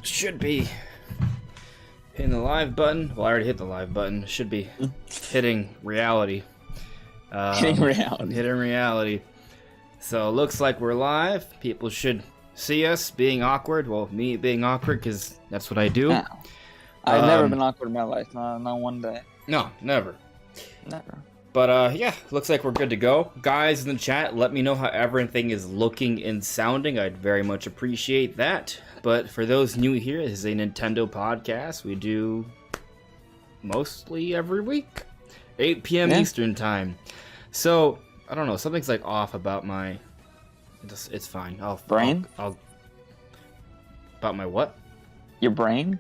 should be hitting the live button. Well, I already hit the live button. Should be hitting reality. Hitting reality. Hitting reality. So it looks like we're live. People should see us being awkward. Well, me being awkward, because that's what I do. No. I've never been awkward in my life. Not one day. No, never. Never. But yeah, looks like we're good to go. Guys in the chat, let me know how everything is looking and sounding. I'd very much appreciate that. But for those new here, this is a Nintendo podcast. We do mostly every week, 8 p.m. Eastern time. So, I don't know, something's like off about my... It's fine. Brain? About my what? Your brain?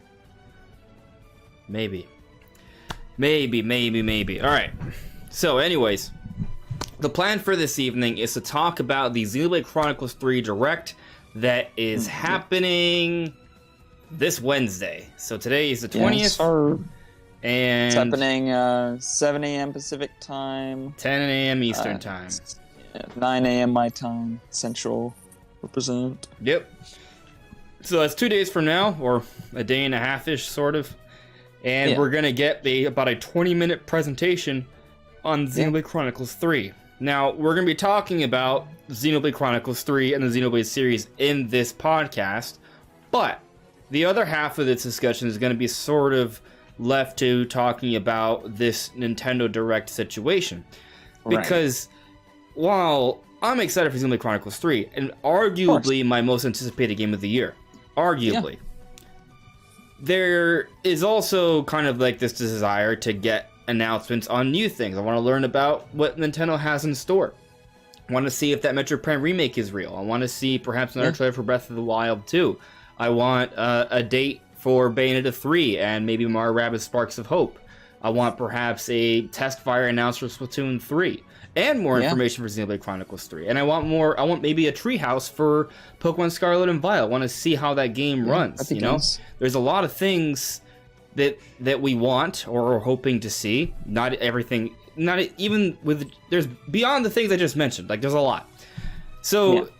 Maybe. Alright. So, anyways, the plan for this evening is to talk about the Xenoblade Chronicles 3 Direct that is happening this Wednesday. So today is the 20th. Yes, sir. And it's happening 7 a.m. Pacific time. 10 a.m. Eastern time. 9 a.m. my time. Central. Represent. Yep. So that's 2 days from now, or a day and a half-ish, sort of. And we're going to get about a 20-minute presentation on Xenoblade Chronicles 3. Now, we're going to be talking about Xenoblade Chronicles 3 and the Xenoblade series in this podcast, but the other half of this discussion is going to be sort of left to talking about this Nintendo Direct situation. Because while I'm excited for Xenoblade Chronicles 3, and arguably my most anticipated game of the year, there is also kind of like this desire to get announcements on new things. I want to learn about what Nintendo has in store. I want to see if that Metroid Prime remake is real. I want to see perhaps another trailer for Breath of the Wild 2. I want a date for Bayonetta 3 and maybe Mario Rabbids Sparks of Hope. I want perhaps a test fire announced for Splatoon 3 and more information for Xenoblade Chronicles 3. And I want maybe a treehouse for Pokemon Scarlet and Violet. I want to see how that game runs, you know? There's a lot of things that we want or are hoping to see. Not everything, not even with, there's beyond the things I just mentioned. Like, there's a lot. So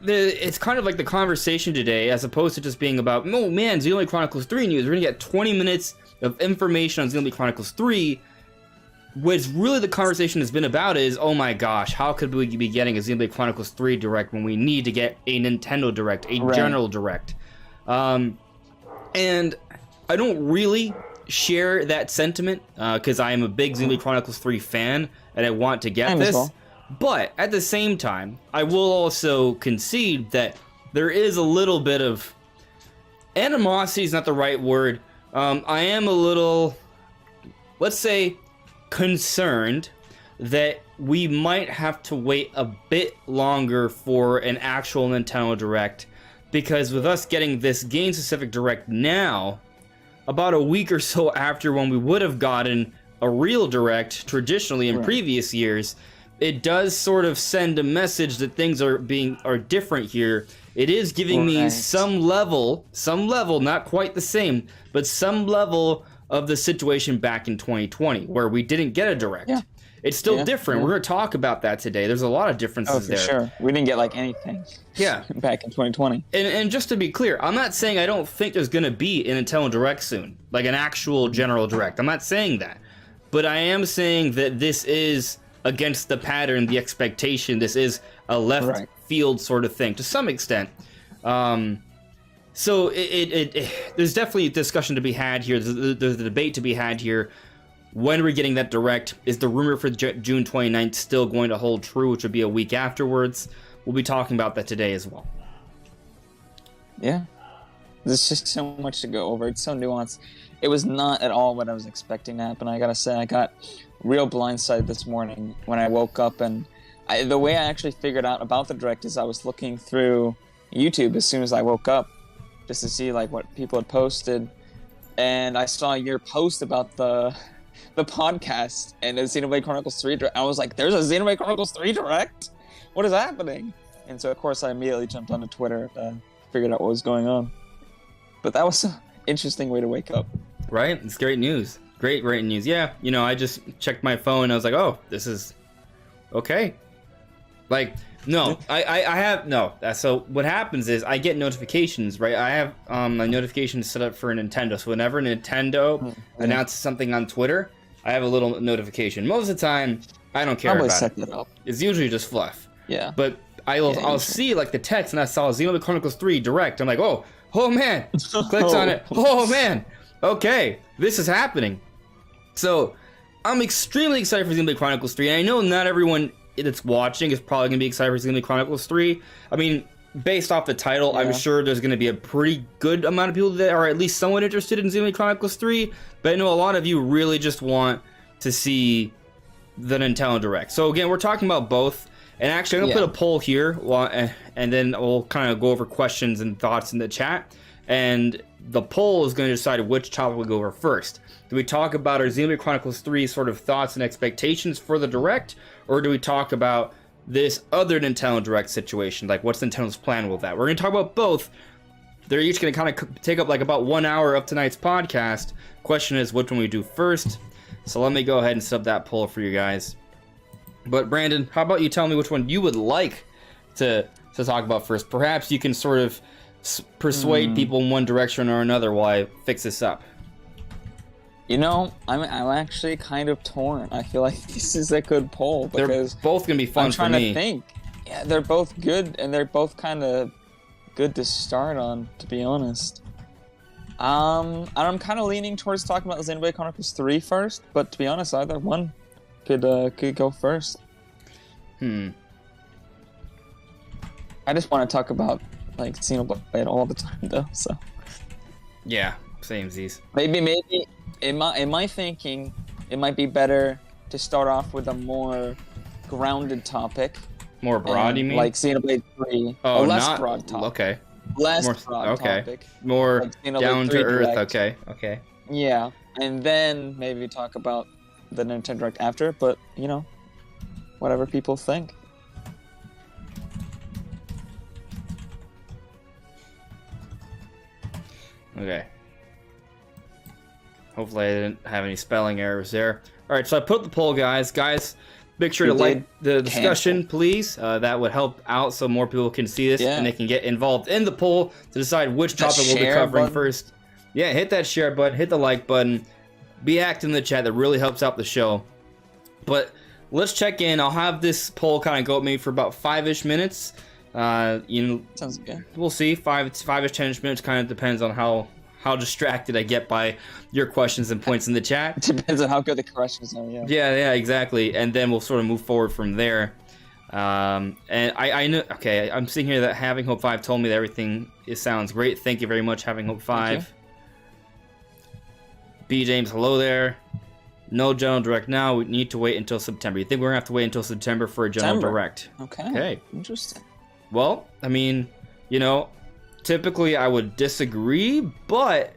it's kind of like the conversation today, as opposed to just being about, oh man, Xenoblade Chronicles 3 news. We're gonna get 20 minutes of information on Xenoblade Chronicles 3. Which really the conversation has been about is, oh my gosh, how could we be getting a Xenoblade Chronicles 3 Direct when we need to get a Nintendo Direct, a general Direct? And I don't really share that sentiment, because I am a big Xenoblade Chronicles 3 fan, and I want to get this. Well. But at the same time, I will also concede that there is a little bit of... animosity is not the right word. I am a little, let's say, concerned that we might have to wait a bit longer for an actual Nintendo Direct, because with us getting this game-specific Direct now, about a week or so after when we would have gotten a real Direct traditionally in previous years, it does sort of send a message that things are different here. It is giving me some level, not quite the same, but some level of the situation back in 2020 where we didn't get a Direct. It's still different. We're going to talk about that today. There's a lot of differences there. Sure. We didn't get like anything back in 2020. And just to be clear, I'm not saying I don't think there's going to be an Nintendo Direct soon, like an actual general Direct. I'm not saying that. But I am saying that this is against the pattern, the expectation. This is a left field sort of thing to some extent. So there's definitely a discussion to be had here. There's a debate to be had here. When are we getting that Direct? Is the rumor for June 29th still going to hold true, which would be a week afterwards? We'll be talking about that today as well. Yeah. There's just so much to go over. It's so nuanced. It was not at all what I was expecting to happen. I gotta say, I got real blindsided this morning when I woke up, and the way I actually figured out about the Direct is I was looking through YouTube as soon as I woke up, just to see like what people had posted, and I saw your post about the podcast and the Xenoblade Chronicles 3 Direct. I was like, there's a Xenoblade Chronicles 3 Direct? What is happening? And so of course I immediately jumped onto Twitter and figured out what was going on. But that was an interesting way to wake up. Right? It's great news. Great news. Yeah, I just checked my phone and I was like, oh, this is okay. Like, no, I have no. So what happens is I get notifications, right? I have my notifications set up for Nintendo. So whenever Nintendo announces something on Twitter, I have a little notification. Most of the time, I don't care about set it. that up. It's usually just fluff. Yeah. But I'll see like the text, and I saw Xenoblade Chronicles 3 Direct. I'm like, oh man, clicks on it. Oh man, okay, this is happening. So I'm extremely excited for Xenoblade Chronicles 3, and I know not everyone that's watching is probably going to be excited for Xenoblade Chronicles 3. I mean, based off the title, I'm sure there's going to be a pretty good amount of people that are at least somewhat interested in Xenoblade Chronicles 3, but I know a lot of you really just want to see the Nintendo Direct. So again, we're talking about both, and actually I'm going to put a poll here, and then we'll kind of go over questions and thoughts in the chat, and the poll is going to decide which topic we go over first. Do we talk about our Xenoblade Chronicles 3 sort of thoughts and expectations for the Direct, or do we talk about this other Nintendo Direct situation? Like, what's Nintendo's plan with that? We're going to talk about both. They're each going to kind of take up like about 1 hour of tonight's podcast. Question is, which one we do first? So let me go ahead and sub that poll for you guys. But Brandon, how about you tell me which one you would like to talk about first? Perhaps you can sort of persuade people in one direction or another while I fix this up. You know, I'm actually kind of torn. I feel like this is a good poll because they're both gonna be fun for me. I'm trying to think. Yeah, they're both good, and they're both kind of good to start on, to be honest. And I'm kind of leaning towards talking about Xenoblade Chronicles 3 first, but to be honest, either one could go first. I just want to talk about like Xenoblade all the time, though. So. Yeah, same Z's. Maybe. In my thinking, it might be better to start off with a more grounded topic. More broad, you mean? Like Xenoblade 3. Oh, a less broad topic. Okay. Less more, broad topic. More like down to earth. Direct. Okay. Yeah, and then maybe talk about the Nintendo Direct after, but, you know, whatever people think. Okay. Hopefully I didn't have any spelling errors there. Alright, so I put the poll, guys. Make sure to like the discussion, please. That would help out so more people can see this and they can get involved in the poll to decide which topic we'll be covering first. Yeah, hit that share button, hit the like button. Be active in the chat. That really helps out the show. But let's check in. I'll have this poll kind of go up maybe for about 5-ish minutes. Sounds good. We'll see. 5-ish, 10-ish minutes. Kind of depends on how distracted I get by your questions and points in the chat. Depends on how good the questions are, yeah. Yeah, exactly. And then we'll sort of move forward from there. And I know, okay, I'm seeing here that Having Hope 5 told me that everything sounds great. Thank you very much, Having Hope 5. B. James, hello there. No General Direct now. We need to wait until September. You think we're going to have to wait until September for a General Direct? Okay. Interesting. Well, I mean, you know, typically I would disagree, but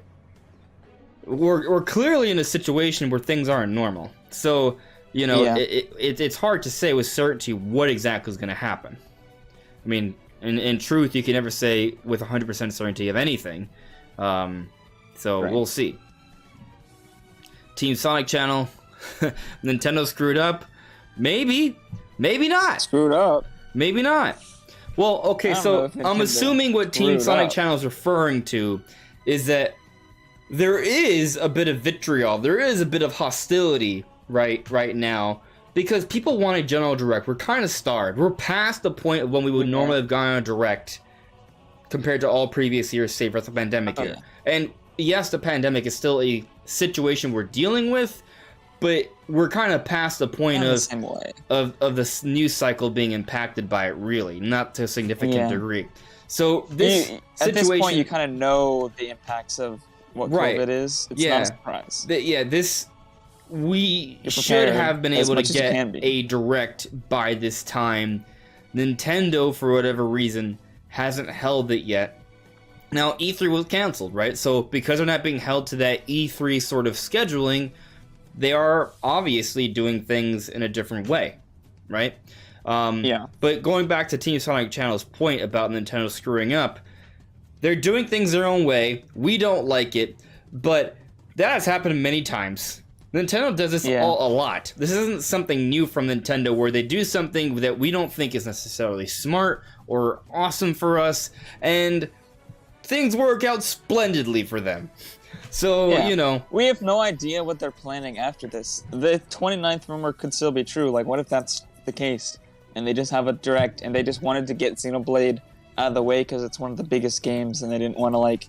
we're clearly in a situation where things aren't normal. So, you know, it's hard to say with certainty what exactly is going to happen. I mean, in truth, you can never say with 100% certainty of anything. We'll see. Team Sonic channel, Nintendo screwed up. Maybe not. Screwed up. Maybe not. Well, okay, so I'm assuming what Team Sonic channel is referring to is that there is a bit of vitriol, there is a bit of hostility right now, because people want a General Direct. We're kind of starved. We're past the point of when we would normally have gone on a Direct compared to all previous years, save for the pandemic year. Yeah. And yes, the pandemic is still a situation we're dealing with, but we're kind of past the point of this news cycle being impacted by it, really, not to a significant degree. So this situation, at this point, you kind of know the impacts of what COVID is. It's not a surprise. We should have been able to get a Direct by this time. Nintendo, for whatever reason, hasn't held it yet. Now, E3 was canceled, right? So because they're not being held to that E3 sort of scheduling, they are obviously doing things in a different way, right? But going back to Team Sonic Channel's point about Nintendo screwing up, they're doing things their own way. We don't like it, but that has happened many times. Nintendo does this a lot. This isn't something new from Nintendo where they do something that we don't think is necessarily smart or awesome for us, and things work out splendidly for them. So, you know. We have no idea what they're planning after this. The 29th rumor could still be true. Like, what if that's the case? And they just have a direct, and they just wanted to get Xenoblade out of the way because it's one of the biggest games, and they didn't want to, like...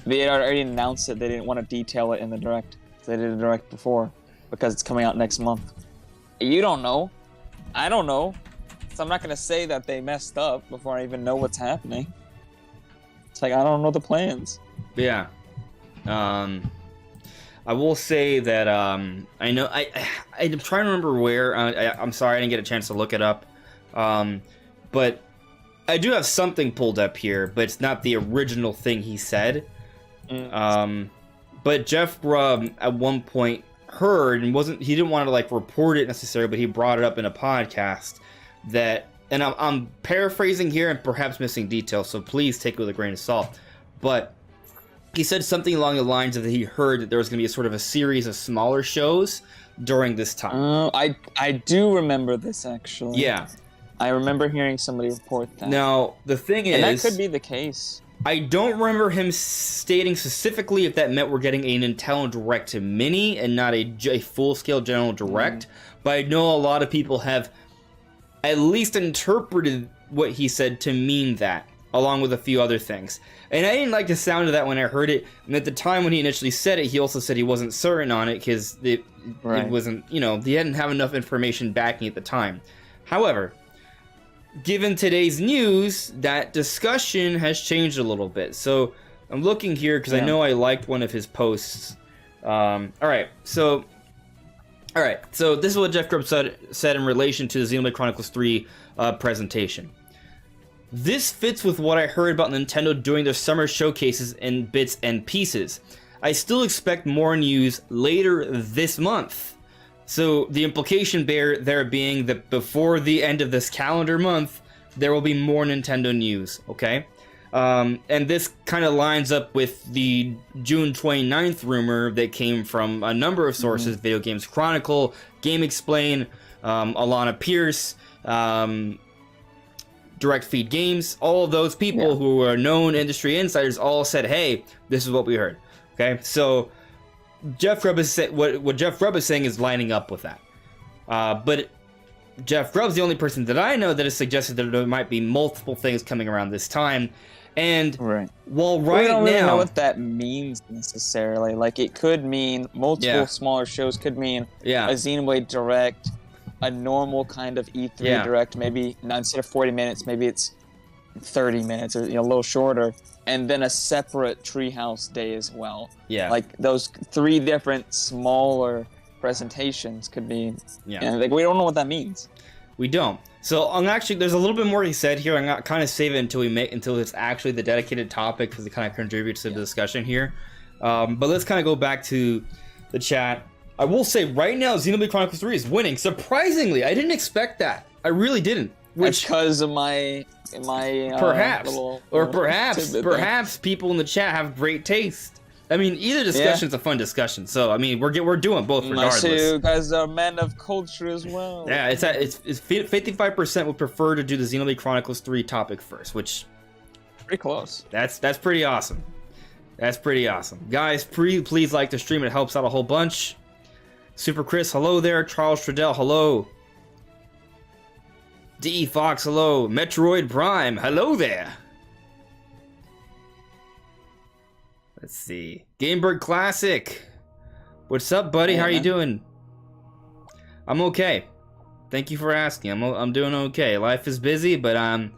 They had already announced it. They didn't want to detail it in the direct. They did a direct before because it's coming out next month. You don't know. I don't know. So I'm not going to say that they messed up before I even know what's happening. It's like, I don't know the plans. Yeah. I will say that I know I'm trying to remember where. I'm sorry I didn't get a chance to look it up. But I do have something pulled up here, but it's not the original thing he said. But Jeff Grubb at one point heard and he didn't want to like report it necessarily, but he brought it up in a podcast that, and I'm paraphrasing here and perhaps missing details, so please take it with a grain of salt. But he said something along the lines of that he heard that there was going to be a sort of a series of smaller shows during this time. I do remember this, actually. Yeah. I remember hearing somebody report that. Now, the thing is... And that could be the case. I don't remember him stating specifically if that meant we're getting a Nintendo Direct Mini and not a full-scale General Direct, but I know a lot of people have at least interpreted what he said to mean that, along with a few other things. And I didn't like the sound of that when I heard it, and at the time when he initially said it, he also said he wasn't certain on it because it wasn't, he didn't have enough information backing at the time. However, given today's news, that discussion has changed a little bit. So I'm looking here because I know I liked one of his posts. All right, so this is what Jeff Grubb said in relation to the Xenoblade Chronicles 3 presentation. This fits with what I heard about Nintendo doing their summer showcases in bits and pieces. I still expect more news later this month. So the implication there being that before the end of this calendar month, there will be more Nintendo news, okay? And this kind of lines up with the June 29th rumor that came from a number of sources, Video Games Chronicle, Game Explain, Alana Pierce, Direct Feed Games, all of those people who are known industry insiders all said, hey, this is what we heard, okay? So... Jeff Grubb is what Jeff Grubb is saying is lining up with that. But Jeff Grubb's the only person that I know that has suggested that there might be multiple things coming around this time. And while we don't really know what that means necessarily. Like, it could mean multiple smaller shows, could mean a Xenoblade Direct, a normal kind of E3 Direct, maybe instead of 40 minutes, maybe it's 30 minutes or a little shorter, and then a separate Treehouse Day as well. Yeah, like those 3 different smaller presentations could be. Like, we don't know what that means. We don't. So there's a little bit more he said here. I'm not kind of save it until it's actually the dedicated topic because it kind of contributes to the discussion here. But let's kind of go back to the chat. I will say right now, Xenoblade Chronicles 3 is winning. Surprisingly, I didn't expect that. I really didn't. Which because of my perhaps perhaps people in the chat have great taste. I mean, either discussion's a fun discussion. So I mean, we're doing both regardless. You guys are men of culture as well. Yeah, it's 55% would prefer to do the Xenoblade Chronicles 3 topic first, which pretty close. That's pretty awesome. That's pretty awesome, guys. Please like the stream; it helps out a whole bunch. Super Chris, hello there. Charles Stradell, hello. D. Fox, hello. Metroid Prime, hello there. Let's see. Gamebird Classic. What's up, buddy? How are you doing? I'm okay. Thank you for asking. I'm doing okay. Life is busy, but I'm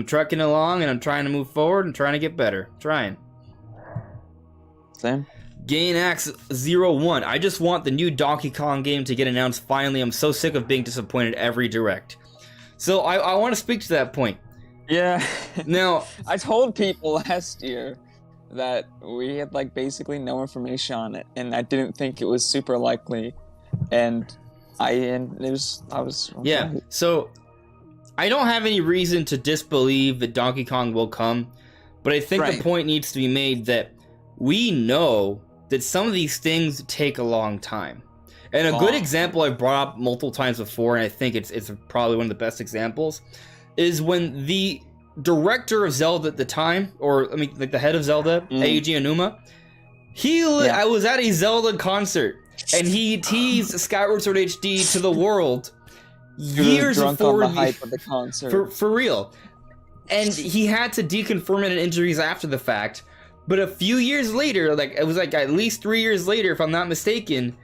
trucking along and I'm trying to move forward and trying to get better. Trying. Same. GainAx01. I just want the new Donkey Kong game to get announced finally. I'm so sick of being disappointed every direct. So I want to speak to that point. Yeah. Now, I told people last year that we had basically no information on it, and I didn't think it was super likely, and I was yeah. Right. So I don't have any reason to disbelieve that Donkey Kong will come, but I think the point needs to be made that we know that some of these things take a long time. And a good example I've brought up multiple times before, and I think it's probably one of the best examples, is when the director of Zelda at the time, or I mean, like the head of Zelda, Eiji Aonuma, I was at a Zelda concert, and he teased Skyward Sword HD to the world years before the hype of the concert. For real. And he had to deconfirm it in interviews after the fact. But a few years later, like it was like at least 3 years later, if I'm not mistaken,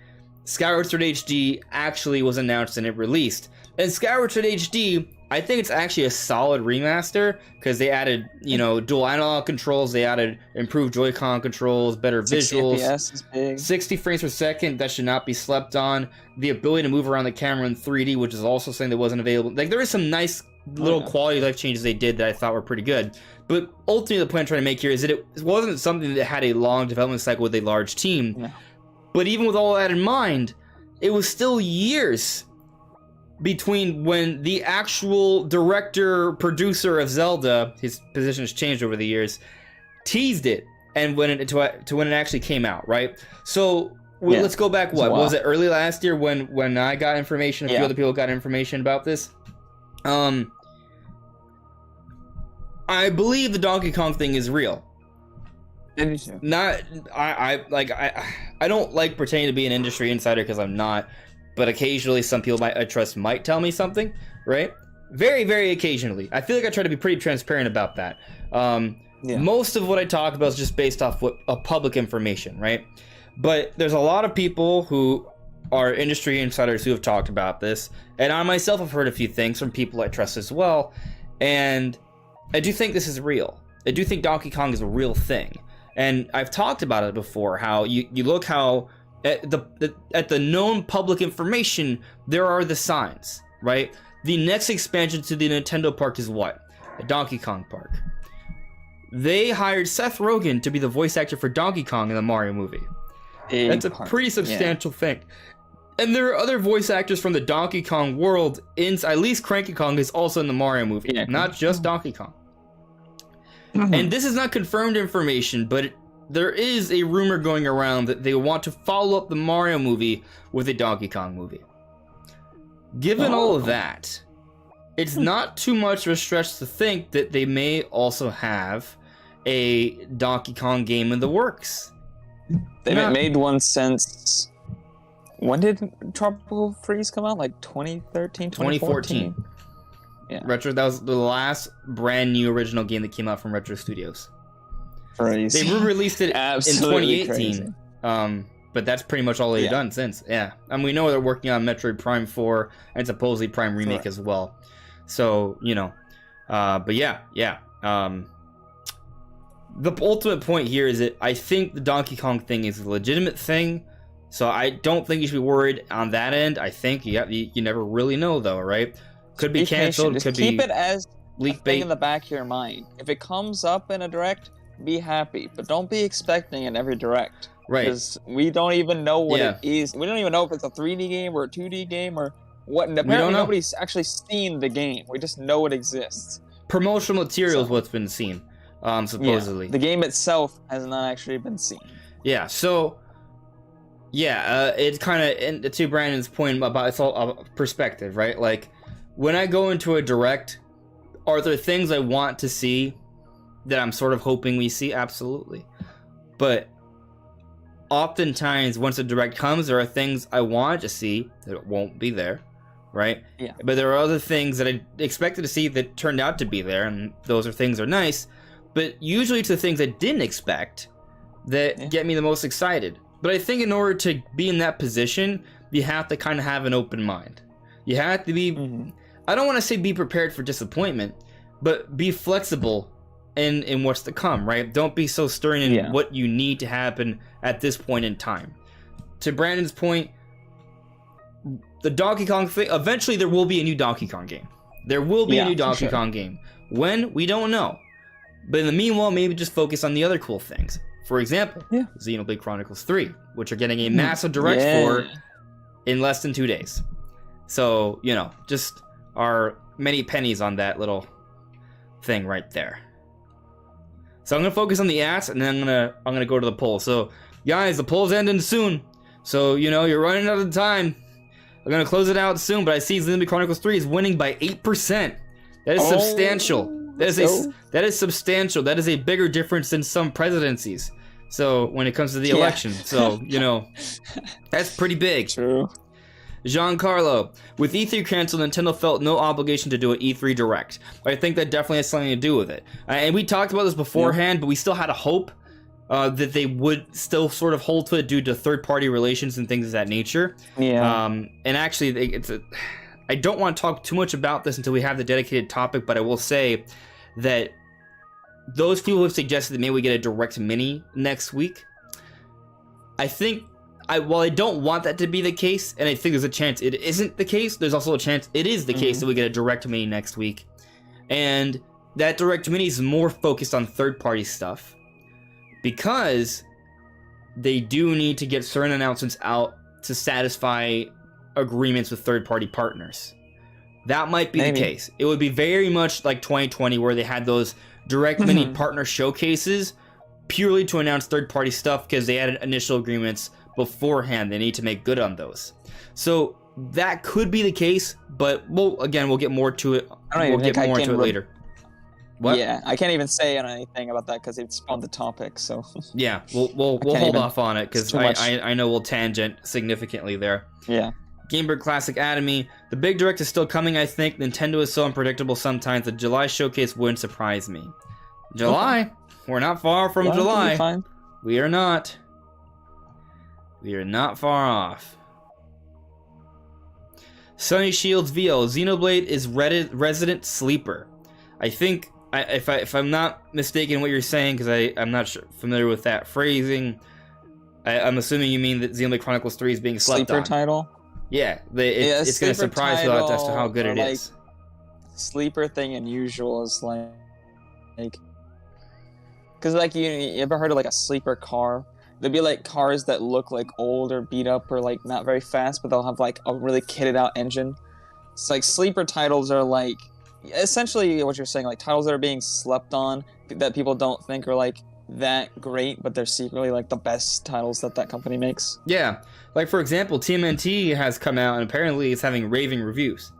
Skyward Sword HD actually was announced and it released. And Skyward Sword HD, I think it's actually a solid remaster because they added, dual analog controls, they added improved Joy-Con controls, better visuals. 60 FPS is big. 60 frames per second, that should not be slept on. The ability to move around the camera in 3D, which is also something that wasn't available. Like there is some nice little quality of life changes they did that I thought were pretty good. But ultimately the point I'm trying to make here is that it wasn't something that had a long development cycle with a large team. No. But even with all that in mind, it was still years between when the actual director, producer of Zelda, his position has changed over the years, teased it, and when it actually came out, right? So let's go back, was it early last year when I got information, a few other people got information about this? I believe the Donkey Kong thing is real. Not I don't like pretending to be an industry insider because I'm not, but occasionally some people I trust might tell me something, right? Very, very occasionally. I feel like I try to be pretty transparent about that. Most of what I talk about is just based off public information, right? But there's a lot of people who are industry insiders who have talked about this, and I myself have heard a few things from people I trust as well, and I do think this is real. I do think Donkey Kong is a real thing. And I've talked about it before, how you look how at the known public information, there are the signs, right? The next expansion to the Nintendo park is what? A Donkey Kong park. They hired Seth Rogen to be the voice actor for Donkey Kong in the Mario movie. That's a pretty substantial thing. And there are other voice actors from the Donkey Kong world, at least Cranky Kong is also in the Mario movie, not just Donkey Kong. And this is not confirmed information, but there is a rumor going around that they want to follow up the Mario movie with a Donkey Kong movie. Given all of that, it's not too much of a stretch to think that they may also have a Donkey Kong game in the works. They haven't made one since... When did Tropical Freeze come out? Like 2013, 2014? Yeah. Retro, that was the last brand new original game that came out from Retro Studios. Crazy. They released it in 2018. Crazy. But that's pretty much all they've done since. Yeah. And we know they're working on Metroid Prime 4 and supposedly Prime Remake as well. So, but yeah. The ultimate point here is that I think the Donkey Kong thing is a legitimate thing. So I don't think you should be worried on that end. I think you never really know though, right? Could be canceled. Just could keep be it as leak bait bait in the back of your mind. If it comes up in a direct, be happy, but don't be expecting it every direct. Right. Because we don't even know what it is. We don't even know if it's a 3D game or a 2D game or what. And apparently nobody's actually seen the game. We just know it exists. Promotional material is what's been seen, supposedly. The game itself has not actually been seen. Yeah. So. Yeah, it's kind of to Brandon's point about it's all perspective, right? Like, when I go into a direct, are there things I want to see that I'm sort of hoping we see? Absolutely. But oftentimes, once a direct comes, there are things I want to see that won't be there, right? Yeah. But there are other things that I expected to see that turned out to be there, and those are things that are nice. But usually it's the things I didn't expect that get me the most excited. But I think in order to be in that position, you have to kind of have an open mind. You have to be, I don't want to say be prepared for disappointment, but be flexible in what's to come, right? Don't be so stern in what you need to happen at this point in time. To Brandon's point, the Donkey Kong thing, eventually there will be a new Donkey Kong game. There will be a new Donkey Kong game. When? We don't know. But in the meanwhile, maybe just focus on the other cool things. For example, Xenoblade Chronicles 3, which are getting a massive direct for in less than 2 days. So, just our many pennies on that little thing right there. So I'm gonna focus on the ads, and then I'm gonna go to the poll. So, guys, the poll's ending soon. So, you're running out of time. I'm going to close it out soon, but I see Xenoblade Chronicles 3 is winning by 8%. That is substantial. That is substantial. That is a bigger difference than some presidencies. So, when it comes to the election. So, that's pretty big. True. Giancarlo, with E3 canceled, Nintendo felt no obligation to do an E3 Direct. I think that definitely has something to do with it. And we talked about this beforehand, but we still had a hope that they would still sort of hold to it due to third-party relations and things of that nature. Yeah. And actually, I don't want to talk too much about this until we have the dedicated topic, but I will say that those people who have suggested that maybe we get a Direct Mini next week, I think, while I don't want that to be the case, and I think there's a chance it isn't the case, there's also a chance it is the case that we get a Direct Mini next week. And that Direct Mini is more focused on third-party stuff. Because they do need to get certain announcements out to satisfy agreements with third-party partners. That might be the case. It would be very much like 2020 where they had those Direct Mini partner showcases purely to announce third-party stuff because they had initial agreements beforehand. They need to make good on those. So that could be the case, but we'll get more to it. We'll get more into it later. What? Yeah, I can't even say anything about that because it spawned the topic. So yeah, we'll hold off on it because I know we'll tangent significantly there. Yeah. Gamebird Classic Academy. The big direct is still coming, I think. Nintendo is so unpredictable sometimes. The July showcase wouldn't surprise me. July? Okay. We're not far from July. Fine. We are not. We are not far off. Sunny Shields VO. Xenoblade is resident sleeper. I think, if I'm not mistaken what you're saying, because I'm not familiar with that phrasing, I'm assuming you mean that Xenoblade Chronicles 3 is being slept on. Sleeper title? Yeah, it's going to surprise you as to how good it is. Sleeper thing unusual is because like you ever heard of like a sleeper car? There'd be like cars that look like old or beat up or like not very fast, but they'll have like a really kitted out engine. It's like sleeper titles are like essentially what you're saying, like titles that are being slept on that people don't think are like that great, but they're secretly like the best titles that company makes. Yeah, like for example, TMNT has come out and apparently it's having raving reviews.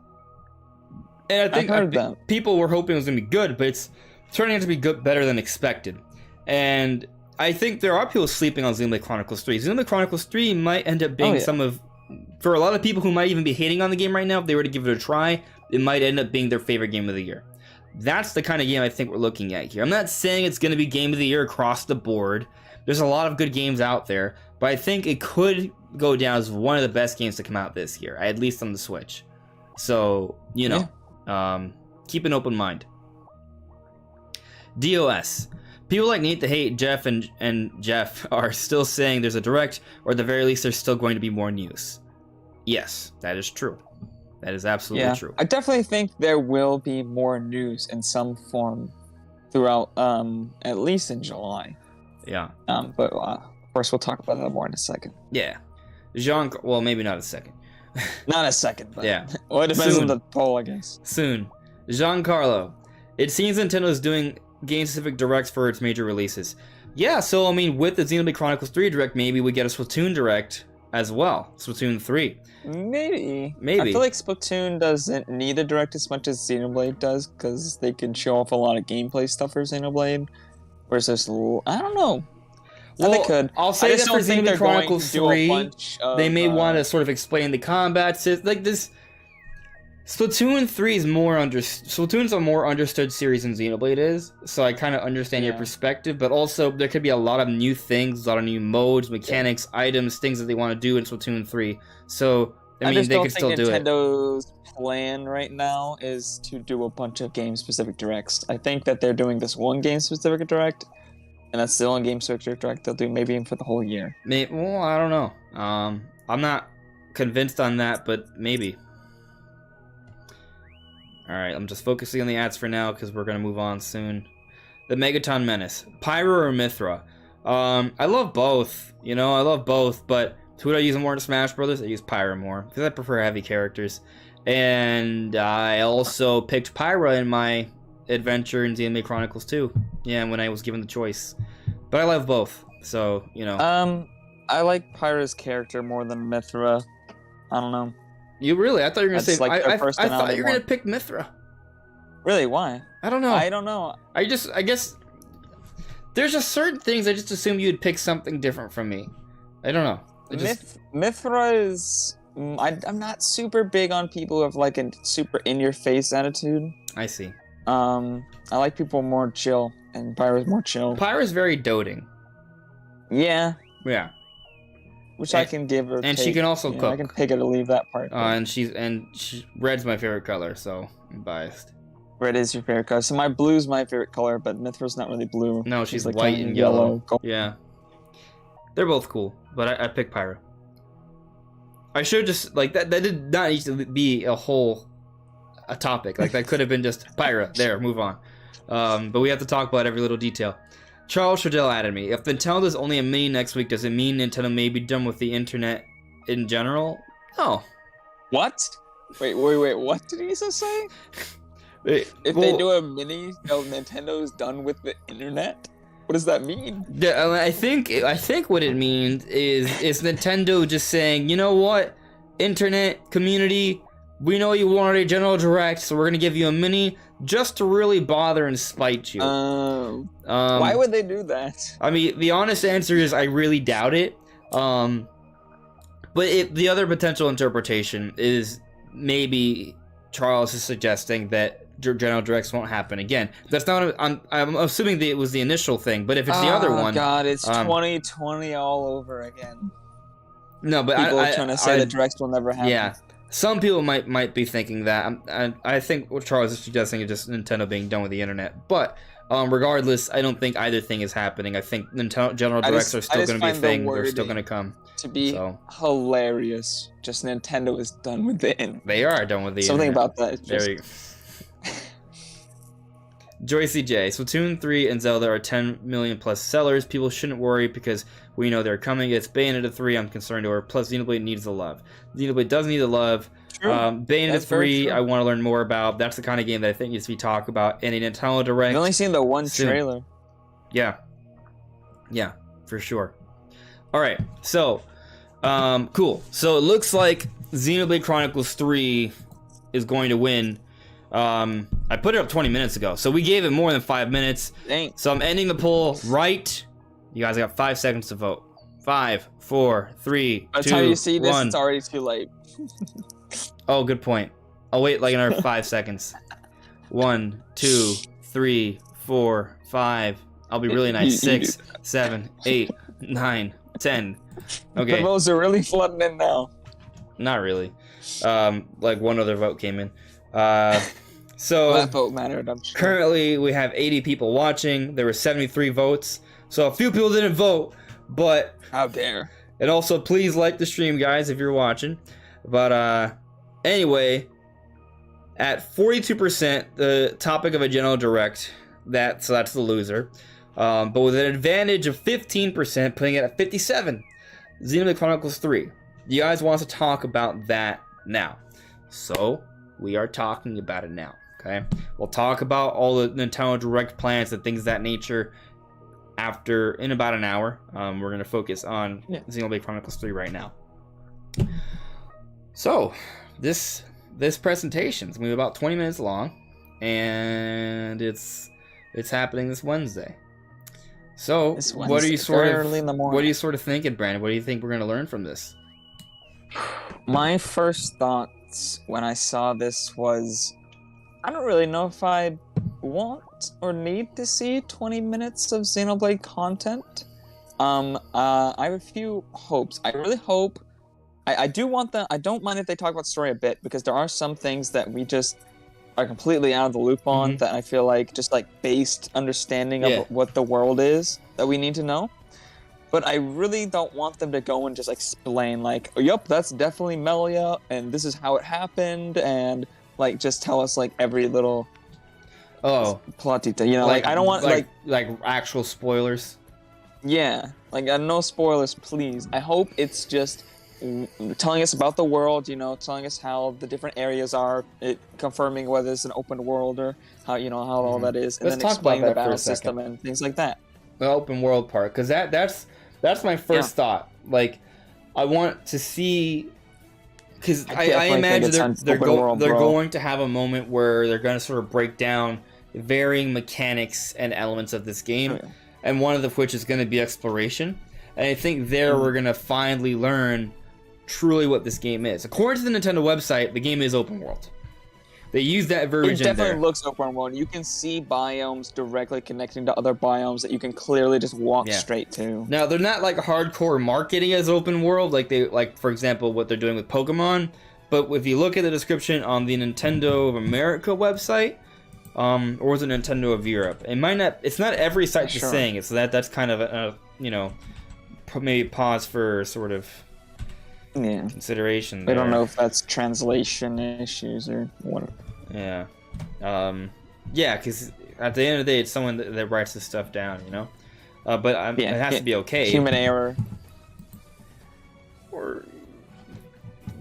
And I think people were hoping it was gonna be good, but it's turning out to be better than expected. And I think there are people sleeping on Xenoblade Chronicles 3. Xenoblade Chronicles 3 might end up being for a lot of people who might even be hating on the game right now, if they were to give it a try, it might end up being their favorite game of the year. That's the kind of game I think we're looking at here. I'm not saying it's going to be game of the year across the board. There's a lot of good games out there, but I think it could go down as one of the best games to come out this year, at least on the Switch. So, keep an open mind. DOS. People like Nate that hate Jeff and Jeff are still saying there's a direct, or at the very least there's still going to be more news. Yes, that is true. That is absolutely true. I definitely think there will be more news in some form throughout, at least in July. Yeah. But of course we'll talk about that more in a second. Yeah. Well, maybe not a second. Not a second, but yeah. Well, it depends on the poll, I guess. Soon. Giancarlo. It seems Nintendo is doing game-specific directs for its major releases. Yeah, so I mean, with the Xenoblade Chronicles 3 direct, maybe we get a Splatoon direct as well. Splatoon 3. Maybe. I feel like Splatoon doesn't need a direct as much as Xenoblade does, because they can show off a lot of gameplay stuff for Xenoblade. Whereas there's, I don't know. Well, they could. I'll say that for Xenoblade Chronicles 3, they may want to sort of explain the combat like this. Splatoon 3 is Splatoon's a more understood series than Xenoblade is, so I kind of understand your perspective, but also there could be a lot of new things, a lot of new modes, mechanics, items, things that they want to do in Splatoon 3. So, I mean, they could still do it. Nintendo plan right now is to do a bunch of game-specific directs. I think that they're doing this one game-specific direct, and that's the only game-specific direct they'll do maybe even for the whole year. Well, I don't know. I'm not convinced on that, but maybe. Alright, I'm just focusing on the ads for now because we're going to move on soon. The Megaton Menace. Pyra or Mithra? I love both. I love both, but who do I use more in Smash Brothers? I use Pyra more because I prefer heavy characters. And I also picked Pyra in my adventure in Xenoblade Chronicles 2. Yeah, when I was given the choice. But I love both, so, I like Pyra's character more than Mithra. I don't know. You really? I thought you were gonna That's say. like I the thought personality you were gonna one. pick Mithra. Really? Why? I don't know. I don't know. I guess there's just certain things I just assume you'd pick something different from me. I don't know. Mithra is. I'm not super big on people who have like a super in-your-face attitude. I see. I like people more chill, and Pyra's more chill. Pyra's very doting. Yeah. Yeah. Which I can give her. And she can also cook. I can pick it or leave that part. Red's my favorite color, so I'm biased. Red is your favorite color. So my blue's my favorite color, but Mithra's not really blue. No, she's like white and yellow. Gold. Yeah. They're both cool, but I picked Pyra. I should just like that did not need to be a topic. Like that could have been just Pyra. There, move on. But we have to talk about every little detail. Charles Trudell added me. If Nintendo does only a mini next week, does it mean Nintendo may be done with the internet in general? No. What? Wait. What did he just say? If they do a mini, Nintendo's done with the internet? What does that mean? Yeah, I think what it means is Nintendo just saying, you know what, internet community, we know you wanted a general direct, so we're gonna give you a mini just to really bother and spite you. Why would they do that? I mean, the honest answer is I really doubt it. But the other potential interpretation is maybe Charles is suggesting that General Directs won't happen again. That's not. I'm assuming that it was the initial thing, but if it's the other one, God, it's 2020 all over again. No, but people are trying to say that Directs will never happen. Yeah, some people might be thinking that. I think what Charles is suggesting is just Nintendo being done with the internet. But regardless, I don't think either thing is happening. I think Nintendo General Directs are still going to be a thing. They're still going to come. To be hilarious, just Nintendo is done with the internet. They are done with the Something internet. about that. There you go. Joycey J. Splatoon 3 and Zelda are 10 million plus sellers. People shouldn't worry because we know they're coming. It's Bayonetta 3 I'm concerned over. Plus, Xenoblade needs the love. Xenoblade does need the love. True. Bayonetta 3 I want to learn more about. That's the kind of game that I think needs to be talked about in a Nintendo Direct. I've only seen the one soon. trailer. Yeah, for sure. Alright, so, cool. So it looks like Xenoblade Chronicles 3 is going to win. I put it up 20 minutes ago, so we gave it more than 5 minutes. Dang. So I'm ending the poll right. You guys got 5 seconds to vote. 5, 4, 3, 2, 1. By the time you see this, it's already too late. Oh, good point. I'll wait like another 5 seconds. 1, 2, 3, 4, 5. I'll be really nice. 6, 7, 8, 9, 10. Okay. The votes are really flooding in now. Not really. Like one other vote came in. So that vote mattered, I'm sure. Currently, we have 80 people watching. There were 73 votes. So a few people didn't vote, but... How dare. And also, please like the stream, guys, if you're watching. But, anyway, at 42%, the topic of a general direct, so that's the loser. But with an advantage of 15%, putting it at 57. Xenoblade Chronicles 3. You guys want to talk about that now. So, we are talking about it now, okay? We'll talk about all the Nintendo Direct plans and things of that nature in about an hour. We're going to focus on Xenoblade Chronicles 3 right now. So, this presentation's going to be about 20 minutes long, and it's happening this Wednesday. So, what are you sort of thinking, Brandon? What do you think we're going to learn from this? My first thoughts when I saw this was, I don't really know if I want or need to see 20 minutes of Xenoblade content. I have a few hopes. I really hope, I don't mind if they talk about story a bit, because there are some things that we just are completely out of the loop on, that I feel like just like based understanding of what the world is that we need to know. But I really don't want them to go and just explain like, oh, yep, that's definitely Melia, and this is how it happened, and like just tell us like every little plot detail. You know, like I don't want like actual spoilers. Yeah, like no spoilers, please. I hope it's just telling us about the world. You know, telling us how the different areas are, confirming whether it's an open world or how all that is, and then explaining the battle system and things like that. The open world part, because That's my first thought. Like, I want to see, because I imagine they're going to have a moment where they're going to sort of break down varying mechanics and elements of this game, and one of which is going to be exploration. And I think we're going to finally learn truly what this game is. According to the Nintendo website, the game is open world. They use that version. It definitely looks open world. You can see biomes directly connecting to other biomes that you can clearly just walk straight to. Now, they're not like hardcore marketing as open world, like for example what they're doing with Pokemon. But if you look at the description on the Nintendo of America website, or is it Nintendo of Europe? It might not. It's not every site is saying it, so that's kind of a maybe pause for sort of consideration there. I don't know if that's translation issues or what. Yeah. Because at the end of the day, it's someone that writes this stuff down, you know? But it has to be okay. Human error. Or...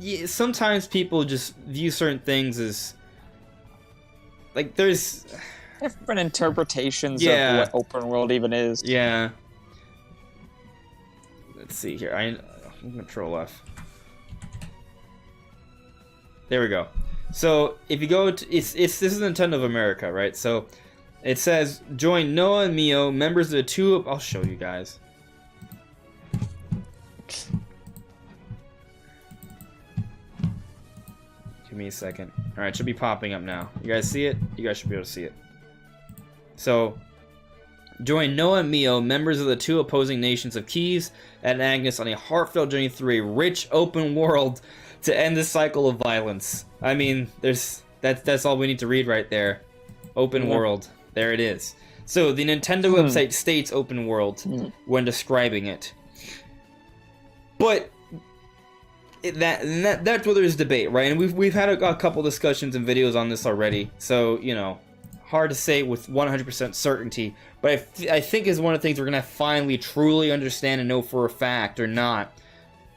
Yeah, sometimes people just view certain things as... Like, there's... different interpretations of what open world even is. Yeah. Let's see here. I'm Control F. There we go. So if you go to this is Nintendo of America, right? So it says join Noah and Mio, members of the two. I'll show you guys. Give me a second. All right, it should be popping up now. You guys see it? You guys should be able to see it. So join Noah and Mio, members of the two opposing nations of Keys and Agnes, on a heartfelt journey through a rich open world to end the cycle of violence. I mean, that's all we need to read right there. Open world. There it is. So the Nintendo website states open world when describing it. But that's where there's debate, right? And we've had a couple discussions and videos on this already. So, hard to say with 100% certainty. But I think is one of the things we're going to finally truly understand and know for a fact or not,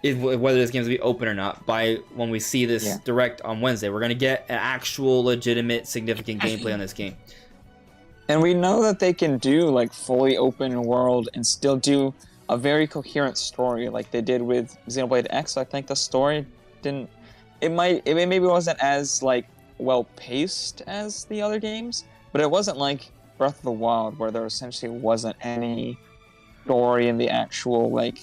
is whether this game's going to be open or not by when we see this direct on Wednesday. We're going to get an actual, legitimate, significant gameplay on this game. And we know that they can do, like, fully open world and still do a very coherent story like they did with Xenoblade X. I think the story didn't... It maybe wasn't as, like, well-paced as the other games, but it wasn't like Breath of the Wild, where there essentially wasn't any story in the actual, like,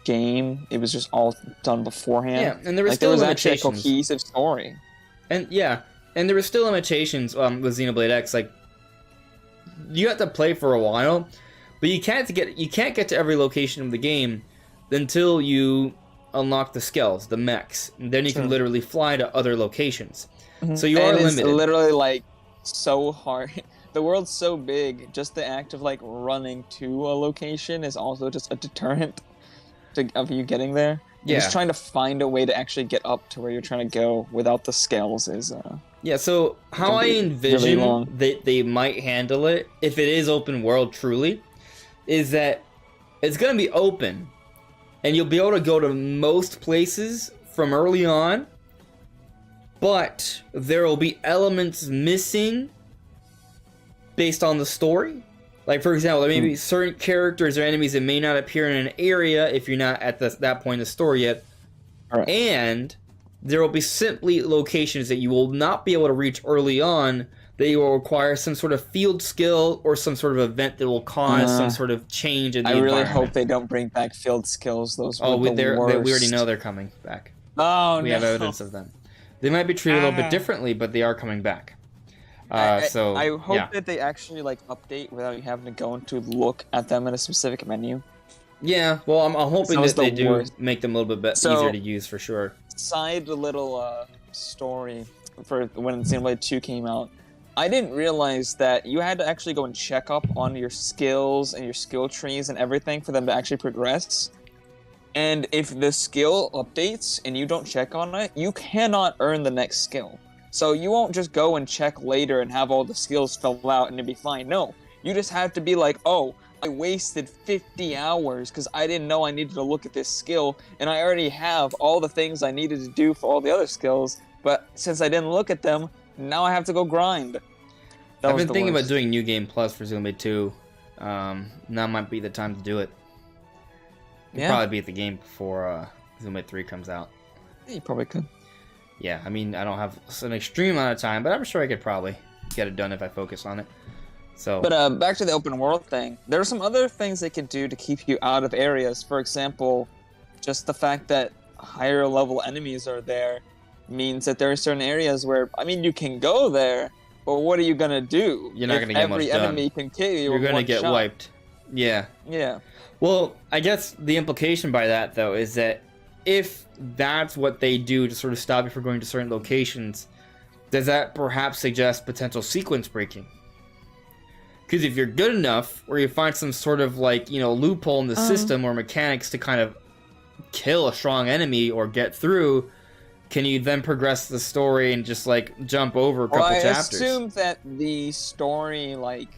game. It was just all done beforehand. Yeah, and there was still limitations. Actually a cohesive story. And there were still limitations with Xenoblade X. Like, you have to play for a while, but you can't get to every location of the game until you unlock the skills, the mechs. And then you can literally fly to other locations. So you are limited. It's literally, like, so hard. The world's so big, just the act of, like, running to a location is also just a deterrent of you getting there. Yeah. Just trying to find a way to actually get up to where you're trying to go without the scales is... so how I envision really they might handle it, if it is open world truly, is that it's going to be open, and you'll be able to go to most places from early on, but there will be elements missing based on the story. Like, for example, there may be certain characters or enemies that may not appear in an area if you're not at that point in the story yet. Right. And there will be simply locations that you will not be able to reach early on, that you will require some sort of field skill or some sort of event that will cause some sort of change in the environment. I really hope they don't bring back field skills. Those were the worst. We already know they're coming back. We have evidence of them. They might be treated a little bit differently, but they are coming back. I hope that they actually, like, update without you having to go and to look at them in a specific menu. Yeah, well, I'm hoping that they do make them a little bit easier to use for sure. Side little story for when Xenoblade 2 came out. I didn't realize that you had to actually go and check up on your skills and your skill trees and everything for them to actually progress. And if the skill updates and you don't check on it, you cannot earn the next skill. So you won't just go and check later and have all the skills fill out and it'll be fine. No, you just have to be like, oh, I wasted 50 hours because I didn't know I needed to look at this skill, and I already have all the things I needed to do for all the other skills, but since I didn't look at them, now I have to go grind. I've been thinking about doing New Game Plus for Xenoblade 2. Now might be the time to do it. Could probably beat the game before Xenoblade 3 comes out. Yeah, you probably could. Yeah, I mean, I don't have an extreme amount of time, but I'm sure I could probably get it done if I focus on it. So, But back to the open world thing, there are some other things they could do to keep you out of areas. For example, just the fact that higher level enemies are there means that there are certain areas where, I mean, you can go there, but what are you gonna do? You're not gonna get much done. Every enemy can kill you. You're gonna get wiped. Yeah. Yeah. Well, I guess the implication by that, though, is that if that's what they do to sort of stop you from going to certain locations, does that perhaps suggest potential sequence breaking? Because if you're good enough, or you find some sort of, like, you know, loophole in the system or mechanics to kind of kill a strong enemy or get through, can you then progress the story and just, like, jump over a couple chapters? I assume that the story, like,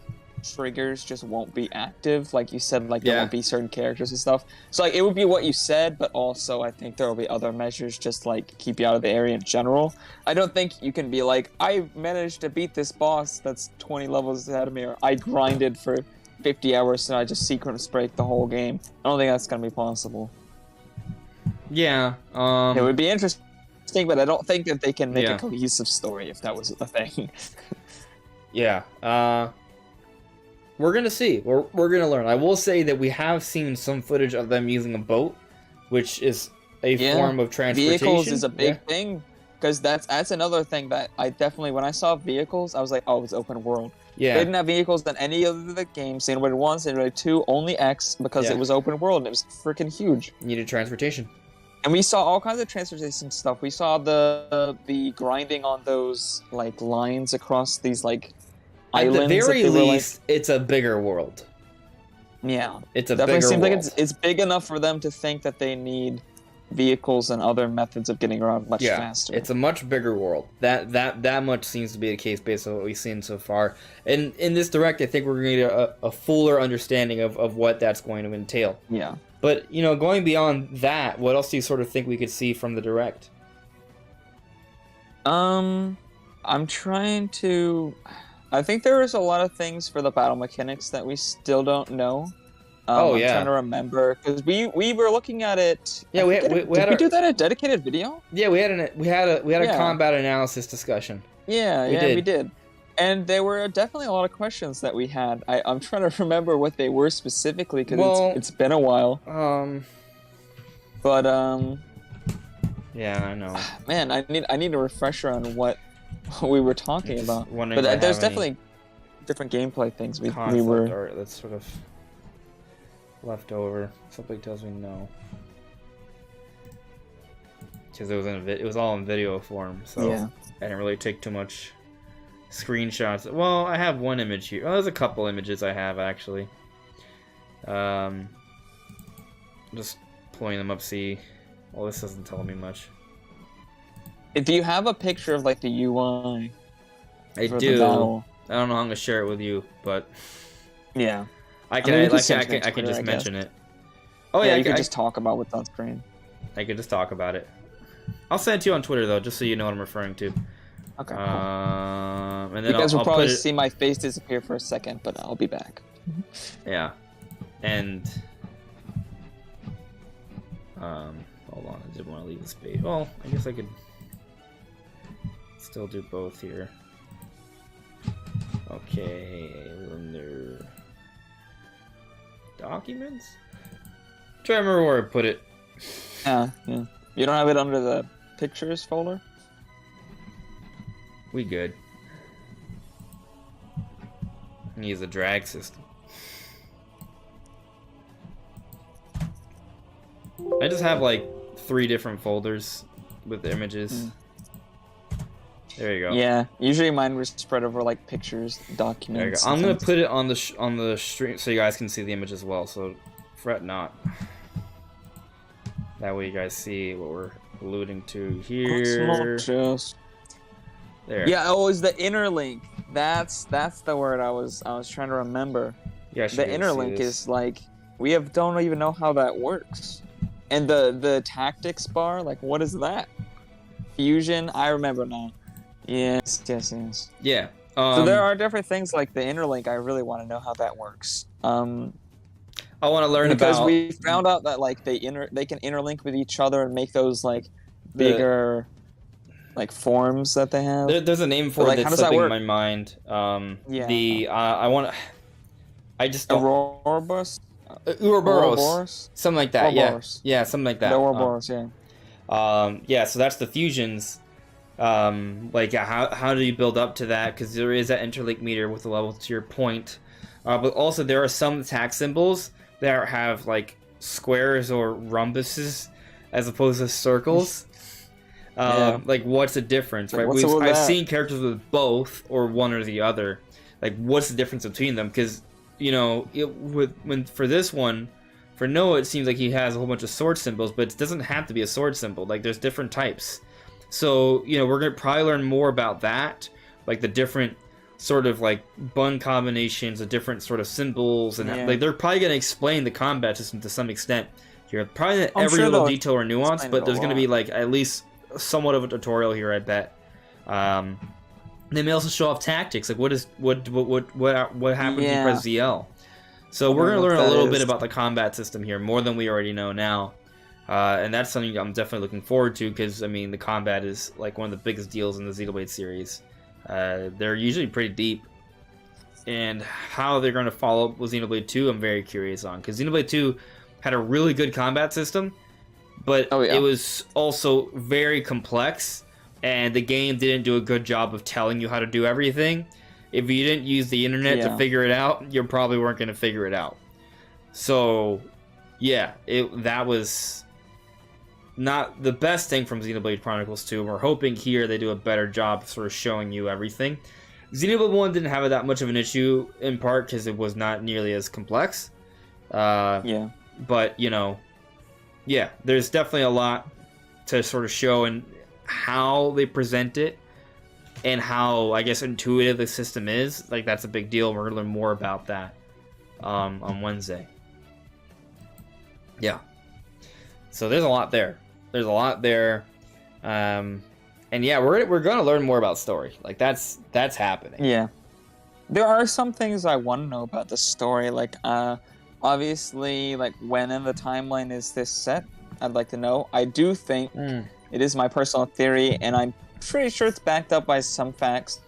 triggers just won't be active. Like you said, like, there won't be certain characters and stuff. So, like, it would be what you said, but also I think there will be other measures just, like, keep you out of the area in general. I don't think you can be like, I managed to beat this boss that's 20 levels ahead of me, or I grinded for 50 hours and I just sequence break the whole game. I don't think that's going to be possible. Yeah. It would be interesting, but I don't think that they can make a cohesive story if that was the thing. Yeah. We're gonna see. We're gonna learn. I will say that we have seen some footage of them using a boat, which is a form of transportation. Vehicles is a big thing, because that's another thing that I definitely, when I saw vehicles, I was like, oh, it's open world. Yeah. They didn't have vehicles in any of the games. Xenoblade 1, Xenoblade 2, only X, because it was open world and it was freaking huge. Needed transportation. And we saw all kinds of transportation stuff. We saw the grinding on those, like, lines across these, like, islands. At the very least, it's a bigger world. Yeah. It's a definitely bigger seems world. like it's big enough for them to think that they need vehicles and other methods of getting around much faster. It's a much bigger world. That much seems to be the case based on what we've seen so far. And in this direct, I think we're going to get a fuller understanding of what that's going to entail. Yeah. But, you know, going beyond that, what else do you sort of think we could see from the direct? I'm trying to... I think there is a lot of things for the battle mechanics that we still don't know. I'm trying to remember, because we were looking at it. Yeah, did we do that in a dedicated video? Yeah, we had a combat analysis discussion. Yeah, we did. And there were definitely a lot of questions that we had. I'm trying to remember what they were specifically, because it's been a while. But yeah, I know. Man, I need a refresher on what we were talking about. But there's definitely different gameplay things we were. Art that's sort of left over. Something tells me no, because it was all in video form, so I didn't really take too much screenshots. Well, I have one image here. Oh, there's a couple images I have actually. Just pulling them up. See, well, this doesn't tell me much. Do you have a picture of, like, the UI? I do. I don't know how I'm gonna share it with you, but yeah, I can just mention it. Oh yeah, you can just talk about what's on screen. I could just talk about it. I'll send it to you on Twitter though, just so you know what I'm referring to. Okay. Cool. And then you guys will I'll probably see my face disappear for a second, but I'll be back. Yeah, and hold on, I did want to leave the space. Well, I guess I could still do both here. Okay, under documents? I'm trying to remember where I put it. Yeah. You don't have it under the pictures folder? We good. Use a drag system. I just have like 3 different folders with images. There you go. Yeah, usually mine was spread over like pictures, documents. There you go. I'm gonna put it on the stream so you guys can see the image as well. So fret not. That way you guys see what we're alluding to here. There. Yeah, oh, it's the interlink. That's the word I was trying to remember. Yeah, the interlink is like don't even know how that works. And the tactics bar, like, what is that? Fusion, I remember now. Yes. Yeah. So there are different things like the interlink. I really want to know how that works. I want to learn because about. we found out that like they can interlink with each other and make those like The- bigger like forms that they have. There's a name for But, like, it how that's does that slipping in work? my mind. Yeah. The I want. I just don't. Ouroboros? Ouroboros, Ouroboros? something like that. Yeah, Ouroboros. yeah, something like The that. Ouroboros, yeah. Yeah. So that's the fusions. Like how do you build up to that? Because there is that interlink meter with the level to your point. But also there are some attack symbols that have like squares or rhombuses as opposed to circles. Yeah. Like what's the difference, Like, right? what's up with I've that? seen characters with both or one or the other. Like what's the difference between them? Because for this one, for Noah, it seems like he has a whole bunch of sword symbols, but it doesn't have to be a sword symbol. Like there's different types. So we're gonna probably learn more about that, like the different sort of like bun combinations, the different sort of symbols, and Yeah. like they're probably gonna explain the combat system to some extent here. Probably not I'm every sure little they'll detail or nuance, explain but it a there's gonna lot. be like at least somewhat of a tutorial here, I bet. They may also show off tactics, like what happens when you Yeah. press ZL. So I we're don't gonna know learn what a that little is. bit about the combat system here, more than we already know now. And that's something I'm definitely looking forward to because, I mean, the combat is like one of the biggest deals in the Xenoblade series. They're usually pretty deep. And how they're going to follow up with Xenoblade 2, I'm very curious on. Because Xenoblade 2 had a really good combat system, but it was also very complex. And the game didn't do a good job of telling you how to do everything. If you didn't use the internet to figure it out, you probably weren't going to figure it out. So, yeah, that was not the best thing from Xenoblade Chronicles 2. We're hoping here they do a better job sort of showing you everything. Xenoblade 1 didn't have that much of an issue, in part because it was not nearly as complex. Yeah. But, yeah, there's definitely a lot to sort of show in how they present it and how, I guess, intuitive the system is. Like, that's a big deal. We're going to learn more about that on Wednesday. Yeah. So there's a lot there. And yeah, we're gonna learn more about story. Like that's happening. Yeah. There are some things I want to know about the story. Like, obviously, like when in the timeline is this set? I'd like to know. I do think it is my personal theory, and I'm pretty sure it's backed up by some facts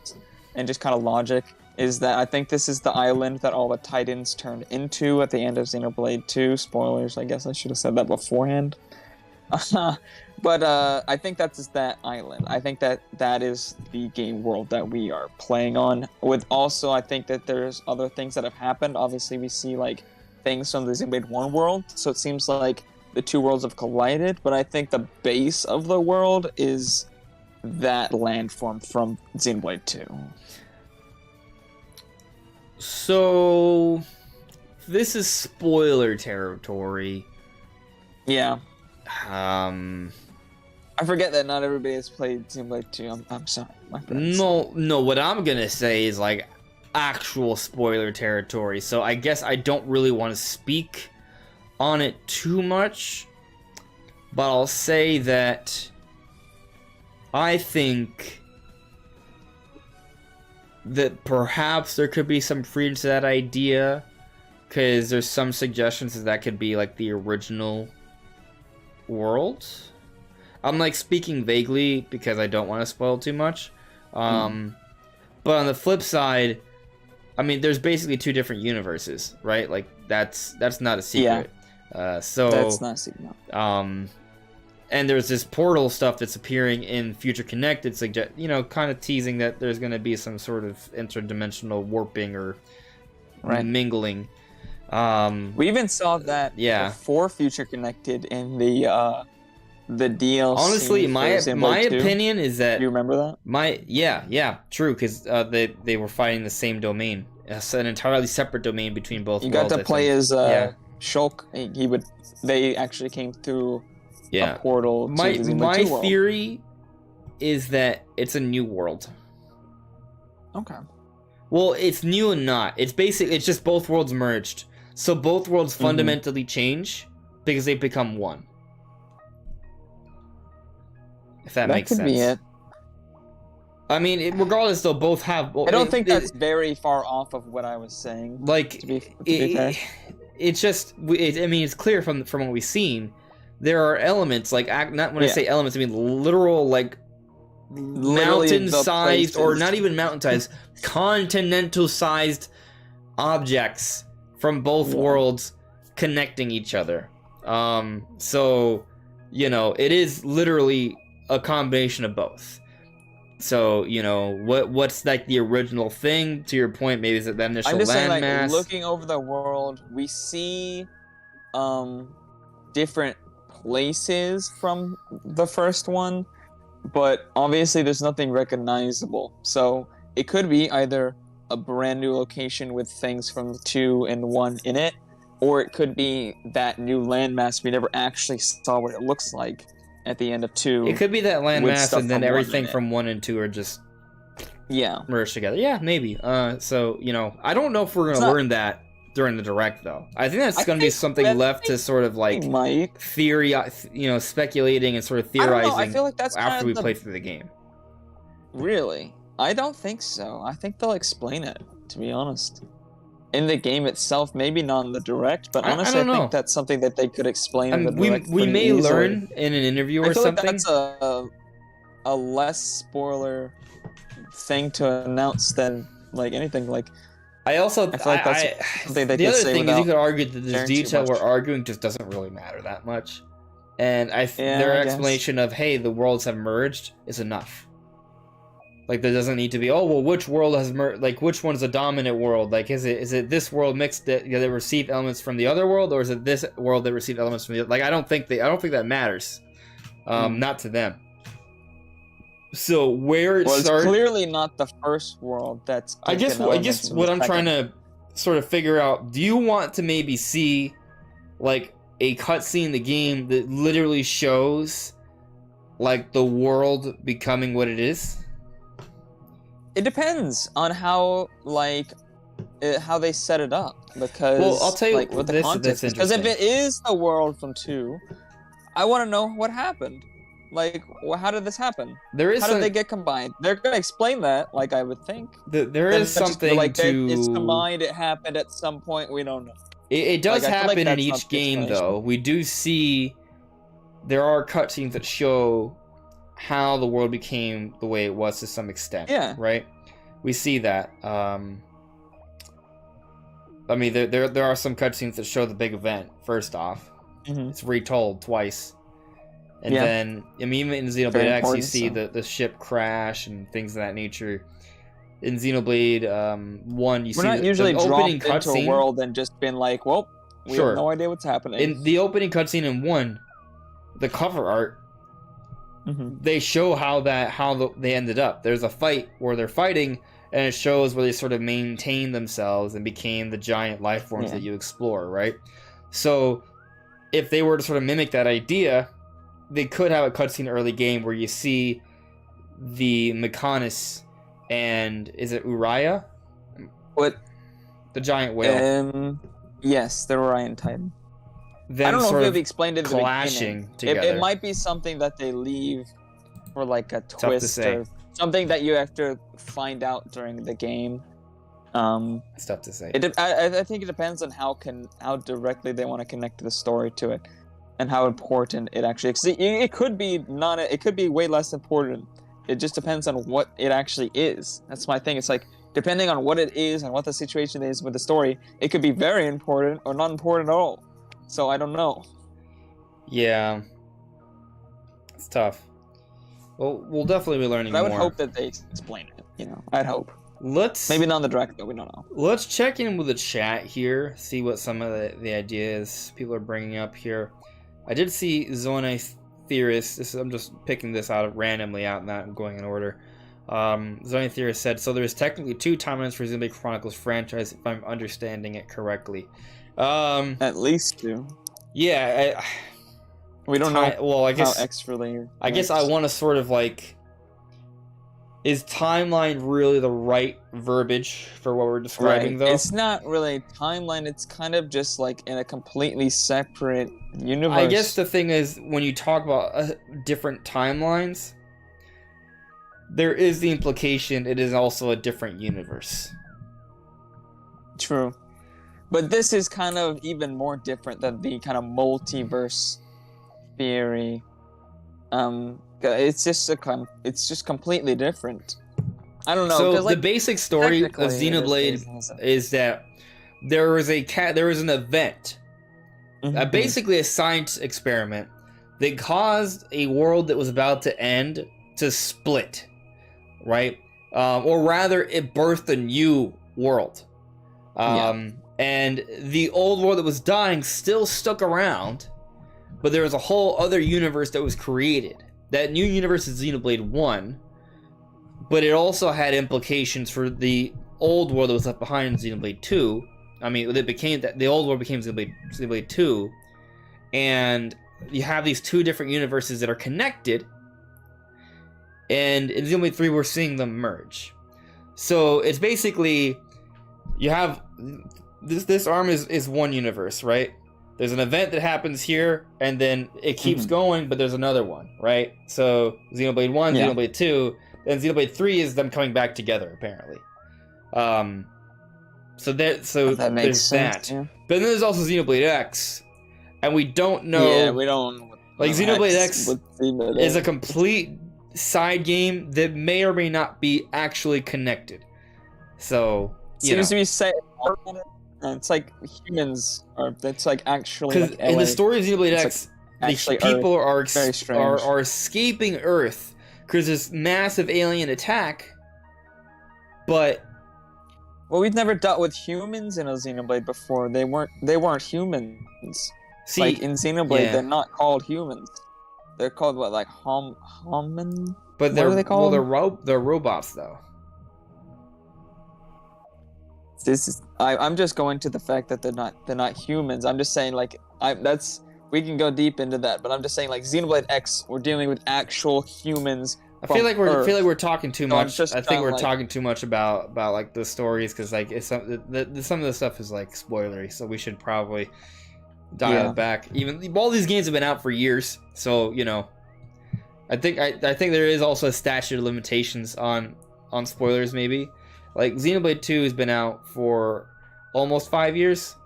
and just kind of logic. Is that I think this is the island that all the Titans turned into at the end of Xenoblade 2. Spoilers, I guess I should have said that beforehand. But I think that's that island. I think that is the game world that we are playing on. With also, I think that there's other things that have happened. Obviously, we see like things from the Xenoblade 1 world, so it seems like the two worlds have collided. But I think the base of the world is that landform from Xenoblade 2. So this is spoiler territory. Yeah. I forget that not everybody has played Xenoblade 2. I'm sorry, my friends. No, what I'm gonna say is like actual spoiler territory. So I guess I don't really want to speak on it too much, but I'll say that I think that perhaps there could be some freedom to that idea, because there's some suggestions that could be like the original world. I'm like speaking vaguely because I don't want to spoil too much. But on the flip side, I mean, there's basically two different universes, right? Like that's not a secret. So that's not a secret. And there's this portal stuff that's appearing in Future Connected, kind of teasing that there's going to be some sort of interdimensional warping or mingling. We even saw that before Future Connected in the DLC. Honestly, my opinion is that you remember that? True, because they were fighting the same domain. It's an entirely separate domain between both. You got worlds, to play as Shulk. They actually came through a portal. My theory is that it's a new world. Okay. Well, it's new and not. It's just both worlds merged. So both worlds fundamentally change because they become one. If that makes sense. That could be it. I mean, regardless, they'll both have... I don't think that's very far off of what I was saying. Like, to be fair. it's just, I mean, it's clear from what we've seen. There are elements, like, not when I say elements, I mean literal, like, mountain-sized, or not even mountain-sized, continental-sized objects from both worlds connecting each other. So, you know, it is literally a combination of both. So, you know, what's like the original thing? To your point, maybe is it the initial landmass? I'm just saying, like, looking over the world, we see different places from the first one, but obviously there's nothing recognizable. So it could be either a brand new location with things from 2 and 1 in it, or it could be that new landmass we never actually saw what it looks like at the end of 2. It could be that landmass, and then everything from 1 and 2 are just merged together. Yeah, maybe. So, you know, I don't know if we're gonna learn that during the direct, though. I think that's gonna be something left to sort of like theory, you know, speculating and sort of theorizing. I feel like that's after we play through the game. Really, I don't think so. I think they'll explain it, to be honest. In the game itself, maybe not in the direct, but honestly, I think that's something that they could explain in the direct. We may learn in an interview or something. Like that's a less spoiler thing to announce than like anything. Like I feel like that's something they could say. The other thing is, you could argue that this detail we're arguing just doesn't really matter that much, and their explanation of hey, the worlds have merged is enough. Like, there doesn't need to be, oh, well, which world has like, which one's the dominant world? Like, is it this world mixed that received elements from the other world, or is it this world that received elements from the other? Like, I don't think that matters. Not to them. So where it starts, it's clearly not the first world that's. I guess what I'm trying to sort of figure out. Do you want to maybe see like a cutscene in the game that literally shows like the world becoming what it is? It depends on how how they set it up, because I'll tell you like with the context. Because if it is the world from 2, I want to know what happened. Like, how did this happen? How did they get combined? They're gonna explain that, like I would think. There is something like it's combined. It happened at some point. We don't know. It does happen in each game, though. We do see there are cutscenes that show how the world became the way it was to some extent. Yeah. Right? We see that. I mean, there are some cutscenes that show the big event, first off. Mm-hmm. It's retold twice. And then, I mean, even in Xenoblade X, you see the ship crash and things of that nature. In Xenoblade 1, you see not usually the opening cutscene into a world and just been like, well, we have no idea what's happening. In the opening cutscene in 1, the cover art, they show how they ended up. There's a fight where they're fighting, and it shows where they sort of maintained themselves and became the giant life forms that you explore, right? So, if they were to sort of mimic that idea, they could have a cutscene early game where you see the Mechanis and is it Uriah? What? The giant whale. Yes, the Orion Titan. I don't know if they've explained it in the beginning. Together. It might be something that they leave for like a twist or something that you have to find out during the game. It's tough to say. I think it depends on how directly they want to connect the story to it, and how important it actually is. It could be way less important. It just depends on what it actually is. That's my thing. It's like, depending on what it is and what the situation is with the story, it could be very important or not important at all. So I don't know. Yeah. It's tough. Well, we'll definitely be learning more. I would hope that they explain it, you know. I'd hope. Maybe not on the direct, though. We don't know. Let's check in with the chat here, see what some of the ideas people are bringing up here. I did see Zone Theorist. I'm just picking this out randomly out, not going in order. Zone Theorist said, so there's technically 2 timelines for Xenoblade Chronicles franchise, if I'm understanding it correctly. At least 2. Yeah. We don't know well, I guess, how extra I guess I want to sort of like... Is timeline really the right verbiage for what we're describing, though? It's not really timeline. It's kind of just like in a completely separate universe. I guess the thing is, when you talk about different timelines, there is the implication it is also a different universe. True. But this is kind of even more different than the kind of multiverse theory. It's just completely different. I don't know. So like, the basic story of technically, Xenoblade is that there was an event, basically a science experiment that caused a world that was about to end to split, right? Or rather, it birthed a new world. And the old world that was dying still stuck around, but there was a whole other universe that was created. That new universe is Xenoblade 1, but it also had implications for the old world that was left behind in Xenoblade 2. I mean, the old world became Xenoblade 2, and you have these two different universes that are connected, and in Xenoblade 3 we're seeing them merge. So it's basically, you have this arm is one universe, right? There's an event that happens here, and then it keeps going, but there's another one, right? So Xenoblade 1, Xenoblade 2, and Xenoblade 3 is them coming back together, apparently. So there's sense, that. Yeah. But then there's also Xenoblade X, and we don't know. Yeah, we don't. Like, Xenoblade X is a complete side game that may or may not be actually connected. So seems to be set. It's like humans are. It's like actually. Because in the story of Xenoblade X, the people are escaping Earth because this massive alien attack. But we've never dealt with humans in a Xenoblade before. They weren't humans. See, like in Xenoblade, they're not called humans. They're called what, like homin? But what are they called? Well, they're robots though. I'm just going to the fact that they're not humans. I'm just saying, like, we can go deep into that, but I'm just saying, like, Xenoblade X, we're dealing with actual humans. I feel like we're talking too much. I think we're talking too much about like the stories, because like some of the stuff is like spoilery, so we should probably dial it back. Even all these games have been out for years, so you know, I think there is also a statute of limitations on spoilers, maybe. Like, Xenoblade 2 has been out for almost 5 years.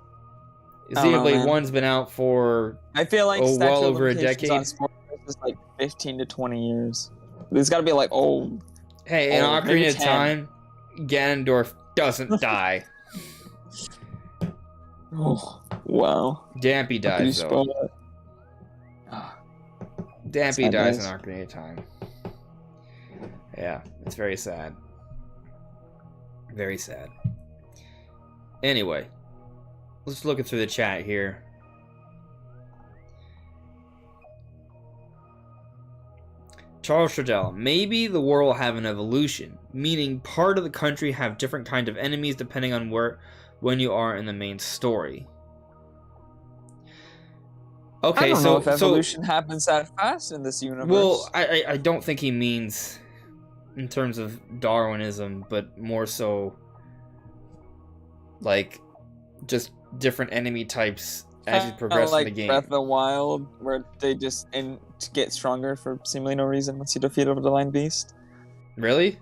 Xenoblade 1's been out for, I feel like well over a decade. On spoilers is like 15 to 20 years. There's got to be like, hey, in Ocarina of Time, Ganondorf doesn't die. Oh, wow. Dampy dies, though. Dampy dies in Ocarina of Time. Yeah, it's very sad. Very sad. Anyway, let's look through the chat here. Charles Trudell, maybe the world will have an evolution, meaning part of the country have different kind of enemies depending on when you are in the main story. Okay, I don't know if evolution happens that fast in this universe. Well, I don't think he means in terms of Darwinism, but more so like just different enemy types as you progress in the game. Breath of the Wild, where they just get stronger for seemingly no reason once you defeat a divine beast. Really?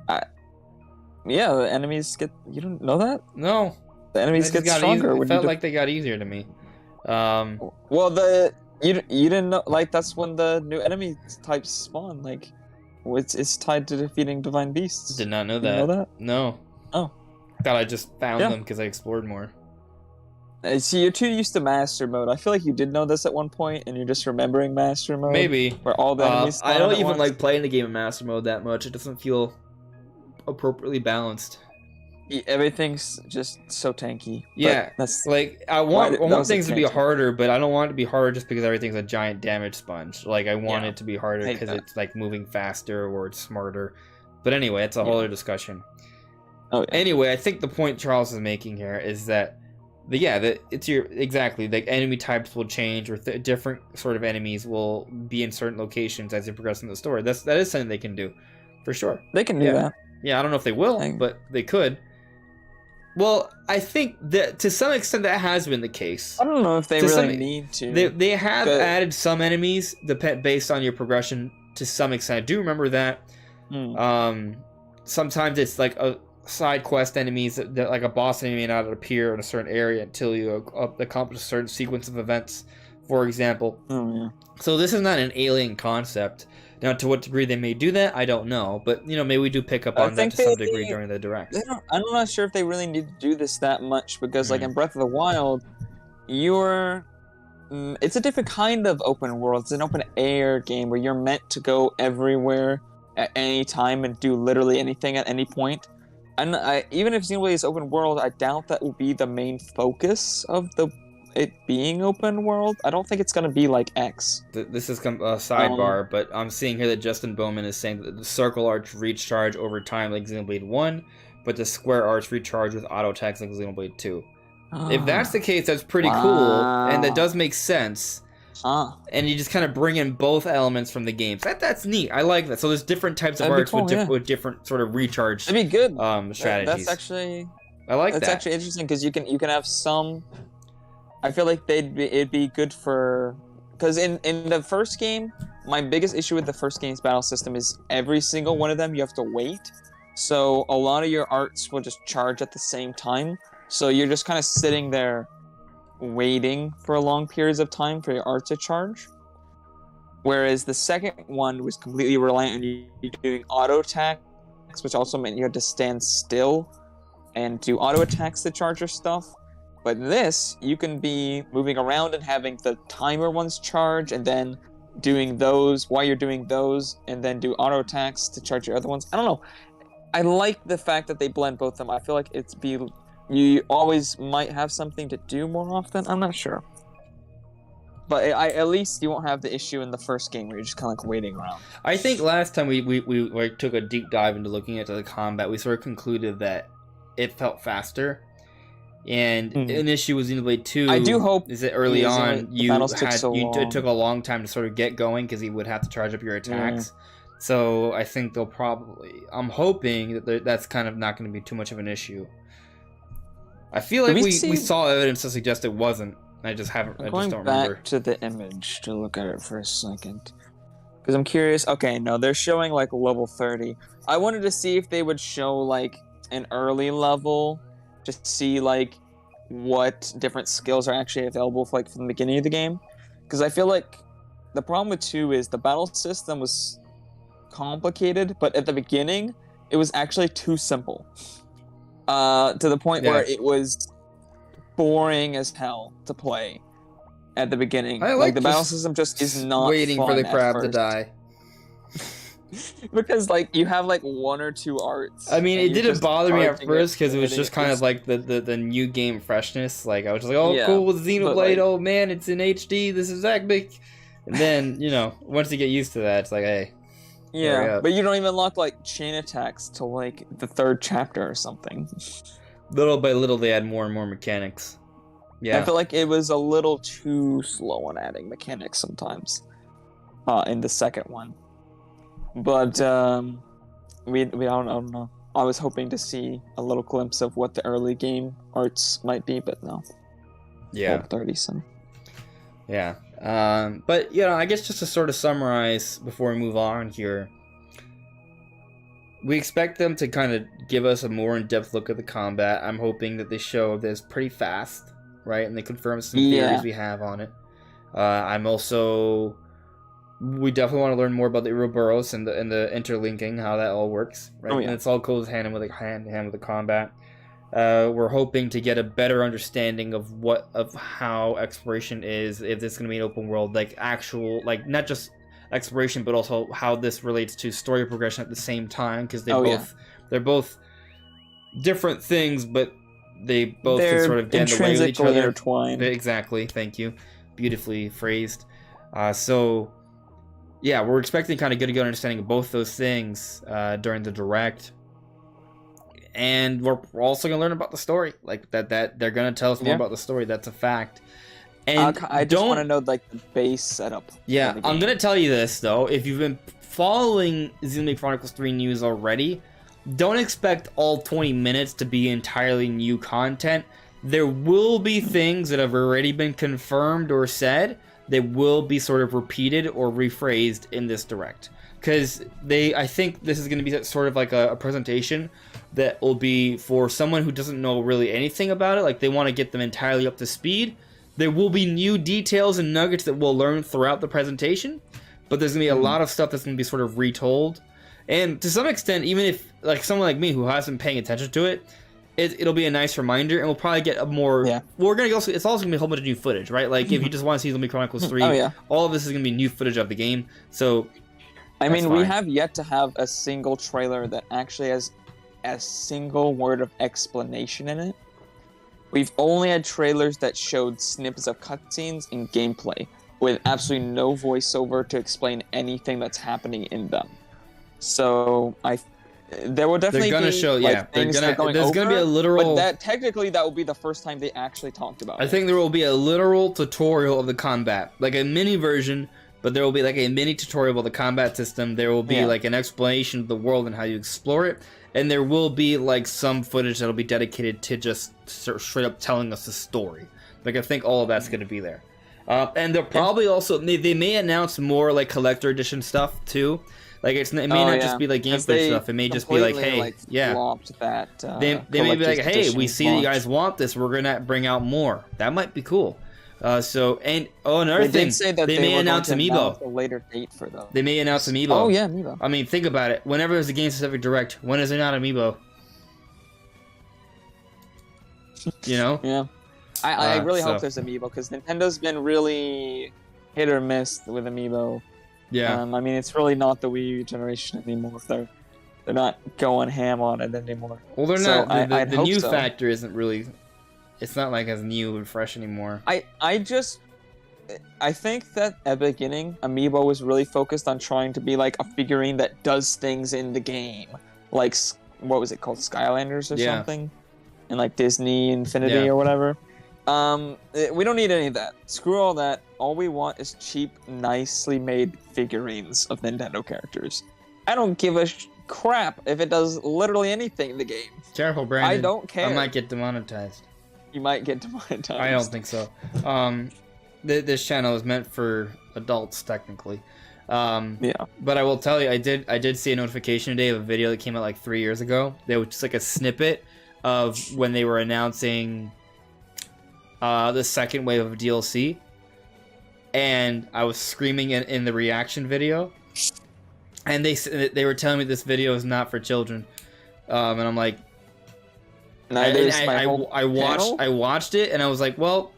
Yeah, the enemies get. You don't know that? No. The enemies get stronger. It felt like they got easier to me. Well, you didn't know, like, that's when the new enemy types spawn. Like, it's tied to defeating divine beasts. Did not know that. You know that? No. Oh. Thought I just found them because I explored more. See, you're too used to Master Mode. I feel like you did know this at one point, and you're just remembering Master Mode. Maybe. Where all the enemies spawn I don't even like playing the game in Master Mode that much. It doesn't feel appropriately balanced. Everything's just so tanky. Yeah, that's like I want things to be harder, but I don't want it to be harder just because everything's a giant damage sponge. Like, I want it to be harder because it's like moving faster or it's smarter. But anyway, it's a whole other discussion. Oh, yeah. Anyway, I think the point Charles is making here is that like enemy types will change, or different sort of enemies will be in certain locations as you progress in the story. That is something they can do, for sure. They can do that. Yeah, I don't know if they will, but they could. Well, I think that to some extent that has been the case. I don't know if they really need to. They have added some enemies based on your progression to some extent. I do remember that. Sometimes it's like side quest enemies that like a boss enemy may not appear in a certain area until you accomplish a certain sequence of events, for example. Oh, yeah. So this is not an alien concept. Now, to what degree they may do that, I don't know. But, maybe we do pick up on that to some degree during the Direct. I'm not sure if they really need to do this that much, because, like, in Breath of the Wild, it's a different kind of open world. It's an open air game where you're meant to go everywhere at any time and do literally anything at any point. And even if Xenoblade is open world, I doubt that will be the main focus of it being open world. I don't think it's going to be like X. This is a sidebar, but I'm seeing here that Justin Bowman is saying that the circle arts recharge over time like Xenoblade 1, but the square arts recharge with auto attacks like Xenoblade 2. If that's the case, that's pretty cool, and that does make sense. And you just kind of bring in both elements from the games. That's neat. I like that. So there's different types of arts with different sort of recharge. That'd be good. Strategies. That's actually. I like that. That's actually interesting because you can have some. I feel like it'd be good for, because in the first game, my biggest issue with the first game's battle system is every single one of them you have to wait. So a lot of your arts will just charge at the same time. So you're just kind of sitting there waiting for long periods of time for your art to charge. Whereas the second one was completely reliant on you doing auto attacks, which also meant you had to stand still and do auto attacks to charge your stuff. But this, you can be moving around and having the timer ones charge, and then doing those while you're doing those, and then do auto attacks to charge your other ones. I don't know. I like the fact that they blend both of them. I feel like you always might have something to do more often. I'm not sure. But at least you won't have the issue in the first game where you're just kind of like waiting around. I think last time we like took a deep dive into looking at the combat, we sort of concluded that it felt faster. And an issue with Xenoblade 2 I do hope is that early on it took a long time to sort of get going because you would have to charge up your attacks. So I think I'm hoping that that's kind of not going to be too much of an issue. I feel like we saw evidence to suggest it wasn't. I just don't remember. Going back to the image to look at it for a second. Because I'm curious. Okay, no, they're showing like level 30. I wanted to see if they would show like an early level, just see like what different skills are actually available from the beginning of the game. Because I feel like the problem with 2 is the battle system was complicated, but at the beginning it was actually too simple. To the point where it was boring as hell to play at the beginning. Like the battle system just is not waiting fun for the crab at to first. die. Because like you have like 1 or 2 arts. I mean, it didn't bother me at first because it was just kind of like the new game freshness. Like I was just like, oh, cool with Xenoblade. Like, oh man, it's in HD. This is epic. And then once you get used to that, it's like, hey. Yeah, but you don't even unlock like chain attacks till like the 3rd chapter or something. Little by little, they add more and more mechanics. Yeah, I feel like it was a little too slow on adding mechanics sometimes. In the second one. But we don't know. I was hoping to see a little glimpse of what the early game arts might be, but no. Yeah. 30 some. Yeah. But I guess just to sort of summarize before we move on here, we expect them to kind of give us a more in-depth look at the combat. I'm hoping that they show this pretty fast, right? And they confirm some theories we have on it. We definitely want to learn more about the Ouroboros and the interlinking, how that all works, right? And it's all goes hand in hand with the combat. We're hoping to get a better understanding of how exploration is, if it's going to be an open world, like actual, like not just exploration, but also how this relates to story progression at the same time, because they're both different things, but they both can sort of get in the way of each other. Intertwined. Exactly. Thank you. Beautifully phrased. So yeah, we're expecting kind of get a good understanding of both those things during the Direct. And we're also going to learn about the story. Like, that they're going to tell us more about the story. That's a fact. And I just want to know, like, the base setup. Yeah, I'm going to tell you this, though. If you've been following Xenoblade Chronicles 3 news already, don't expect all 20 minutes to be entirely new content. There will be things that have already been confirmed or said they will be sort of repeated or rephrased in this direct. Because I think this is going to be sort of like a presentation that will be for someone who doesn't know really anything about it. Like, they want to get them entirely up to speed. There will be new details and nuggets that we'll learn throughout the presentation, but there's going to be a lot of stuff that's going to be sort of retold. And to some extent, even if, like, someone like me who hasn't been paying attention to it, it'll be a nice reminder, and we'll probably get a more... Yeah. We're going to also... It's also going to be a whole bunch of new footage, right? Like, if you just want to see Xenoblade Chronicles 3, all of this is going to be new footage of the game, so... I mean, we have yet to have a single trailer that actually has a single word of explanation in it. We've only had trailers that showed snippets of cutscenes and gameplay, with absolutely no voiceover to explain anything that's happening in them. So there will definitely they're gonna be show, things there's going gonna over, be a literal. But that technically that will be the first time they actually talked about it. I think there will be a literal tutorial of the combat, like a mini version, but there will be like a mini tutorial of the combat system. There will be like an explanation of the world and how you explore it, and there will be like some footage that'll be dedicated to just straight up telling us the story. Like, I think all of that's gonna be there. And they'll probably also they may announce more like collector edition stuff too. Like, it may not just be like gameplay stuff. It may just be like, hey, that, they may be like, hey, we see that you guys want this. We're gonna bring out more. That might be cool. Another thing, they may announce Amiibo. A later date for those. They may announce Amiibo. Oh yeah, Amiibo. I mean, think about it. Whenever there's a game specific direct, when is there not Amiibo? You know? Yeah. I really hope there's Amiibo, because Nintendo's been really hit or miss with Amiibo. Yeah. I mean, it's really not the Wii U generation anymore. They're not going ham on it anymore. Well, they're not. The new factor isn't really. It's not like as new and fresh anymore. I think that at the beginning, Amiibo was really focused on trying to be like a figurine that does things in the game, like what was it called, Skylanders or something, and like Disney Infinity or whatever. We don't need any of that. Screw all that. All we want is cheap, nicely made figurines of Nintendo characters. I don't give a crap if it does literally anything in the game. Careful, Brandon. I don't care. I might get demonetized. You might get demonetized. I don't think so. This channel is meant for adults, technically. But I will tell you, I did see a notification today of a video that came out like 3 years ago. They was just like a snippet of when they were announcing the second wave of DLC, and I was screaming in the reaction video, and they were telling me this video is not for children, and I'm like, I watched it, and I was like, well,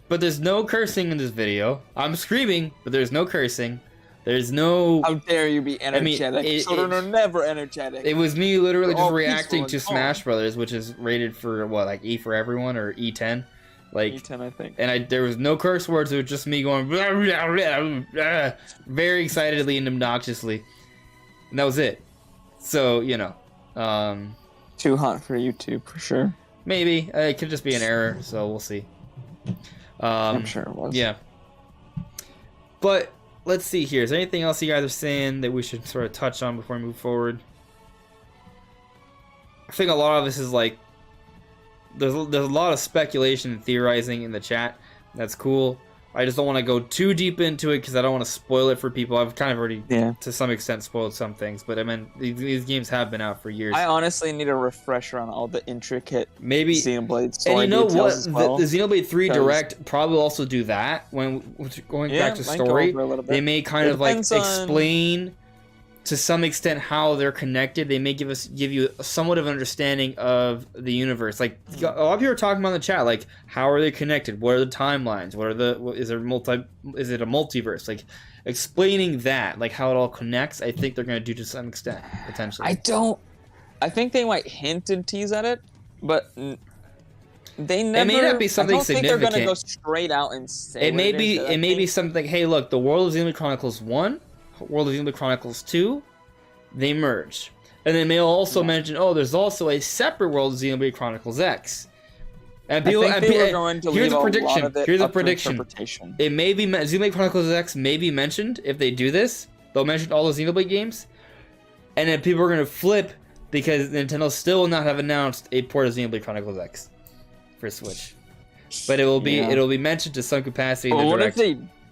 but there's no cursing in this video. I'm screaming, but there's no cursing. There's no... How dare you be energetic? I mean, children are never energetic. It was me literally just reacting to Smash Brothers, which is rated for, what, like E for everyone, or E10? Like, E10, I think. And there was no curse words, it was just me going... Blah, blah, blah, blah, very excitedly and obnoxiously. And that was it. So, you know. Too hot for YouTube, for sure. Maybe. It could just be an error, so we'll see. I'm sure it was. Yeah. But... let's see here. Is there anything else you guys are saying that we should sort of touch on before we move forward? I think a lot of this is like... There's a lot of speculation and theorizing in the chat. That's cool. I just don't want to go too deep into it because I don't want to spoil it for people. I've kind of already, to some extent, spoiled some things. But I mean, these games have been out for years. I honestly need a refresher on all the intricate Xenoblade and story you know what? As well, the Xenoblade 3 Direct probably also do that. When going back to story, they may kind of like explain to some extent how they're connected. They may give you somewhat of an understanding of the universe. Like a lot of people are talking about in the chat, like how are they connected? What are the timelines? Is it a multiverse? Like explaining that, like how it all connects. I think they're going to do to some extent potentially. I think they might hint and tease at it, but they never. It may not be something significant. I don't think they're going to go straight out and say. It may be something. Hey, look, the world of Xenoblade Chronicles 1. World of Xenoblade Chronicles 2, they merge. And they may also mention, there's also a separate World of Xenoblade Chronicles X. And people, here's a prediction. Here's a prediction. It may be Xenoblade Chronicles X may be mentioned if they do this. They'll mention all the Xenoblade games, and then people are going to flip because Nintendo still will not have announced a port of Xenoblade Chronicles X for Switch. but it'll Yeah. be mentioned to some capacity in Well, the what direct.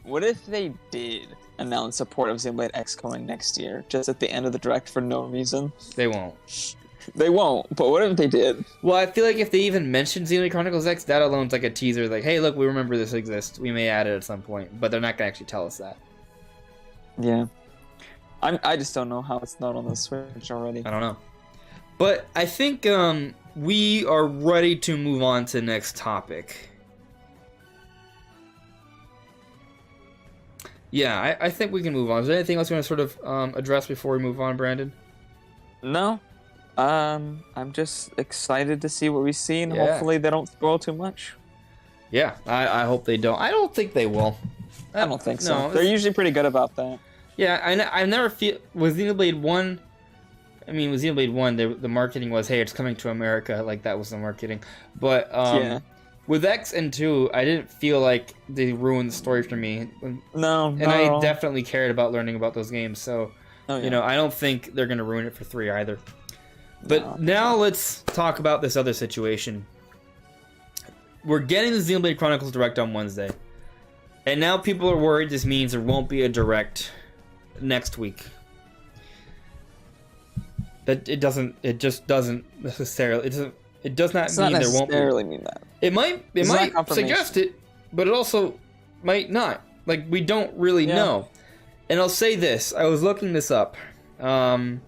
if they did announce support of Xenoblade X coming next year, just at the end of the direct for no reason? They won't. They won't. But what if they did? Well, I feel like if they even mention Xenoblade Chronicles X, that alone's like a teaser, like, hey, look, we remember this exists. We may add it at some point, but they're not gonna actually tell us that. Yeah. I just don't know how it's not on the Switch already. I don't know. But I think we are ready to move on to the next topic. Yeah, I think we can move on. Is there anything else you want to sort of address before we move on, Brandon? No. I'm just excited to see what we see, and Yeah. hopefully they don't spoil too much. Yeah, I hope they don't. I don't think they will. I don't think so. No, They're usually pretty good about that. Yeah, I never feel with Xenoblade 1. I mean, with Xenoblade 1, the marketing was, hey, it's coming to America. Like, that was the marketing. But Yeah. with X and 2, I didn't feel like they ruined the story for me. No, And not at I all. definitely cared about learning about those games. So, Oh, yeah. you know, I don't think they're going to ruin it for 3 either. But No. now let's talk about this other situation. We're getting the Xenoblade Chronicles Direct on Wednesday. And now people are worried this means there won't be a Direct next week. That it just doesn't necessarily, it does not It's mean not there won't be. necessarily mean that. It might It's not might confirmation. suggest it, but it also might not. Like, we don't really Yeah. know. And I'll say this, I was looking this up. At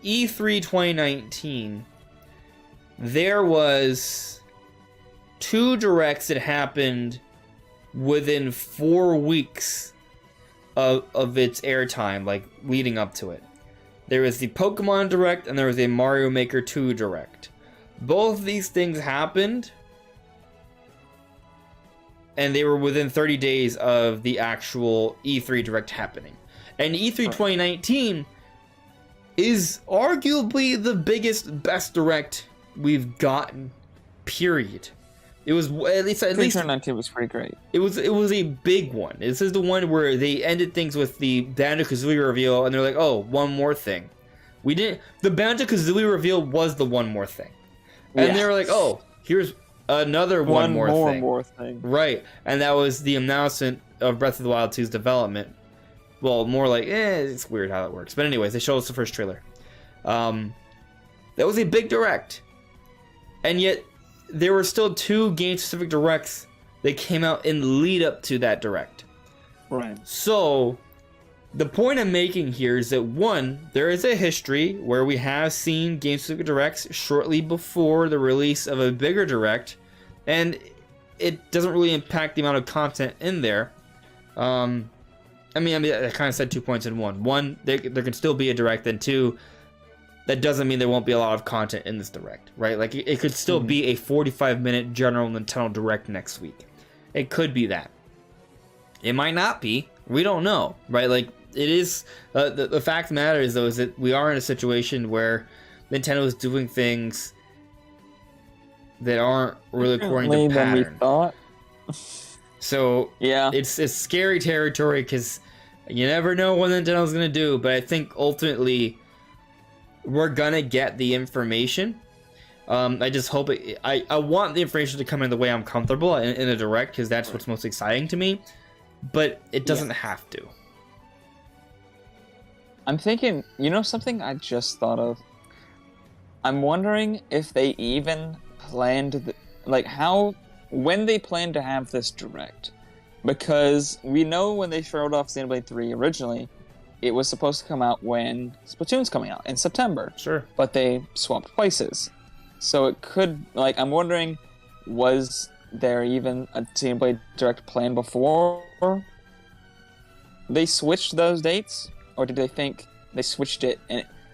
E3 2019. There was 2 directs that happened within 4 weeks of its airtime, like leading up to it. There was the Pokemon Direct and there was a Mario Maker 2 Direct. Both of these things happened, and they were within 30 days of the actual E3 Direct happening. And E3 2019 is arguably the biggest, best Direct we've gotten, period. It was at least 2019 was pretty great. it was a big one. This is the one where they ended things with the Banjo-Kazooie reveal, and they're like, "Oh, one more thing." The Banjo-Kazooie reveal was the one more thing, and Yeah. they were like, "Oh, here's another one more thing." Right, and that was the announcement of Breath of the Wild 2's development. Well, more like, it's weird how it works. But anyways, they showed us the first trailer. That was a big Direct, and yet there were still 2 game-specific Directs that came out in lead up to that Direct. Right. So, the point I'm making here is that, 1, there is a history where we have seen game-specific Directs shortly before the release of a bigger Direct, and it doesn't really impact the amount of content in there. I kind of said 2 points in one. 1, there can still be a Direct, and 2, that doesn't mean there won't be a lot of content in this Direct, right? Like, it could still be a 45-minute general Nintendo Direct next week. It could be that. It might not be. We don't know, right? Like, it is... the fact of the matter is, though, is that we are in a situation where Nintendo is doing things that aren't really according to than we pattern. thought. So, Yeah. it's scary territory, because you never know what Nintendo's going to do, but I think ultimately we're going to get the information. I just hope I want the information to come in the way I'm comfortable in a Direct, because that's what's most exciting to me, but it doesn't have to. I'm thinking, something I just thought of? I'm wondering if they even planned, when they planned to have this Direct. Because we know when they showed off Xenoblade 3 originally, it was supposed to come out when Splatoon's coming out, in September. Sure. But they swapped places. So it could, I'm wondering, was there even a Xenoblade Direct plan before they switched those dates? Or did they think they switched it?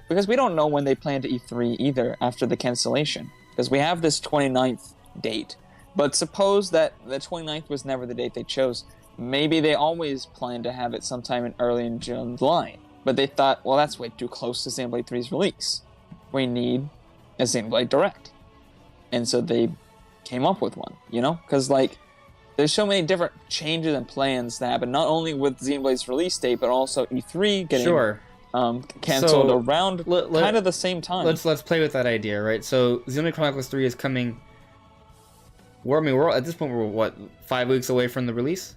Because we don't know when they planned to E3 either after the cancellation. Because we have this 29th date. But suppose that the 29th was never the date they chose. Maybe they always planned to have it sometime early in July. But they thought, well, that's way too close to Xenoblade 3's release. We need a Xenoblade Direct. And so they came up with one, Because, there's so many different changes and plans that happen, not only with Xenoblade's release date, but also E3 getting canceled So, around kind of the same time. Let's play with that idea, right? So Xenoblade Chronicles 3 is coming. We're at this point we're what 5 weeks away from the release.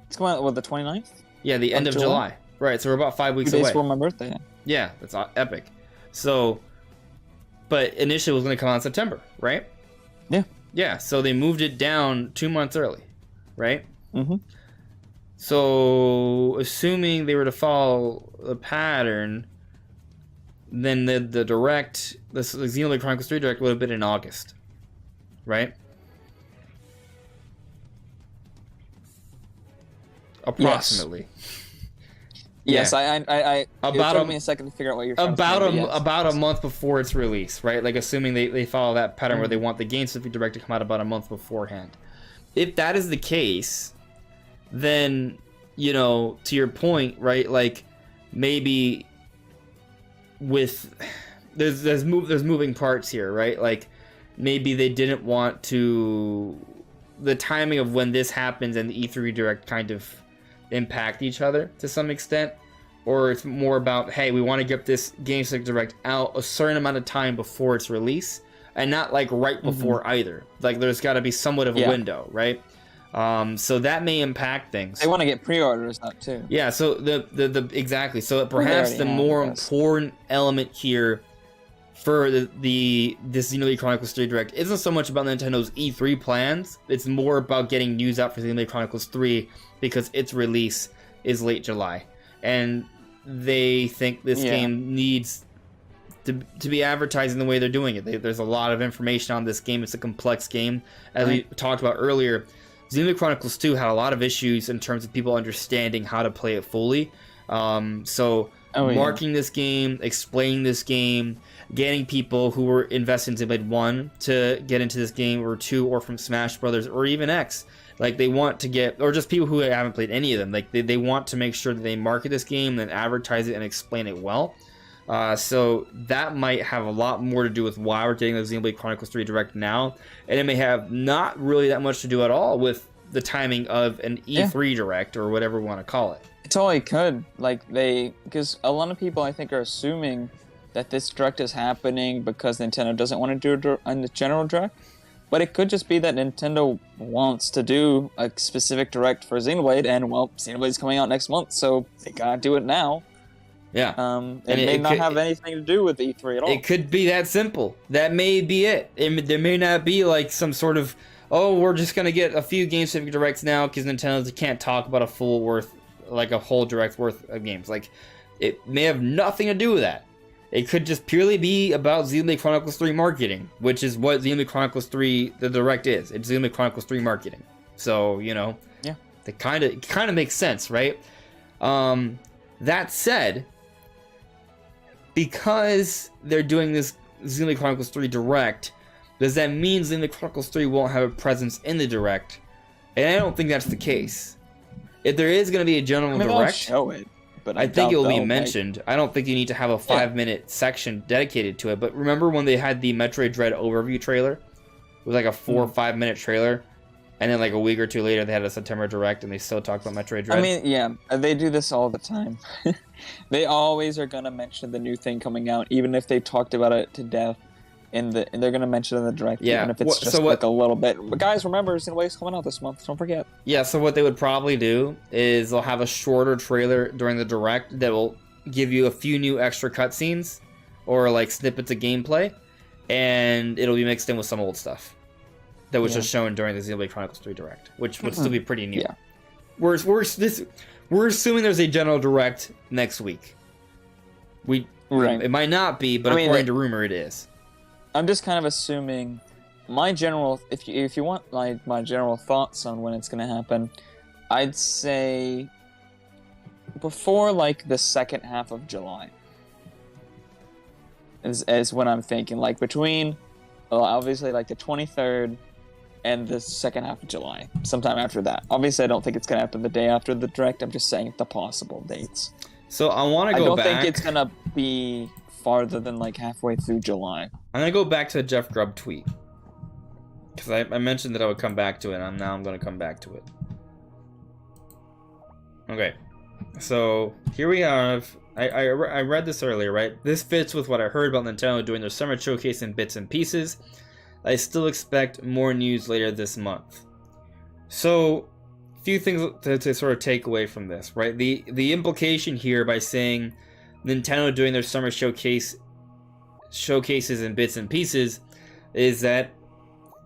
It's coming out with the 29th. Yeah, the end of July. Right. So we're about 5 weeks 2 days away. before my birthday. Yeah, that's epic. So, but initially it was going to come out in September, right? Yeah. Yeah. So they moved it down 2 months early, right? Mm-hmm. So, assuming they were to follow the pattern, then the direct, the Xenoblade Chronicles 3 direct would have been in August, right? Approximately. Yes, Yeah. it took me a second to figure out what you're trying to say. About a month before its release, right? Like, assuming they follow that pattern where they want the game-specific direct to come out about a month beforehand. If that is the case, then, you know, to your point, right? Like, maybe with there's moving parts here, right? Like, maybe they didn't want to the timing of when this happens and the E3 direct kind of impact each other to some extent, or it's more about, hey, we want to get this game-specific direct out a certain amount of time before its release, and not like right before either. Like, there's got to be somewhat of a window, right? So that may impact things. They want to get pre-orders up too. Yeah, so the exactly. So perhaps the more important element here for this Xenoblade Chronicles 3 Direct isn't so much about Nintendo's E3 plans. It's more about getting news out for Xenoblade Chronicles 3 because its release is late July, and they think this game needs to be advertised in the way they're doing it. There's a lot of information on this game. It's a complex game, as we talked about earlier. Xenoblade Chronicles 2 had a lot of issues in terms of people understanding how to play it fully. Marking this game, explaining this game, getting people who were invested in Xenoblade 1 to get into this game, or 2, or from Smash Brothers, or even X. Like, they want to get, or just people who haven't played any of them, like, they want to make sure that they market this game and advertise it and explain it well. So that might have a lot more to do with why we're getting the Xenoblade Chronicles 3 Direct now, and it may have not really that much to do at all with the timing of an E3 Direct, or whatever we want to call it. It totally could. Like, because a lot of people, I think, are assuming that this Direct is happening because Nintendo doesn't want to do a general Direct, but it could just be that Nintendo wants to do a specific Direct for Xenoblade, and, well, Xenoblade's coming out next month, so they gotta do it now. Yeah. It may not have anything to do with E3 at all. It could be that simple. That may be it. There may not be like some sort of, oh, we're just going to get a few game-specific directs now because Nintendo can't talk about a whole direct worth of games. Like, it may have nothing to do with that. It could just purely be about Xenoblade Chronicles 3 marketing, which is what Xenoblade Chronicles 3, the direct is. It's Xenoblade Chronicles 3 marketing. So, you know, it kind of makes sense, right? That said, because they're doing this Xenoblade Chronicles 3 Direct, does that mean Xenoblade Chronicles 3 won't have a presence in the Direct? And I don't think that's the case. If there is going to be a general Direct, they'll show it, but I think it'll be mentioned. I don't think you need to have a 5-minute section dedicated to it. But remember when they had the Metroid Dread overview trailer? It was like a 4 or 5 minute trailer. And then like a week or two later, they had a September Direct, and they still talked about Metroid Dread. I mean, yeah, they do this all the time. They always are gonna mention the new thing coming out, even if they talked about it to death. And they're gonna mention it in the Direct, even if it's just like a little bit. But guys, remember, Xenoblade's coming out this month. Don't forget. Yeah. So what they would probably do is they'll have a shorter trailer during the Direct that will give you a few new extra cutscenes or like snippets of gameplay, and it'll be mixed in with some old stuff that was just shown during the Xenoblade Chronicles 3 Direct, which would still be pretty new. Yeah. We're assuming there's a general Direct next week. It might not be, but according to rumor, it is. I'm just kind of assuming my general. If you want like my general thoughts on when it's going to happen, I'd say before like the second half of July is when I'm thinking. Like between obviously like the 23rd. And the second half of July, sometime after that. Obviously, I don't think it's going to happen the day after the Direct. I'm just saying the possible dates. So I want to go back. I don't think it's going to be farther than like halfway through July. I'm going to go back to the Jeff Grubb tweet. Because I mentioned that I would come back to it, and now I'm going to come back to it. Okay. So here we have. I read this earlier, right? This fits with what I heard about Nintendo doing their summer showcase in bits and pieces. I still expect more news later this month. So, a few things to sort of take away from this, right? The implication here by saying Nintendo doing their summer showcases in bits and pieces is that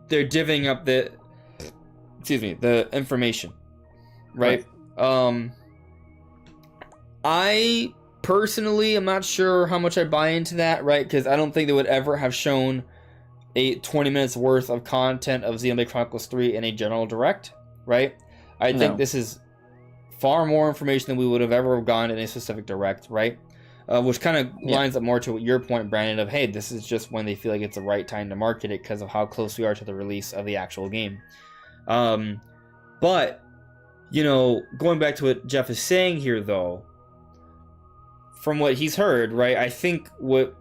they're divvying up the information, right? I personally am not sure how much I buy into that, right? Because I don't think they would ever have shown 20 minutes worth of content of Xenoblade Chronicles 3 in a general direct, right? I think this is far more information than we would have ever gotten in a specific direct, right? Which kind of lines up more to your point, Brandon, of, hey, this is just when they feel like it's the right time to market it because of how close we are to the release of the actual game. But, you know, going back to what Jeff is saying here, though, from what he's heard, right, I think what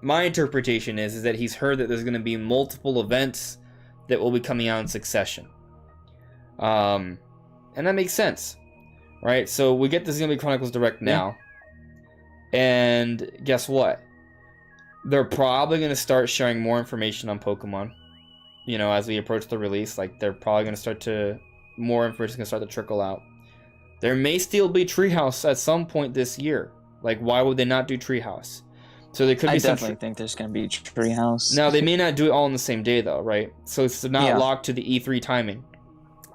my interpretation is that he's heard that there's going to be multiple events that will be coming out in succession. And that makes sense, right? So we get the Xenoblade Chronicles Direct now. And guess what? They're probably going to start sharing more information on Pokemon, you know, as we approach the release. Like, they're probably going to more information is going to start to trickle out. There may still be Treehouse at some point this year. Like, why would they not do Treehouse? So there could be some. I definitely think there's going to be Treehouse. Now, they may not do it all on the same day, though, right? So it's not locked to the E3 timing.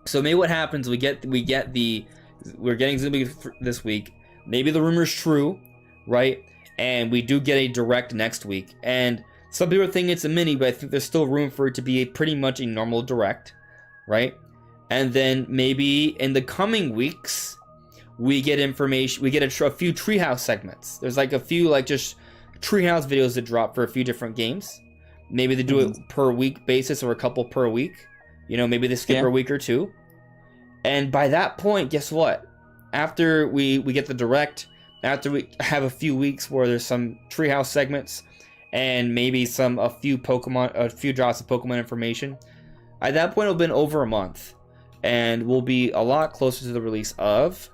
So maybe what happens, we're getting Xenoblade this week. Maybe the rumor's true, right? And we do get a direct next week. And some people are thinking it's a mini, but I think there's still room for it to be pretty much a normal direct, right? And then maybe in the coming weeks, we get information. We get a few Treehouse segments. There's like a few just Treehouse videos that drop for a few different games. Maybe they do it per week basis or a couple per week. You know, maybe they skip a week or two. And by that point, guess what? After we get the direct, after we have a few weeks where there's some Treehouse segments and maybe a few drops of Pokemon information, at that point it'll have been over a month, and we'll be a lot closer to the release of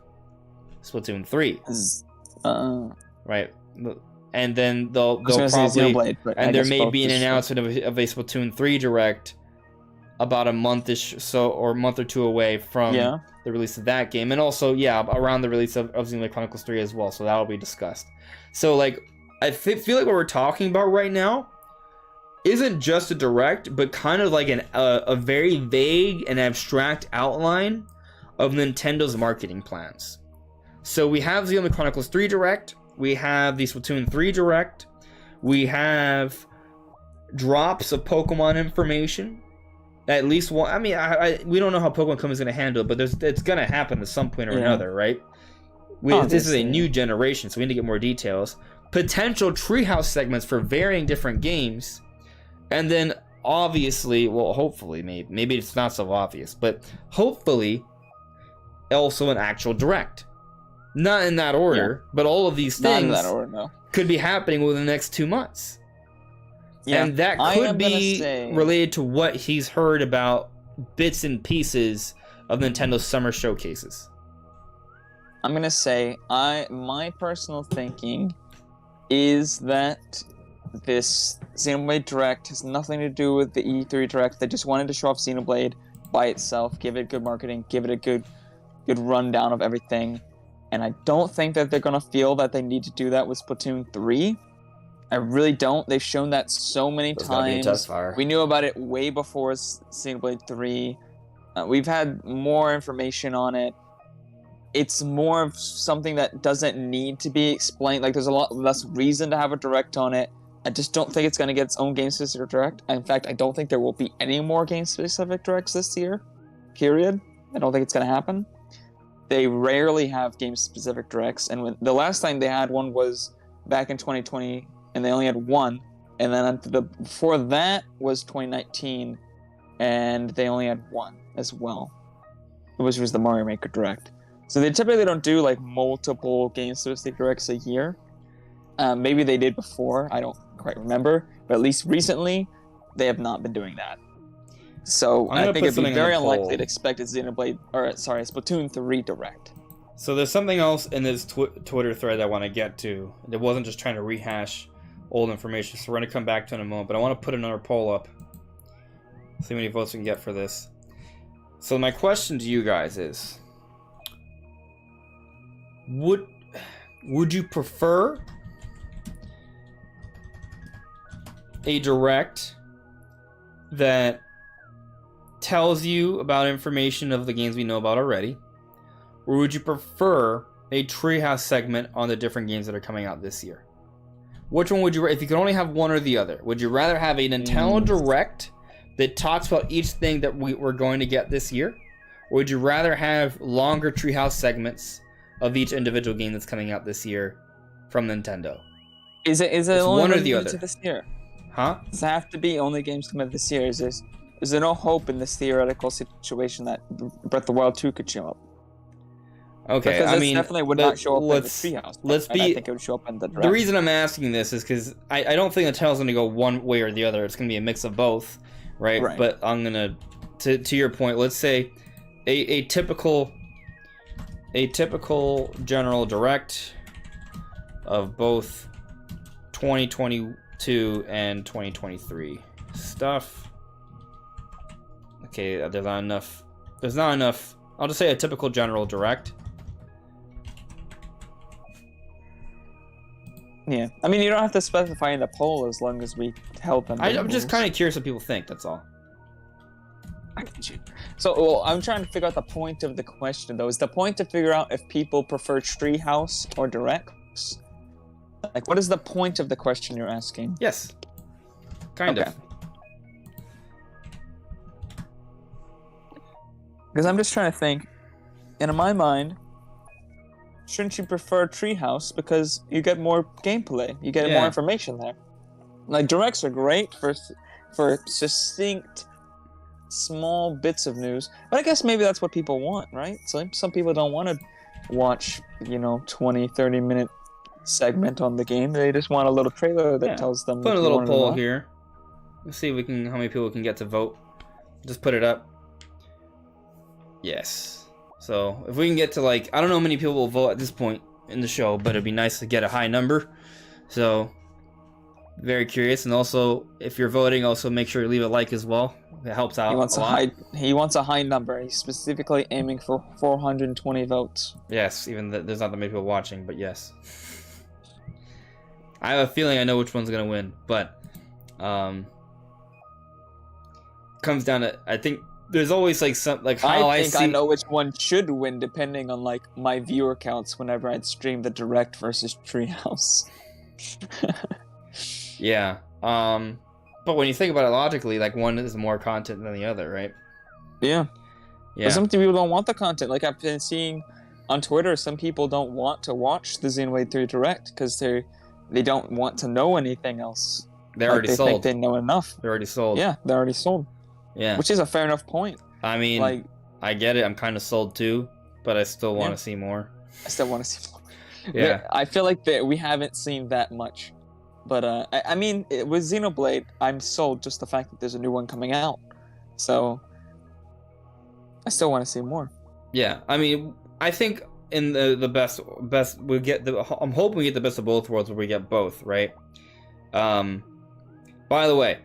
Splatoon 3. Right. And then they'll probably, and there may be an announcement of a Splatoon 3 direct about a month-ish or a month or two away from the release of that game, and also around the release of Xenoblade Chronicles 3 as well, so that'll be discussed. So I feel like what we're talking about right now isn't just a direct, but kind of like a very vague and abstract outline of Nintendo's marketing plans. So we have Xenoblade Chronicles 3 direct, we have the Splatoon 3 direct, we have drops of Pokemon information. At least one. I mean, we don't know how Pokemon Company is going to handle it, but it's going to happen at some point or another, right? This is a new generation, so we need to get more details. Potential Treehouse segments for varying different games, and then obviously, well, hopefully, maybe it's not so obvious, but hopefully, also an actual direct. Not in that order, but all of these things could be happening within the next 2 months. Yeah, and that could be related to what he's heard about bits and pieces of Nintendo's summer showcases. I'm going to say, my personal thinking is that this Xenoblade Direct has nothing to do with the E3 Direct. They just wanted to show off Xenoblade by itself, give it good marketing, give it a good rundown of everything. And I don't think that they're going to feel that they need to do that with Splatoon 3. I really don't. They've shown that so many times. We knew about it way before Xenoblade 3. We've had more information on it. It's more of something that doesn't need to be explained. Like, there's a lot less reason to have a direct on it. I just don't think it's going to get its own game-specific direct. In fact, I don't think there will be any more game-specific directs this year. Period. I don't think it's going to happen. They rarely have game-specific directs. And the last time they had one was back in 2020, and they only had one, and then before that was 2019, and they only had one as well, which was the Mario Maker Direct. So they typically don't do multiple game-specific directs a year. Maybe they did before, I don't quite remember, but at least recently, they have not been doing that. So I think it'd be very unlikely to expect a Splatoon 3 direct. So there's something else in this Twitter thread I want to get to. It wasn't just trying to rehash old information, so we're going to come back to it in a moment. But I want to put another poll up. See how many votes we can get for this. So my question to you guys is, would you prefer a direct that tells you about information of the games we know about already, or would you prefer a treehouse segment on the different games that are coming out this year? Which one would you, if you could only have one or the other, would you rather have a Nintendo Direct that talks about each thing that we're going to get this year, or would you rather have longer treehouse segments of each individual game that's coming out this year from Nintendo? Is it it's only one or the other to this year? Huh? Does it have to be only games coming out this year? Is there no hope in this theoretical situation that Breath of the Wild 2 could show up? Okay, because I mean, definitely would not show up in the treehouse. I think it would show up in the Direct. The reason I'm asking this is because I don't think Nintendo's going to go one way or the other. It's going to be a mix of both, right? But I'm going to your point, let's say a typical general Direct of both 2022 and 2023 stuff. Okay, there's not enough. I'll just say a typical general Direct. Yeah, I mean, you don't have to specify in the poll as long as we help them. I'm just kind of curious what people think, that's all. I get you. So, well, I'm trying to figure out the point of the question, though. Is the point to figure out if people prefer treehouse or directs? Like, what is the point of the question you're asking? Yes. Kind of. Because I'm just trying to think, and in my mind, shouldn't you prefer treehouse because you get more gameplay, you get more information there. Like, directs are great for succinct, small bits of news, but I guess maybe that's what people want, right? So some people don't want to watch, 20, 30-minute segment on the game. They just want a little trailer that tells them. Put a little poll here. Let's see if how many people can get to vote. Just put it up. Yes. So if we can get to I don't know how many people will vote at this point in the show, but it'd be nice to get a high number. So very curious, and also if you're voting, also make sure to leave a like as well. It helps out. He wants a high number. He's specifically aiming for 420 votes. Yes, even there's not that many people watching, but yes. I have a feeling I know which one's gonna win, but comes down to, I think there's always I know which one should win depending on my viewer counts whenever I'd stream the Direct versus Treehouse. Yeah. But when you think about it logically, one is more content than the other, right? Yeah. But some people don't want the content. Like, I've been seeing on Twitter, some people don't want to watch the Xenoblade 3 Direct because they don't want to know anything else. They're already sold. They think they know enough. They're already sold. Yeah, they're already sold. Yeah. Which is a fair enough point. I mean, I get it. I'm kind of sold too, but I still want to see more. I still want to see more. Yeah. I feel like we haven't seen that much. But, I mean, with Xenoblade, I'm sold just the fact that there's a new one coming out. So, I still want to see more. Yeah. I mean, I think in the best we get I'm hoping we get the best of both worlds where we get both, right? By the way,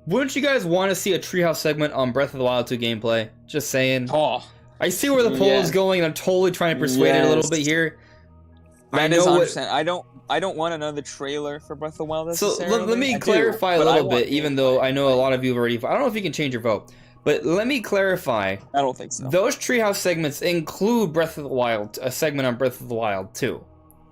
wouldn't you guys want to see a Treehouse segment on Breath of the Wild 2 gameplay? Just saying. Oh, I see where the poll is going, and I'm totally trying to persuade it a little bit here. That is 100%. I don't want another trailer for Breath of the Wild necessarily. So let me clarify a little bit, even though I know a lot of you have already. I don't know if you can change your vote, but let me clarify. I don't think so. Those Treehouse segments include Breath of the Wild, a segment on Breath of the Wild 2.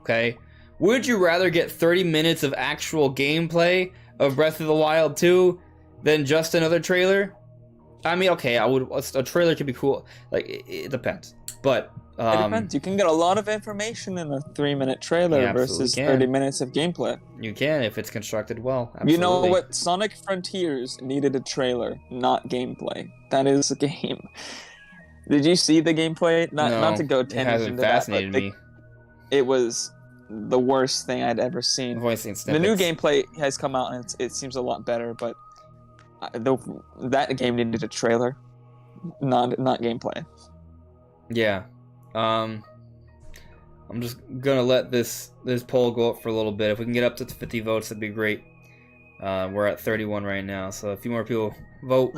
Okay? Would you rather get 30 minutes of actual gameplay of Breath of the Wild 2 than just another trailer? I mean, okay, a trailer could be cool. It depends. But it depends. You can get a lot of information in a 3-minute trailer versus 30 minutes of gameplay. You can if it's constructed well. Absolutely. You know what? Sonic Frontiers needed a trailer, not gameplay. That is a game. Did you see the gameplay? Not to go tangent. It hasn't fascinated me. It was the worst thing I'd ever seen. I've only seen snippets. The new gameplay has come out and it seems a lot better, but that game needed a trailer, not gameplay. Yeah. I'm just gonna let this poll go up for a little bit. If we can get up to 50 votes, that'd be great. We're at 31 right now, so a few more people vote.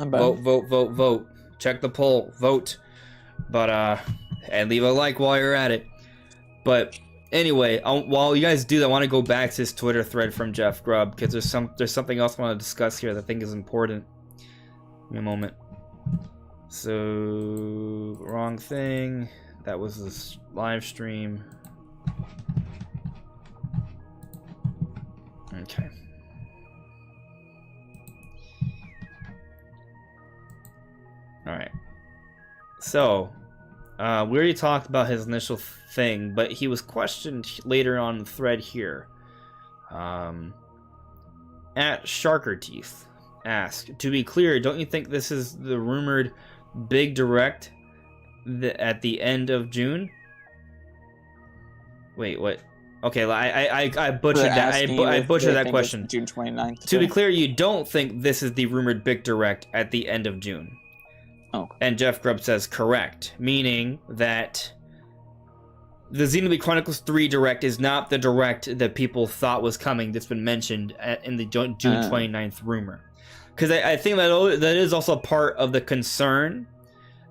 Check the poll, vote. But and leave a like while you're at it. But anyway, while you guys do that, I want to go back to this Twitter thread from Jeff Grubb because there's something else I want to discuss here that I think is important. Give me a moment. So wrong thing. That was this live stream. Okay. All right. So, we already talked about his initial thing, but he was questioned later on in the thread here. At Sharker Teeth asked, to be clear, don't you think this is the rumored big direct at the end of June? Wait, what? Okay, I butchered that. I butchered that question. June 29th. To be clear, you don't think this is the rumored big direct at the end of June? Oh. And Jeff Grubb says correct, meaning that the Xenoblade Chronicles 3 direct is not the direct that people thought was coming that's been mentioned in the June 29th rumor. Because I think that is also part of the concern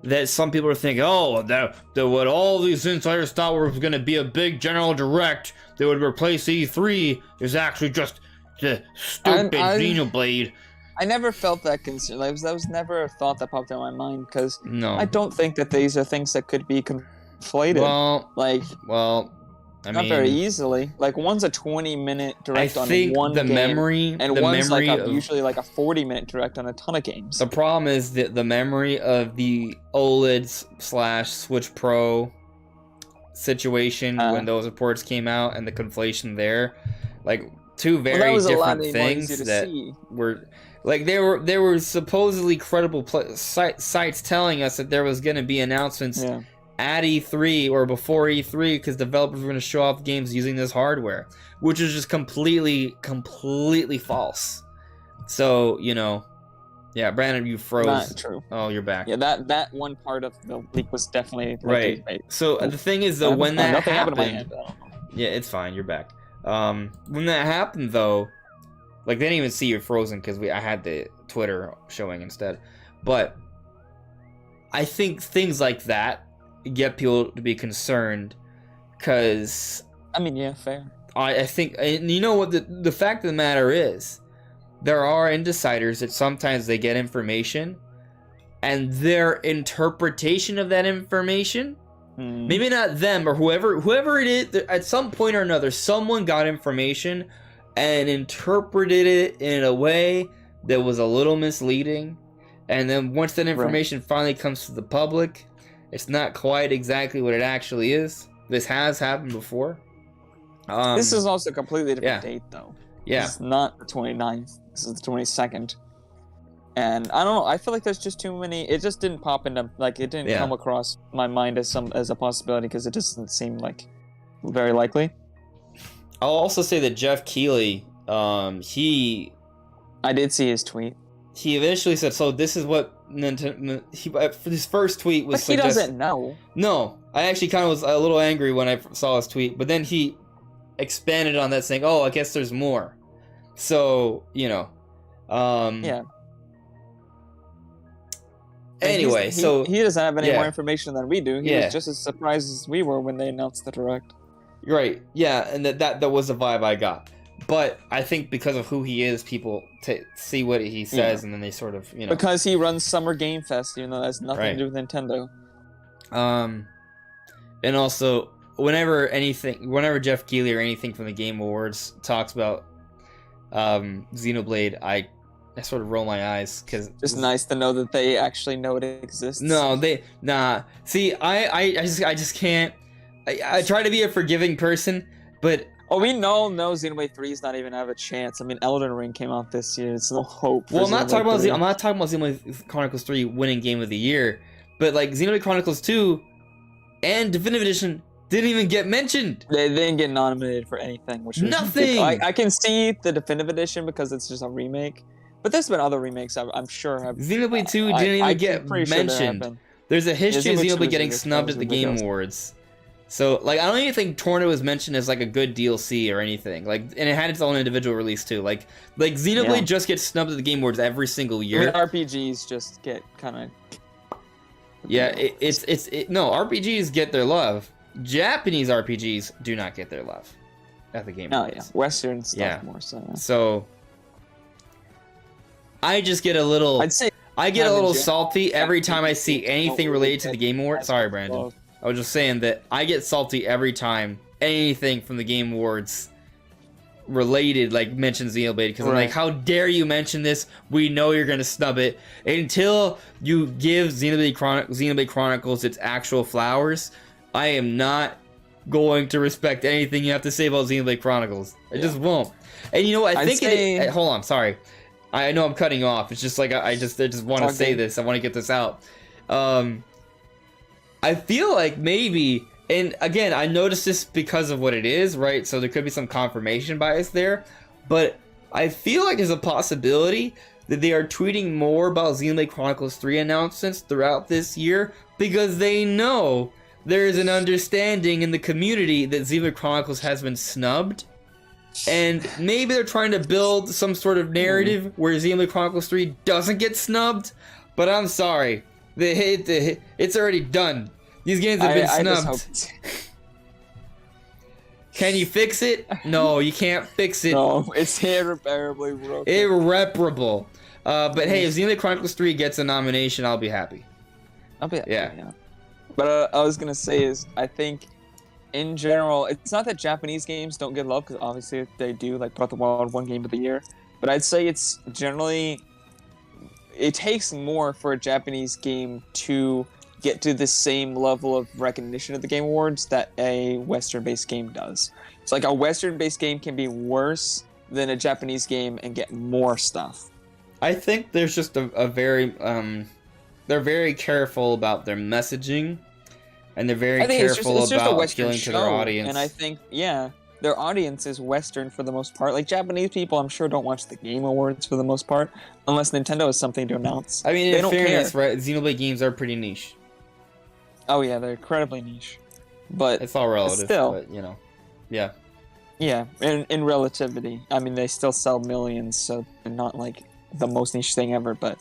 that some people are thinking, oh, that what all these insiders thought was going to be a big general direct that would replace E3 is actually just the stupid Xenoblade. I never felt that concern. That was never a thought that popped in my mind because no. I don't think that these are things that could be conflated. Well, I not mean, very easily. Like one's a 20-minute direct on one game, and one's usually like a 40-minute direct on a ton of games. The problem is that the memory of the OLED / Switch Pro situation when those reports came out and the conflation there, like two very different things that were. Like there were supposedly credible sites telling us that there was going to be announcements at E3 or before E3 because developers were going to show off games using this hardware, which is just completely false. So yeah, Brandon, you froze. Not true. Oh, you're back. Yeah, that one part of the leak was definitely right. So the thing is though, when that happened, yeah, it's fine. You're back. When that happened though. Like, they didn't even see you frozen because I had the Twitter showing instead. But I think things like that get people to be concerned because... I mean, yeah, fair. I think... And you know what? The fact of the matter is, there are insiders that sometimes they get information and their interpretation of that information... Maybe not them or whoever it is, at some point or another, someone got information... and interpreted it in a way that was a little misleading. And then once that information finally comes to the public, it's not quite exactly what it actually is. This has happened before. This is also a completely different date, though. Yeah. It's not the 29th. This is the 22nd. And I don't know. I feel like there's just too many. It just didn't pop into... Like, it didn't come across my mind as a possibility because it just doesn't seem like very likely. I'll also say that Jeff Keighley, I did see his tweet. He eventually said, so this is what Nintendo... His first tweet was... But he doesn't know. No. I actually kind of was a little angry when I saw his tweet, but then he expanded on that saying, oh, I guess there's more. So, yeah. Anyway, so... He doesn't have any more information than we do. He was just as surprised as we were when they announced the Direct. Right, yeah, and that was the vibe I got. But I think because of who he is, people see what he says, and then they sort of, Because he runs Summer Game Fest, even though that has nothing to do with Nintendo. And also, whenever Jeff Keighley or anything from the Game Awards talks about Xenoblade, I sort of roll my eyes because it's nice to know that they actually know it exists. No, See, I just can't. I try to be a forgiving person, but... Oh, we know Xenoblade 3 is not even have a chance. I mean, Elden Ring came out this year. It's no hope. Well, I'm not talking about Xenoblade Chronicles 3 winning Game of the Year, but like Xenoblade Chronicles 2 and Definitive Edition didn't even get mentioned. They didn't get nominated for anything, which is nothing. I can see the Definitive Edition because it's just a remake, but there's been other remakes I'm sure have. Xenoblade 2 didn't even get mentioned. there's a history of Xenoblade Xenoblade getting was snubbed at the Game ridiculous. Awards. So, like, I don't even think Torna was mentioned as, like, a good DLC or anything. Like, and it had its own individual release, too. Like Xenoblade just gets snubbed at the Game Awards every single year. I mean, RPGs just get kind of... Yeah, no, RPGs get their love. Japanese RPGs do not get their love at the Game Awards. Oh, yeah. Western stuff more so. Yeah. So, I just get a little... I'd say... I get a little salty every time I see anything related to the Game Awards. Sorry, Brandon. I was just saying that I get salty every time anything from the Game Awards related, like, mentions Xenoblade, because I'm like, how dare you mention this? We know you're gonna snub it. Until you give Xenoblade Chronicles its actual flowers, I am not going to respect anything you have to say about Xenoblade Chronicles. I just won't. And you know what? I think hold on, sorry. I know I'm cutting you off. It's just like I just want to say this. I want to get this out. I feel like maybe, and again, I noticed this because of what it is, right? So there could be some confirmation bias there, but I feel like there's a possibility that they are tweeting more about Xenoblade Chronicles 3 announcements throughout this year because they know there is an understanding in the community that Xenoblade Chronicles has been snubbed, and maybe they're trying to build some sort of narrative where Xenoblade Chronicles 3 doesn't get snubbed, but I'm sorry. It's already done. These games have been snubbed. Can you fix it? No, you can't fix it. No, it's irreparably broken. Irreparable. But hey, if Xenoblade Chronicles 3 gets a nomination, I'll be happy. I'll be happy, yeah. But I was going to say is, I think, in general, it's not that Japanese games don't get love, because obviously they do, like Breath of the Wild won Game of the Year. But I'd say it's generally... It takes more for a Japanese game to get to the same level of recognition at the Game Awards that a Western-based game does. It's like a Western-based game can be worse than a Japanese game and get more stuff. I think there's just a very... they're very careful about their messaging, and they're very careful about appealing to their audience. And I think, their audience is Western for the most part. Like, Japanese people, I'm sure, don't watch the Game Awards for the most part, unless Nintendo has something to announce. I mean, in fairness, right, Xenoblade games are pretty niche. Oh, yeah, they're incredibly niche. But it's all relative, still, but, you know, yeah. Yeah, in relativity. I mean, they still sell millions, so they're not, like, the most niche thing ever, but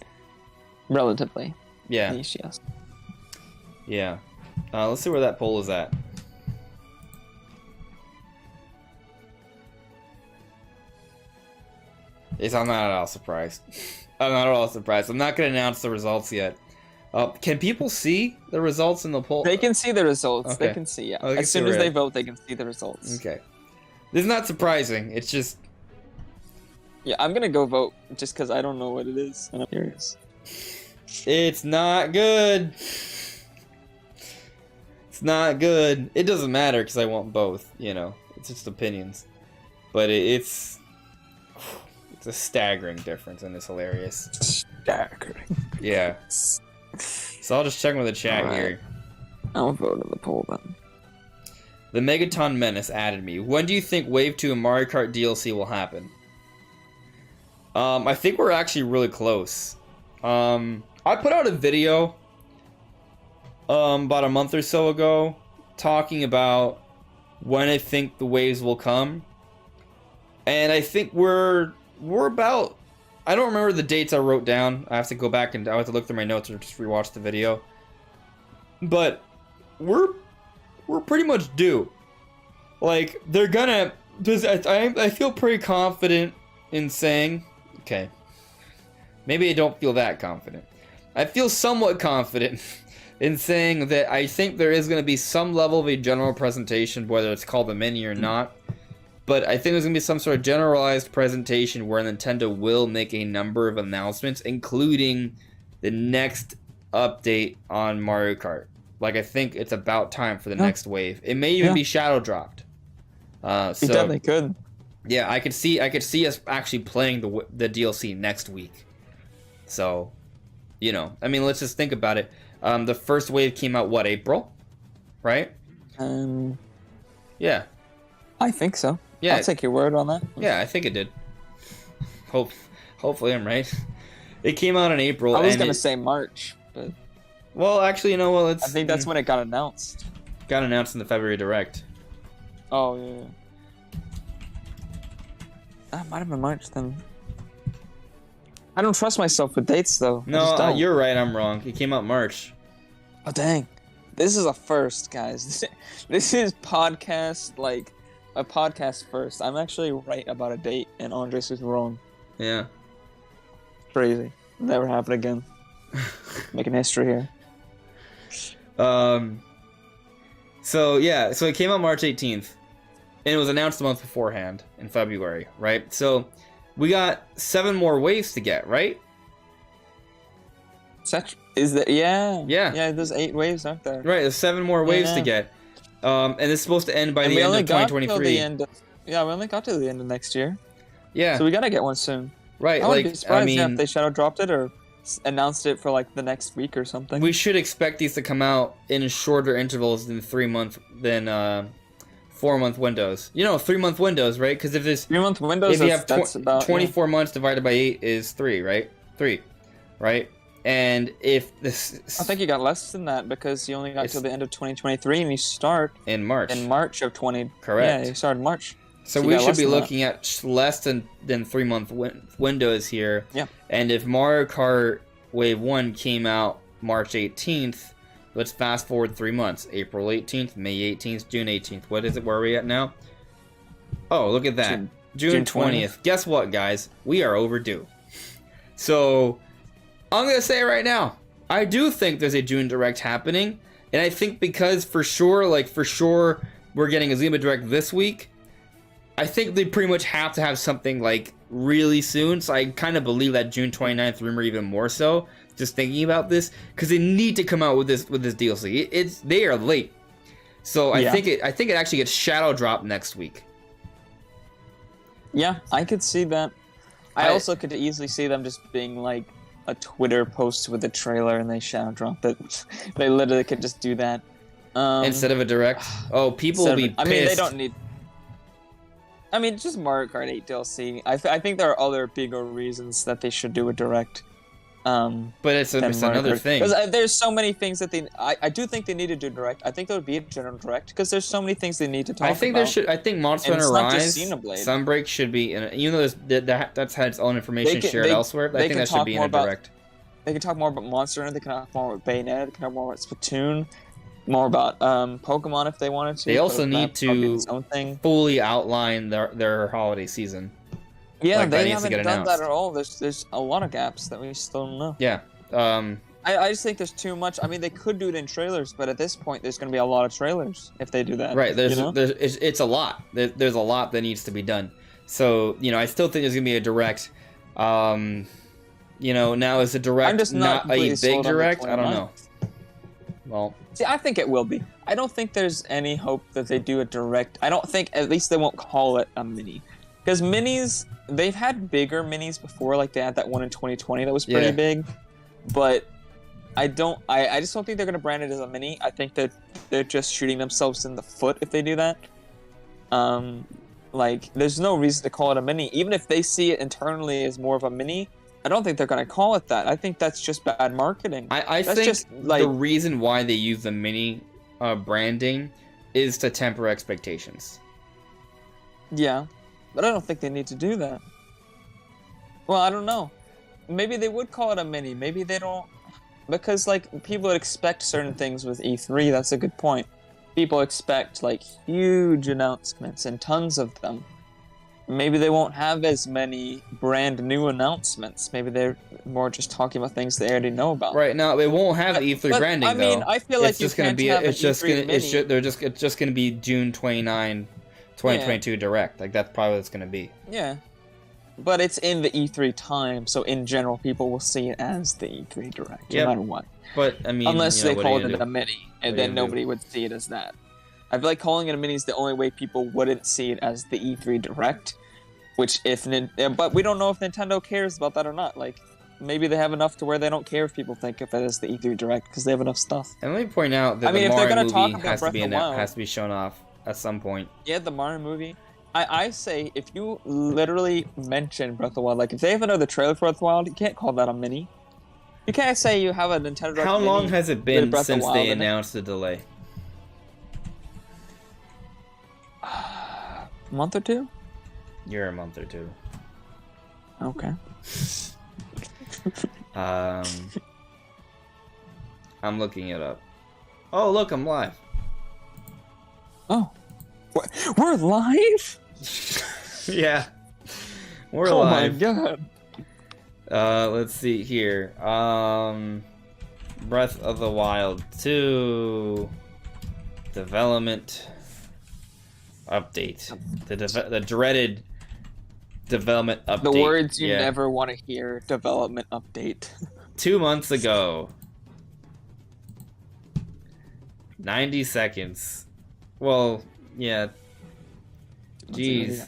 relatively niche, yes. Yeah. Let's see where that poll is at. I'm not at all surprised. I'm not at all surprised. I'm not going to announce the results yet. Can people see the results in the poll? They can see the results. Okay. They can see, Oh, as soon as they vote, they can see the results. Okay. This is not surprising. It's just... Yeah, I'm going to go vote just because I don't know what it is, and I'm curious. It's not good. It's not good. It doesn't matter because I want both, you know. It's just opinions. But it's a staggering difference, and it's hilarious. Staggering. Yeah. So I'll just check with the chat here. I'll vote in the poll then. The Megaton Menace added me. When do you think Wave 2 and Mario Kart DLC will happen? I think we're actually really close. I put out a video about a month or so ago talking about when I think the waves will come. And I think we're about... I don't remember the dates I wrote down. I have to go back and I have to look through my notes or just rewatch the video. But we're pretty much due. Like, they're gonna... I feel pretty confident in saying... Okay. Maybe I don't feel that confident. I feel somewhat confident in saying that I think there is going to be some level of a general presentation, whether it's called a mini or not. But I think there's going to be some sort of generalized presentation where Nintendo will make a number of announcements, including the next update on Mario Kart. Like, I think it's about time for the next wave. It may even be shadow dropped. So definitely could. Yeah, I could see us actually playing the DLC next week. So, you know, I mean, let's just think about it. The first wave came out, what, April? Right? Yeah. I think so. Yeah. I'll take your word on that. Yeah, I think it did. Hopefully I'm right. It came out in April. I was going to say March, but... Well, actually, you know what? I think that's when it got announced. Got announced in the February Direct. Oh, yeah. That might have been March then. I don't trust myself with dates, though. No, you're right. I'm wrong. It came out March. Oh, dang. This is a first, guys. This is podcast, like, a podcast first. I'm actually right about a date, and Andres is wrong. Yeah. Crazy. Never happen again. Making history here. So it came out March 18th, and it was announced a month beforehand in February, right? So we got 7 more waves to get, right? Is that Yeah. Yeah, there's 8 waves, aren't there? Right, there's 7 more waves to get. And it's supposed to end by the end of 2023. We only got to the end of next year. Yeah. So we gotta get one soon. Right, I would be surprised if they shadow dropped it or announced it for like the next week or something. We should expect these to come out in shorter intervals than 4-month windows. 3-month windows, right? Because if there's 3-month windows, if you have that's about 24 months divided by 8 is 3, right? 3, right? And if this, I think you got less than that because you only got till the end of 2023 and you start in March. In March of 20. Correct. Yeah, you started in March. So we should be looking at less than 3-month windows here. Yeah. And if Mario Kart Wave 1 came out March 18th, let's fast forward 3 months. April 18th, May 18th, June 18th. What is it? Where are we at now? Oh, look at that. June 20th. Guess what, guys? We are overdue. So I'm going to say it right now. I do think there's a June Direct happening. And I think because for sure we're getting a Xenoblade Direct this week. I think they pretty much have to have something like really soon. So I kind of believe that June 29th rumor even more so. Just thinking about this, because they need to come out with this DLC. They are late. So I think it actually gets shadow dropped next week. Yeah, I could see that. I also could easily see them just being like a Twitter post with a trailer and they shadow drop it. They literally could just do that. Instead of a direct. Oh, people will be pissed. I mean, they don't need. I mean, just Mario Kart 8 DLC. I think there are other bigger reasons that they should do a direct. But it's another thing. Because there's so many things that I do think they need to do direct. I think there would be a general direct because there's so many things they need to talk about. I think Monster Hunter Rise, Sunbreak should be even though that's had its own information shared elsewhere. I think that should be in a direct. They can talk more about Monster Hunter. They can talk more about Bayonetta. They can talk more about Splatoon. More about Pokemon if they wanted to. They also need to fully outline their holiday season. Yeah, they haven't done that at all. There's a lot of gaps that we still don't know. Yeah. I just think there's too much. I mean, they could do it in trailers, but at this point, there's going to be a lot of trailers if they do that. Right. It's a lot. There's a lot that needs to be done. So, I still think there's going to be a direct. Now is a direct not a big direct? I don't know. Well, see, I think it will be. I don't think there's any hope that they do a direct. I don't think, at least they won't call it a mini. Because minis, they've had bigger minis before, like they had that one in 2020 that was pretty big. But I just don't think they're going to brand it as a mini. I think that they're just shooting themselves in the foot if they do that. There's no reason to call it a mini. Even if they see it internally as more of a mini, I don't think they're going to call it that. I think that's just bad marketing. I think the reason why they use the mini branding is to temper expectations. Yeah, but I don't think they need to do that. Well, I don't know. Maybe they would call it a mini. Maybe they don't. Because, people would expect certain things with E3. That's a good point. People expect, huge announcements and tons of them. Maybe they won't have as many brand new announcements. Maybe they're more just talking about things they already know about. Right now, they won't have E3 branding. I mean, I feel like it's just gonna be June 29, 2022 direct. That's probably what it's gonna be. Yeah, but it's in the E3 time, so in general, people will see it as the E3 direct, no matter what. But I mean, unless they called it a mini, and then nobody would see it as that. I feel like calling it a mini is the only way people wouldn't see it as the E3 direct. But we don't know if Nintendo cares about that or not. Maybe they have enough to where they don't care if people think of it as the E3 direct because they have enough stuff. And let me point out that the Mario movie has to be shown off at some point. Yeah, the Mario movie. I say if you literally mention Breath of the Wild, if they have another trailer for Breath of the Wild, you can't call that a mini. You can't say you have a Nintendo Direct How long Mini has it with been Breath of the since Wild they in it. announced the delay? A month or two? You're a month or two. Okay. I'm looking it up. Oh, look, I'm live. Oh. We're live? Yeah. We're Oh live. my god. Let's see here. Breath of the Wild 2 development update. The dreaded development update. The words you never want to hear. Development update. 2 months ago. 90 seconds. Well, yeah. Jeez.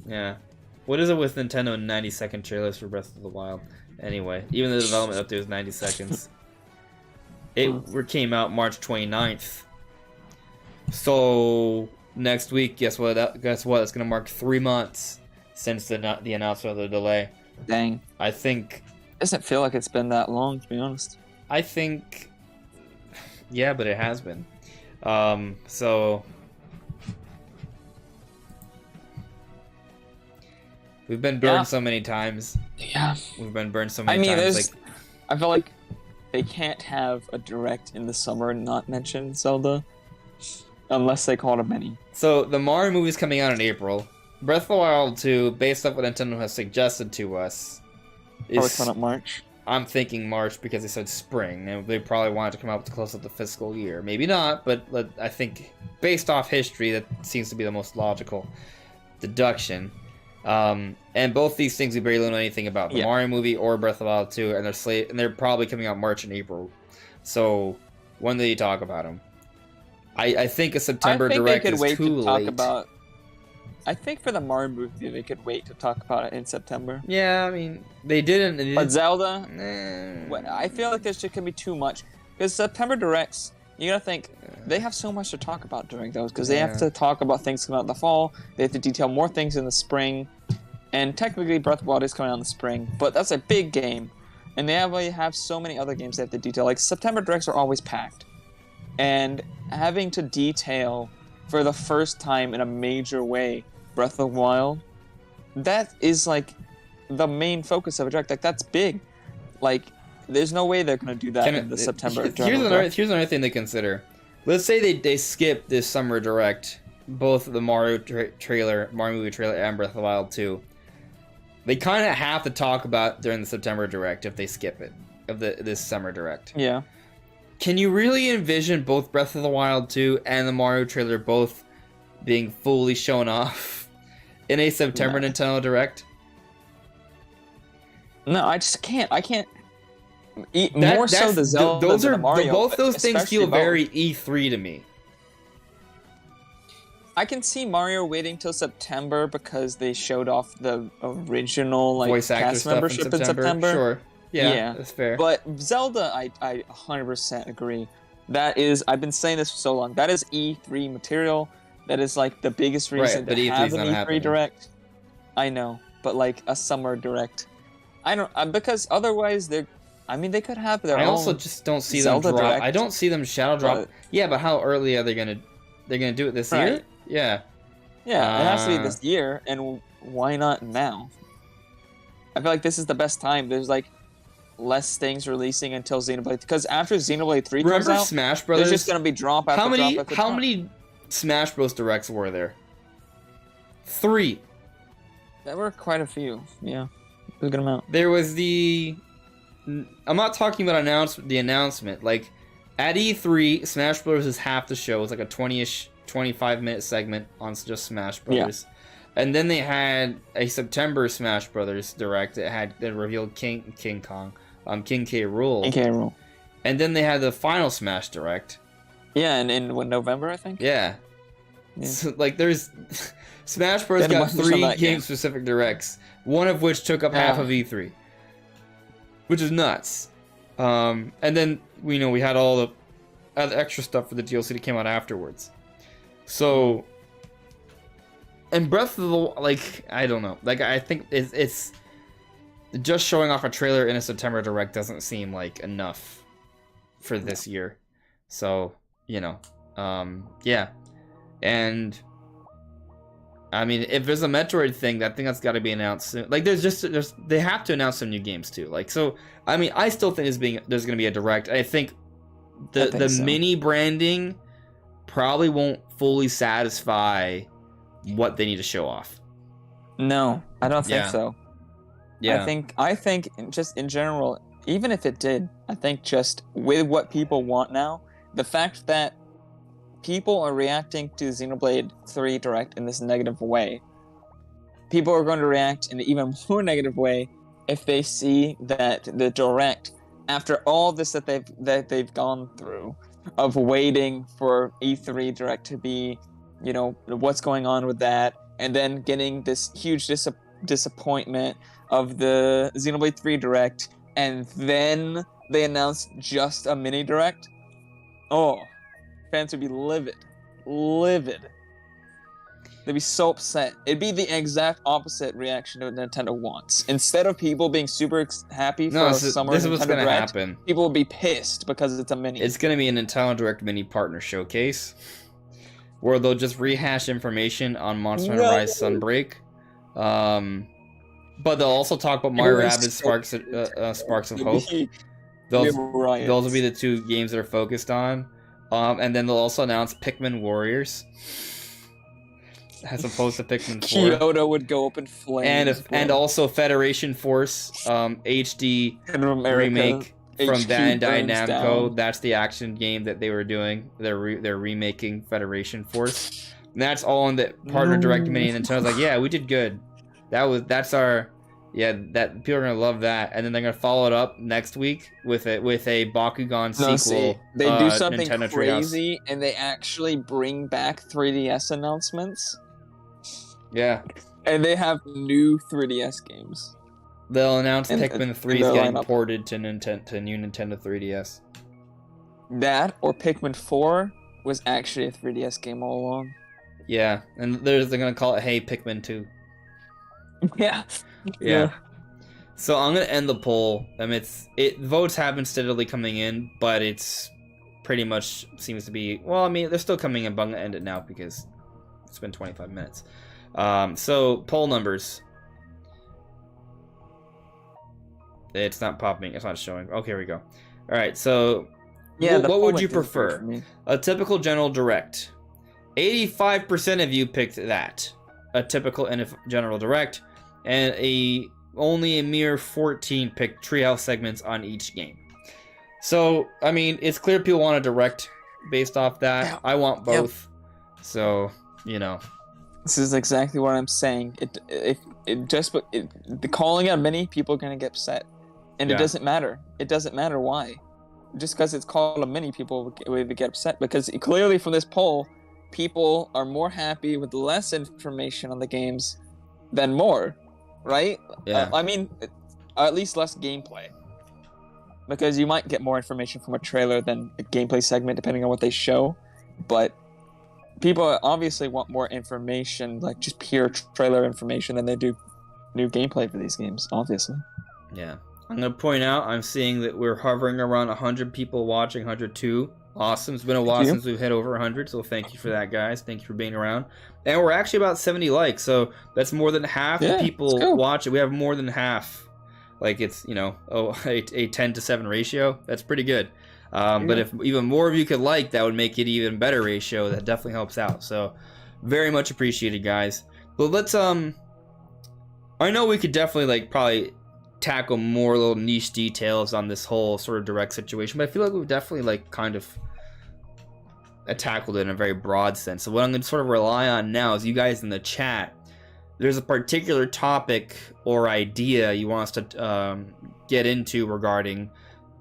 Yeah. What is it with Nintendo 90-second trailers for Breath of the Wild? Anyway, even the development update was 90 seconds. It came out March 29th. So next week, guess what? It's gonna mark 3 months since the announcement of the delay. Dang. I think. Doesn't feel like it's been that long, to be honest. I think. Yeah, but it has been. So. We've been burned so many times. Yeah. We've been burned so many times. I feel like they can't have a direct in the summer and not mention Zelda. Unless they call it a mini. So, the Mario movie's coming out in April. Breath of the Wild 2, based off what Nintendo has suggested to us, is coming up March. I'm thinking March because they said spring, and they probably wanted to come out to close up the fiscal year. Maybe not, but I think, based off history, that seems to be the most logical deduction. And both these things we barely know anything about. The Mario movie or Breath of the Wild 2, and they're probably coming out March and April. So, when do you talk about them? I think a September Direct is too late. I think for the Mario movie, they could wait to talk about it in September. Yeah, I mean, they didn't. But Zelda, I feel like this shit can be too much. Because September Directs, you gotta think, they have so much to talk about during those. Because they have to talk about things coming out in the fall, they have to detail more things in the spring. And technically, Breath of the Wild is coming out in the spring, but that's a big game. And they have so many other games they have to detail. Like, September Directs are always packed. And having to detail, for the first time in a major way, Breath of the Wild, that is, like, the main focus of a direct. Like, that's big. Like, there's no way they're going to do that in the September direct. Here's another thing to consider. Let's say they skip this summer direct, both the Mario movie trailer, and Breath of the Wild 2. They kind of have to talk about during the September direct if they skip it, this summer direct. Yeah. Can you really envision both Breath of the Wild 2 and the Mario trailer both being fully shown off in a September Nintendo Direct? No, I just can't. I can't. More so the Zelda than the Mario. Both those things feel very E3 to me. I can see Mario waiting till September because they showed off the original voice actor cast membership in September. Sure. Yeah, that's fair. But Zelda, I 100% agree. That is, I've been saying this for so long. That is E3 material. That is like the biggest reason to have an E3 Direct. I know, but like a summer Direct, I don't because otherwise they could have their own. I also just don't see Zelda them drop. Direct, I don't see them shadow drop. Yeah, but how early are they gonna? They're gonna do it this year? Yeah. Yeah, it has to be this year, and why not now? I feel like this is the best time. There's like less things releasing until Xenoblade, because after Xenoblade 3 comes out, Smash Brothers? there's just gonna be drop after drop after drop. How many Smash Bros. Directs were there? 3. There were quite a few. Yeah, a good amount. There was I'm not talking about the announcement. Like at E3, Smash Bros. Is half the show. It's like a 20-ish, 25-minute segment on just Smash Brothers. Yeah. And then they had a September Smash Brothers Direct that revealed King K. Rool. King K. Rool. And then they had the final Smash Direct. Yeah, and in November, I think. Yeah. So, like, there's Smash Bros. Got 3 game-specific directs, one of which took up half of E3, which is nuts. And then we had all the other extra stuff for the DLC that came out afterwards. So, and Breath of the I don't know. Like, I think it's just showing off a trailer in a September Direct doesn't seem like enough for this year. So, you know, yeah. And I mean, if there's a Metroid thing, I think that's got to be announced soon. Like, they have to announce some new games too. Like, so I mean, I still think there's going to be a Direct. I think the mini branding probably won't fully satisfy what they need to show off. No, I don't think so. Yeah. I think just in general, even if it did, I think just with what people want now, the fact that people are reacting to Xenoblade 3 Direct in this negative way, people are going to react in an even more negative way if they see that the Direct, after all this that they've gone through, of waiting for E3 Direct to be, you know, what's going on with that, and then getting this huge disappointment of the Xenoblade 3 Direct, and then they announced just a mini Direct. Oh, fans would be livid. They'd be so upset. It'd be the exact opposite reaction to what Nintendo wants. Instead of people being super happy for a summer Nintendo Direct, happen. People will be pissed because it's a mini. It's going to be a Nintendo Direct mini partner showcase, where they'll just rehash information on Monster Hunter Rise Sunbreak. But they'll also talk about Mario Rabbids Sparks of Hope. Those will be the two games that are focused on. And then they'll also announce Pikmin Warriors, as opposed to Pikmin 4. Kyoto would go up in flames. And also Federation Force HD remake from Bandai Namco. That's the action game that they were doing. They're remaking Federation Force. And that's all in the partner direct mini. And Nintendo's like, yeah, we did good. That's our. Yeah, that people are gonna love that, and then they're gonna follow it up next week with a Bakugan sequel. See, they do something Nintendo crazy, and they actually bring back 3DS announcements. Yeah, and they have new 3DS games. They'll announce Pikmin 3 is getting ported to new Nintendo 3DS. That or Pikmin 4 was actually a 3DS game all along. Yeah, and they're gonna call it Hey Pikmin 2. Yeah. So I'm gonna end the poll. Votes have been steadily coming in, but it's pretty much seems to be. Well, I mean, they're still coming in, but I'm gonna end it now because it's been 25 minutes. So poll numbers. It's not popping. It's not showing. Okay, here we go. All right. So, what would you prefer? A typical General Direct. 85% of you picked that. A typical General Direct. And only a mere 14 picked treehouse segments on each game. So, I mean, it's clear people want a Direct based off that. Yeah. I want both. Yep. So, you know. This is exactly what I'm saying. Calling out many, people are going to get upset. And it doesn't matter. It doesn't matter why. Just because it's called a mini, people will get upset. Because clearly from this poll, people are more happy with less information on the games than more. Right? Yeah. I mean, at least less gameplay. Because you might get more information from a trailer than a gameplay segment, depending on what they show. But people obviously want more information, like just pure trailer information, than they do new gameplay for these games, obviously. Yeah. I'm going to point out, I'm seeing that we're hovering around 100 people watching, 102. Awesome. It's been a while since we've hit over 100, so thank you for that, guys. Thank you for being around. And we're actually about 70 likes, so that's more than half the people watch it. We have more than half. Like, it's, you know, a 10 to 7 ratio. That's pretty good. But if even more of you could like, that would make it even better ratio. That definitely helps out. So, very much appreciated, guys. But let's, I know we could definitely, like, probably tackle more little niche details on this whole sort of Direct situation, but I feel like we've definitely, like, kind of tackled it in a very broad sense. So what I'm going to sort of rely on now is you guys in the chat. There's a particular topic or idea you want us to get into regarding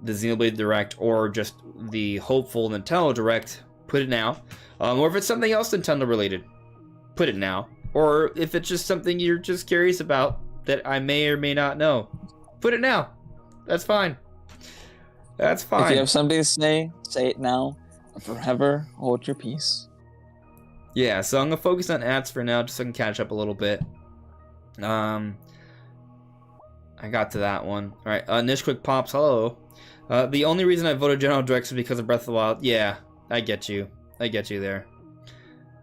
the Xenoblade Direct, or just the hopeful Nintendo Direct, put it now. Or if it's something else Nintendo related, put it now. Or if it's just something you're just curious about that I may or may not know, put it now. That's fine. That's fine. If you have something to say it now. Forever hold your peace. Yeah, so I'm gonna focus on ads for now, just so I can catch up a little bit. I I got to that one. All right, Niche Quick Pops, hello. The only reason I voted General Direct is because of Breath of the Wild. Yeah, I get you. I get you there.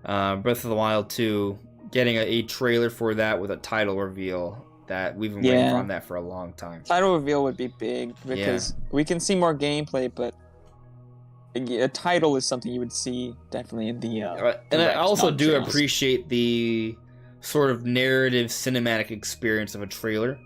Breath of the Wild 2, getting a trailer for that with a title reveal. That we've been waiting on that for a long time. Title reveal would be big because we can see more gameplay, but a title is something you would see definitely in the. And I also do appreciate the sort of narrative cinematic experience of a trailer.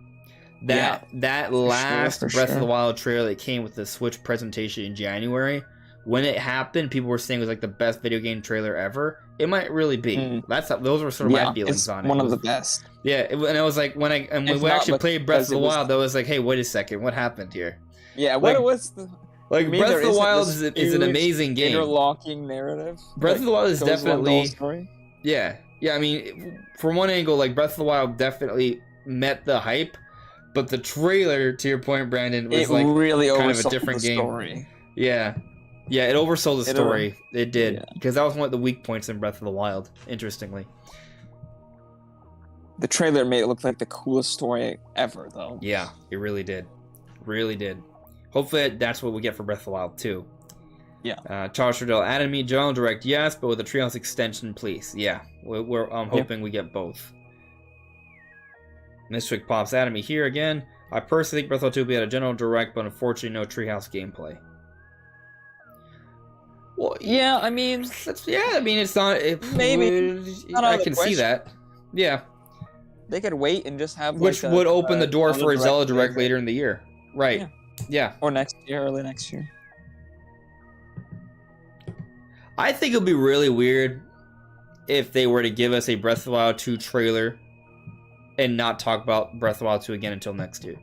That last Breath of the Wild trailer that came with the Switch presentation in January, when it happened, people were saying it was like the best video game trailer ever. It might really be. Those were sort of my feelings on it. One of the best. Yeah, and I was like, when we actually played Breath of the Wild, I was like, hey, wait a second, what happened here? Yeah, what was the... Like, Breath of the Wild is an amazing game. Interlocking narrative. Breath of the Wild is definitely... Yeah, I mean, from one angle, like, Breath of the Wild definitely met the hype, but the trailer, to your point, Brandon, was like really kind of a different game. Story. Yeah, it oversold the story. It did, because that was one of the weak points in Breath of the Wild, interestingly. The trailer made it look like the coolest story ever, though. Yeah, it really did. Really did. Hopefully that's what we get for Breath of the Wild 2. Yeah. Charles Trudell added me, General Direct, yes, but with a Treehouse extension, please. Yeah, I'm hoping we get both. Mystic Pops added me here again. I personally think Breath of the Wild 2 will be at a General Direct, but unfortunately no Treehouse gameplay. Well, yeah, I mean... it's not... Maybe. I can see that. Yeah. They could wait and just have... Which would open the door for a Zelda Direct later in the year. Right. Yeah. Or next year, early next year. I think it would be really weird if they were to give us a Breath of the Wild 2 trailer and not talk about Breath of the Wild 2 again until next year.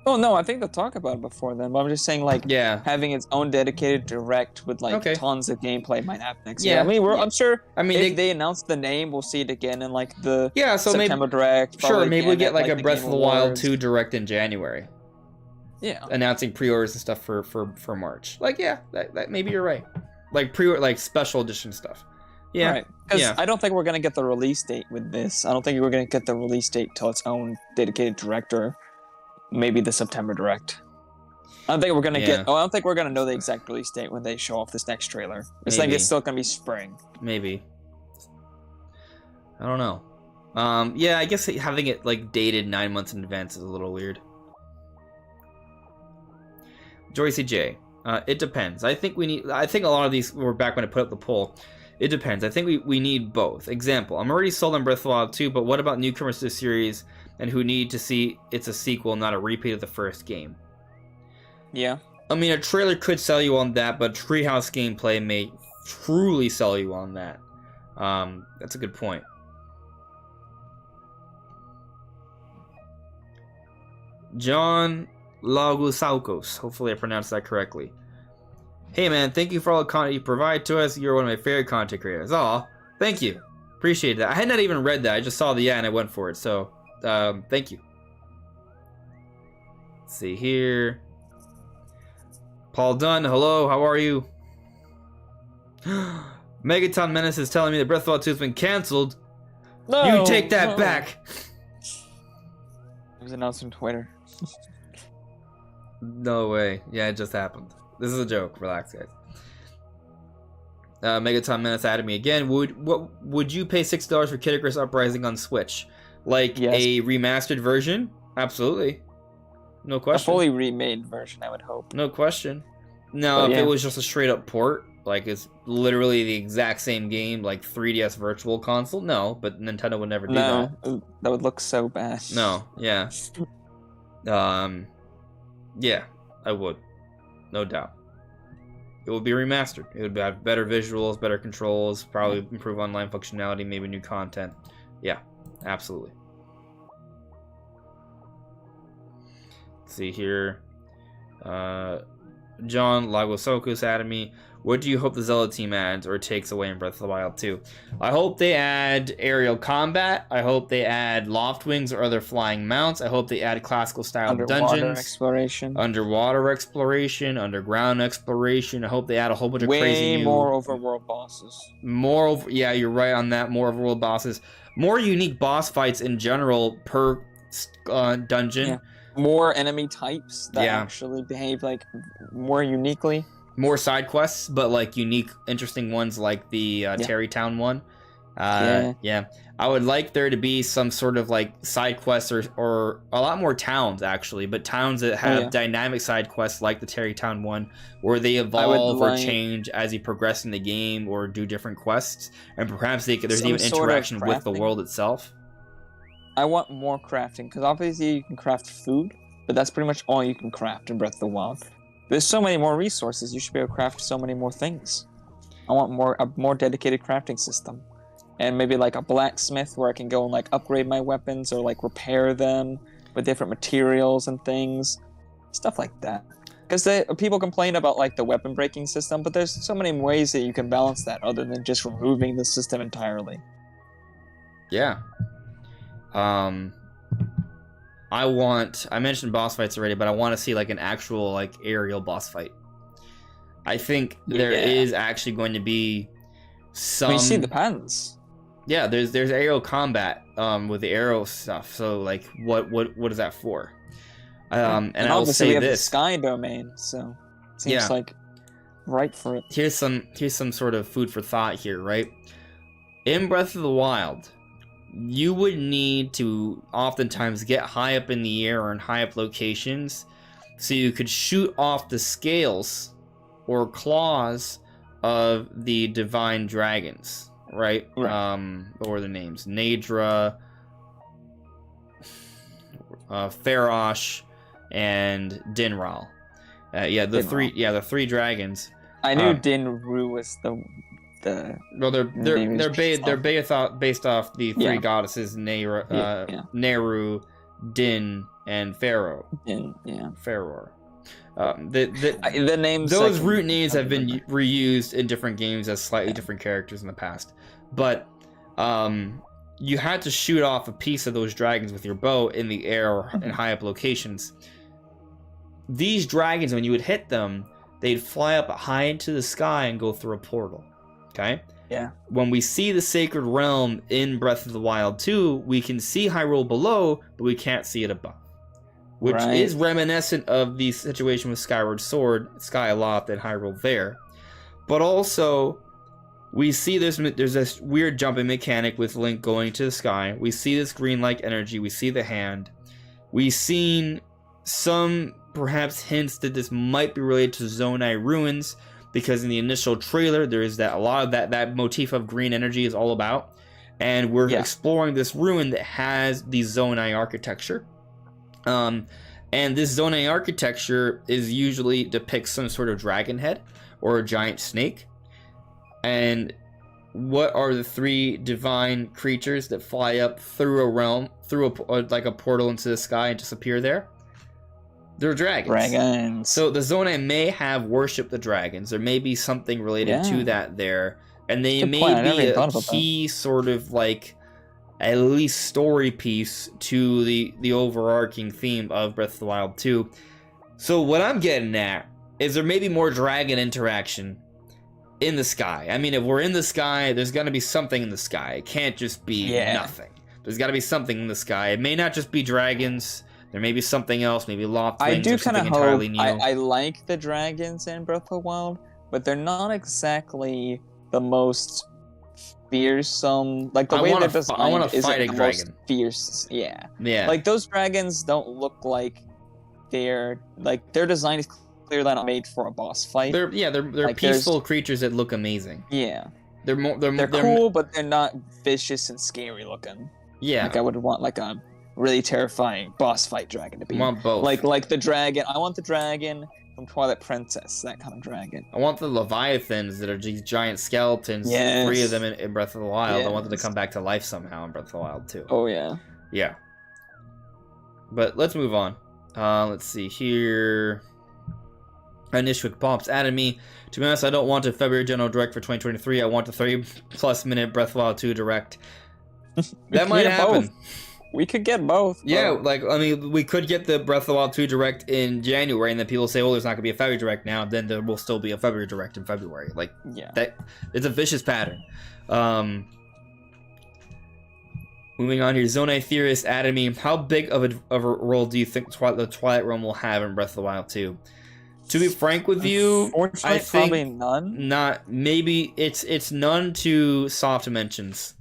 Oh, no, I think they'll talk about it before then, but I'm just saying, like, having its own dedicated Direct with, like, tons of gameplay might happen next year. I mean, I'm sure if they announce the name, we'll see it again in, like, the September Direct. Sure, maybe we'll get, like, a Breath of the Wild 2 Direct in January. Yeah. Announcing pre-orders and stuff for March. Like, that maybe you're right. Like, like, special edition stuff. Yeah. Right. Because I don't think we're going to get the release date with this. I don't think we're going to get the release date till its own dedicated Direct or maybe the September Direct. I don't think we're gonna I don't think we're gonna know the exact release date when they show off this next trailer. It's like it's still gonna be spring. Maybe. I don't know. I guess having it like dated 9 months in advance is a little weird. Joy CJ. It depends. I think a lot of these were back when I put up the poll. It depends. I think we need both. Example, I'm already sold on Breath of the Wild 2, but what about newcomers to the series and who need to see it's a sequel, not a repeat of the first game? Yeah. I mean, a trailer could sell you on that, but Treehouse gameplay may truly sell you on that. That's a good point. John Lagusaukos. Hopefully I pronounced that correctly. Hey man, thank you for all the content you provide to us. You're one of my favorite content creators. Aw, thank you. Appreciate that. I had not even read that. I just saw the and I went for it. So, thank you. Let's see here. Paul Dunn, hello, how are you? Megaton Menace is telling me that Breath of the Wild 2 has been cancelled. No, you take that back. It was announced on Twitter. No way. Yeah, it just happened. This is a joke. Relax, guys. Megaton Menace added me again. Would you pay $6 for Kid Icarus Uprising on Switch? Like a remastered version? Absolutely. No question. A fully remade version, I would hope. No question. Now, if it was just a straight up port, like it's literally the exact same game, like 3DS Virtual Console, no, but Nintendo would never do that. No, that would look so bad. No, yeah. Yeah, I would. No doubt. It would be remastered. It would have better visuals, better controls, probably improve online functionality, maybe new content. Yeah, absolutely. Let's see here. John Lagosokus added me. What do you hope the Zelda team adds or takes away in Breath of the Wild 2? I hope they add aerial combat. I hope they add loft wings or other flying mounts. I hope they add classical style dungeons. Underwater exploration. Underground exploration. I hope they add a whole bunch of crazy new... more overworld bosses. Yeah, you're right on that. More overworld bosses. More unique boss fights in general per dungeon. more enemy types that Yeah. actually behave like more uniquely. More side quests, but like unique, interesting ones like the Terrytown one. Yeah. I would like there to be some sort of like side quests or a lot more towns actually, but towns that have dynamic side quests like the Terrytown one, where they evolve or change as you progress in the game or do different quests, and perhaps there's even interaction with the world itself. I want more crafting because obviously you can craft food, but that's pretty much all you can craft in Breath of the Wild. There's so many more resources. You should be able to craft so many more things. I want a more dedicated crafting system. And maybe like a blacksmith where I can go and like upgrade my weapons or like repair them with different materials and things. Stuff like that. Because people complain about like the weapon breaking system, but there's so many ways that you can balance that other than just removing the system entirely. Yeah. I mentioned boss fights already, but I want to see like an actual like aerial boss fight. I think there is actually going to be some. You see the patterns. Yeah, there's aerial combat with the arrow stuff. So like, what is that for? And I will say we have this: the sky domain, so it seems like right for it. Here's some sort of food for thought here, right? In Breath of the Wild, you would need to oftentimes get high up in the air or in high up locations so you could shoot off the scales or claws of the divine dragons, right? What were their names? Nadra, Farosh, and Dinral. The three dragons. I knew Dinru was the well, they're based off the three goddesses Neru, Din, and Pharaoh. Faror. The names. Those root names have been reused in different games as slightly different characters in the past, but you had to shoot off a piece of those dragons with your bow in the air or in high up locations. These dragons, when you would hit them, they'd fly up high into the sky and go through a portal. Okay? Yeah. When we see the Sacred Realm in Breath of the Wild 2, we can see Hyrule below, but we can't see it above. Which is reminiscent of the situation with Skyward Sword, Skyloft, and Hyrule there. But also, we see there's this weird jumping mechanic with Link going to the sky. We see this green-like energy. We see the hand. We've seen some, perhaps, hints that this might be related to Zonai Ruins, because in the initial trailer, there is a lot of that motif of green energy is all about. And we're exploring this ruin that has the Zonai architecture. And this Zonai architecture usually depicts some sort of dragon head or a giant snake. And what are the three divine creatures that fly up through a realm, through like a portal into the sky and disappear there? They're dragons. So the Zonai may have worshipped the dragons. There may be something related to that there. And they may be a key sort of like at least story piece to the overarching theme of Breath of the Wild 2. So what I'm getting at is there may be more dragon interaction in the sky. I mean, if we're in the sky, there's got to be something in the sky. It can't just be nothing. There's got to be something in the sky. It may not just be dragons. There may be something else, maybe loft wings or something entirely new. I like the dragons in Breath of the Wild, but they're not exactly the most fearsome. Like the way they're designed isn't the most fierce. Yeah. Like those dragons don't look like their design is clearly not made for a boss fight. They're like peaceful creatures that look amazing. Yeah. They're cool, but they're not vicious and scary looking. Yeah. Like I would want like a really terrifying boss fight dragon to be. I want both. Like the dragon. I want the dragon from Twilight Princess, that kind of dragon. I want the Leviathans that are these giant skeletons. Yes. 3 of them in Breath of the Wild. I want them to come back to life somehow in Breath of the Wild too. Oh yeah. Yeah. But let's move on. Let's see here. Nishwick Pops added me. To be honest, I don't want a February General Direct for 2023. I want a 30+ minute Breath of the Wild 2 Direct. That might happen. Both. We could get both. Yeah, we could get the Breath of the Wild 2 Direct in January, and then people say, "Oh, there's not gonna be a February Direct now." Then there will still be a February Direct in February. That it's a vicious pattern. Moving on here, Zonai Theorist added me. How big of a role do you think the Twilight Realm will have in Breath of the Wild 2? To be frank with you, I think probably none. Not maybe it's none to soft mentions.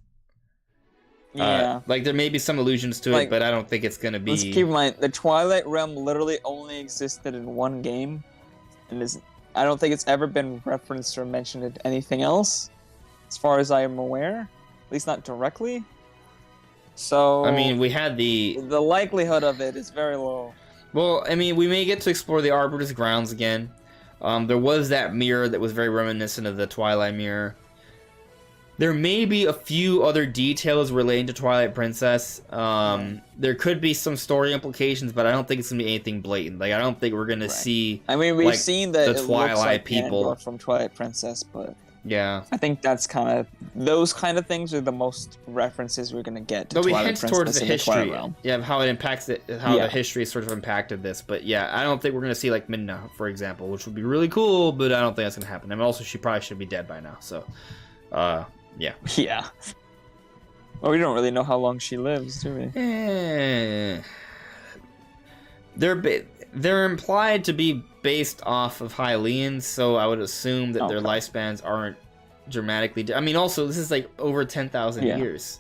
Yeah, like there may be some allusions to it, but I don't think it's gonna be. Let's keep in mind the Twilight Realm literally only existed in one game, and I don't think it's ever been referenced or mentioned in anything else, as far as I am aware, at least not directly. So I mean, we had the likelihood of it is very low. Well, I mean, we may get to explore the Arborist grounds again. There was that mirror that was very reminiscent of the Twilight Mirror. There may be a few other details relating to Twilight Princess. There could be some story implications, but I don't think it's gonna be anything blatant. Like, I don't think we're gonna see. I mean, we've seen that the it Twilight looks like people Ganondorf from Twilight Princess, but yeah, I think that's kind of those kind of things are the most references we're gonna get. To we Twilight hint Princess towards the history, Realm. yeah, how it impacts it, how the history sort of impacted this. But yeah, I don't think we're gonna see like Midna, for example, which would be really cool. But I don't think that's gonna happen. I mean, also she probably should be dead by now. So, yeah. Yeah. Well, we don't really know how long she lives, do we? They're implied to be based off of Hylians, so I would assume that their lifespans aren't dramatically. I mean, also this is like over 10,000 years.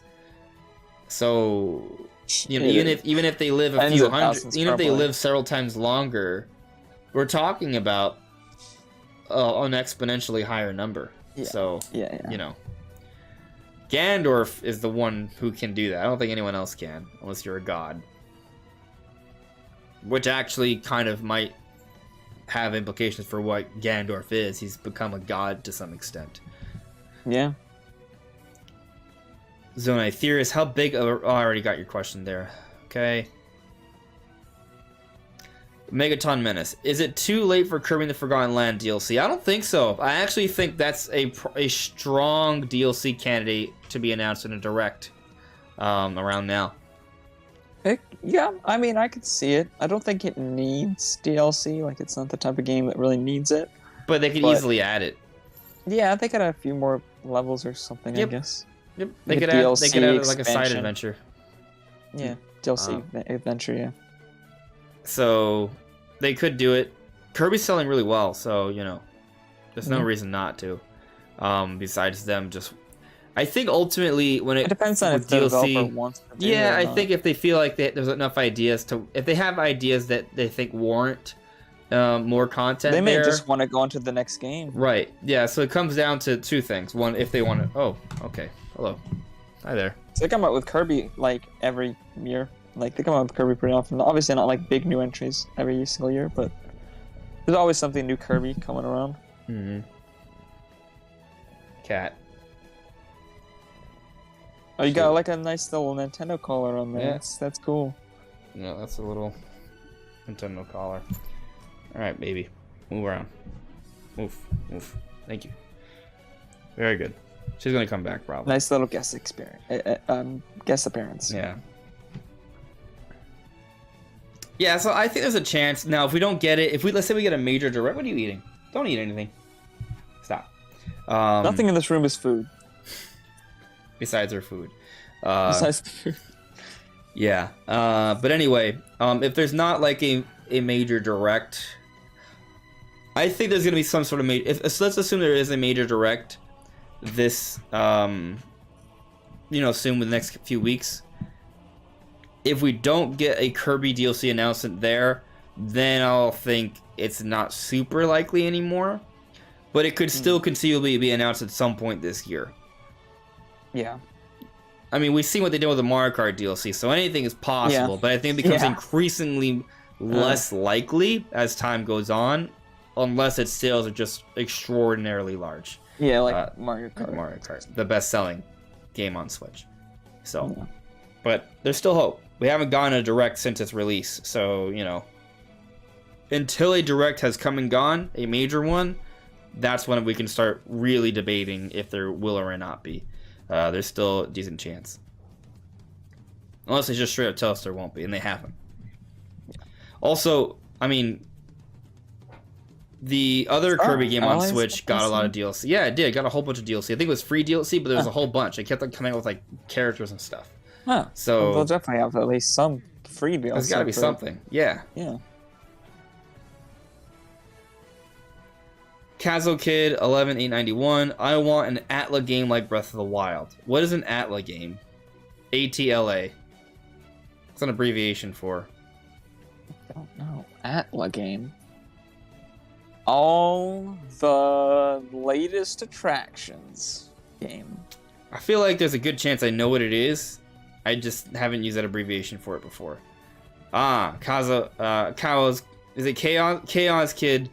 So, you know, even if they live a few hundred, even if they live several times longer, we're talking about an exponentially higher number. Yeah. So, you know. Ganondorf is the one who can do that. I don't think anyone else can, unless you're a god. Which actually kind of might have implications for what Ganondorf is. He's become a god to some extent. Yeah. Zonai Theorist, how big of I already got your question there. Okay. Megaton Menace. Is it too late for Kirby and the Forgotten Land DLC? I don't think so. I actually think that's a strong DLC candidate to be announced in a direct around now. Yeah, I mean, I could see it. I don't think it needs DLC. Like, it's not the type of game that really needs it. But they could easily add it. Yeah, they could add a few more levels or something, I guess. Yep. They could add like a side adventure. Yeah, DLC adventure, yeah. So they could do it. Kirby's selling really well, so you know, there's no reason not to. Besides them just, I think ultimately when it depends on if the developer wants to do it or I not. think if they feel like there's enough ideas if they have ideas that they think warrant more content, they may just want to go into the next game. Right. Yeah. So it comes down to two things. One, if they want to. Oh, okay. Hello. Hi there. So they come out with Kirby like every year. Like, they come out with Kirby pretty often. Obviously not like big new entries every single year, but there's always something new Kirby coming around. Mm-hmm. Cat. Oh, you got like a nice little Nintendo collar on there. Yeah. That's cool. No, that's a little Nintendo collar. Alright, baby. Move around. Move. Thank you. Very good. She's gonna come back, probably. Nice little guest appearance. Yeah. Yeah, so I think there's a chance. Now, if we don't get it, let's say we get a major direct, what are you eating? Don't eat anything. Stop. Nothing in this room is food. Besides our food. Besides the food. Yeah. But anyway, if there's not like a major direct, I think there's gonna be some sort of major. So let's assume there is a major direct this, soon within the next few weeks. If we don't get a Kirby DLC announcement there, then I'll think it's not super likely anymore. But it could still conceivably be announced at some point this year. Yeah. I mean, we've seen what they did with the Mario Kart DLC, so anything is possible. Yeah. But I think it becomes increasingly less likely as time goes on, unless its sales are just extraordinarily large. Yeah, like Mario Kart. Mario Kart, the best-selling game on Switch. So, but there's still hope. We haven't gotten a direct since its release, so until a direct has come and gone, a major one, that's when we can start really debating if there will or not be. There's still a decent chance, unless they just straight up tell us there won't be, and they haven't. Also, I mean, the other Kirby game on Switch got a lot of DLC. Yeah, it did. It got a whole bunch of DLC. I think it was free DLC, but there was a whole bunch. It kept coming out with like characters and stuff. Huh. So well, they'll definitely have at least some free DLC. there's got to be something. Yeah. Yeah. Kazo Kid 11891. I want an Atla game like Breath of the Wild. What is an Atla game? ATLA. It's an abbreviation for. I don't know. Atla game. All the latest attractions game. I feel like there's a good chance I know what it is. I just haven't used that abbreviation for it before. Chaos. Is it Chaos Kid?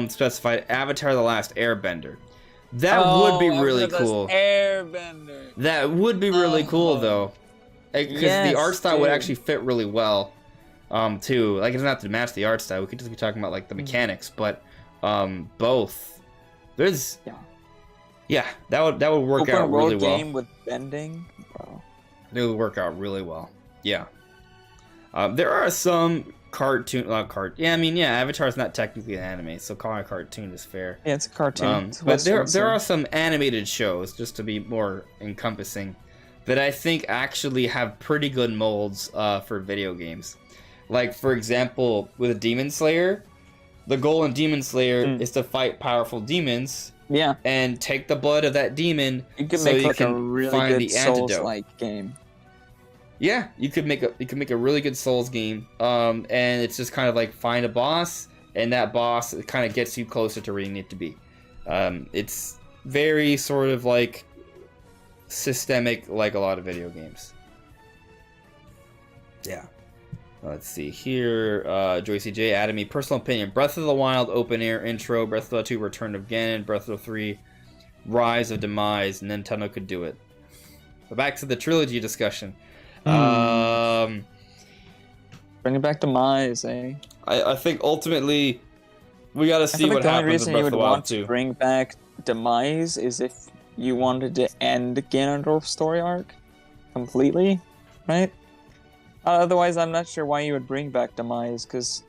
Specified Avatar: The Last Airbender. That would be really cool. Airbender. That would be really cool though, because the art style would actually fit really well. Too. Like, it doesn't have to match the art style. We could just be talking about like the mechanics, but both. There's. Yeah, that would work out really well. Game with bending, bro. It would work out really well. Yeah. There are some Avatar's not technically an anime, so calling a cartoon is fair. Yeah, it's a cartoon. But there are some animated shows, just to be more encompassing, that I think actually have pretty good molds for video games. Like, for example, with Demon Slayer, the goal in Demon Slayer is to fight powerful demons. Yeah. And take the blood of that demon so you can a really find good the antidote. Souls-like game. Yeah, you could make a really good Souls game. And it's just kind of like find a boss, and that boss kind of gets you closer to where you need to be. It's very sort of like systemic, like a lot of video games. Yeah. Let's see here. Joycey J added me personal opinion. Breath of the Wild open air intro. Breath of the 2 Return of Ganon. Breath of the 3 Rise of Demise. Nintendo could do it. But back to the trilogy discussion. Bring it back to Demise, eh? I think ultimately we got to see what happens in Breath of the Wild 2. The only reason you would want to bring back Demise is if you wanted to end Ganondorf's story arc completely, right? Otherwise, I'm not sure why you would bring back Demise, because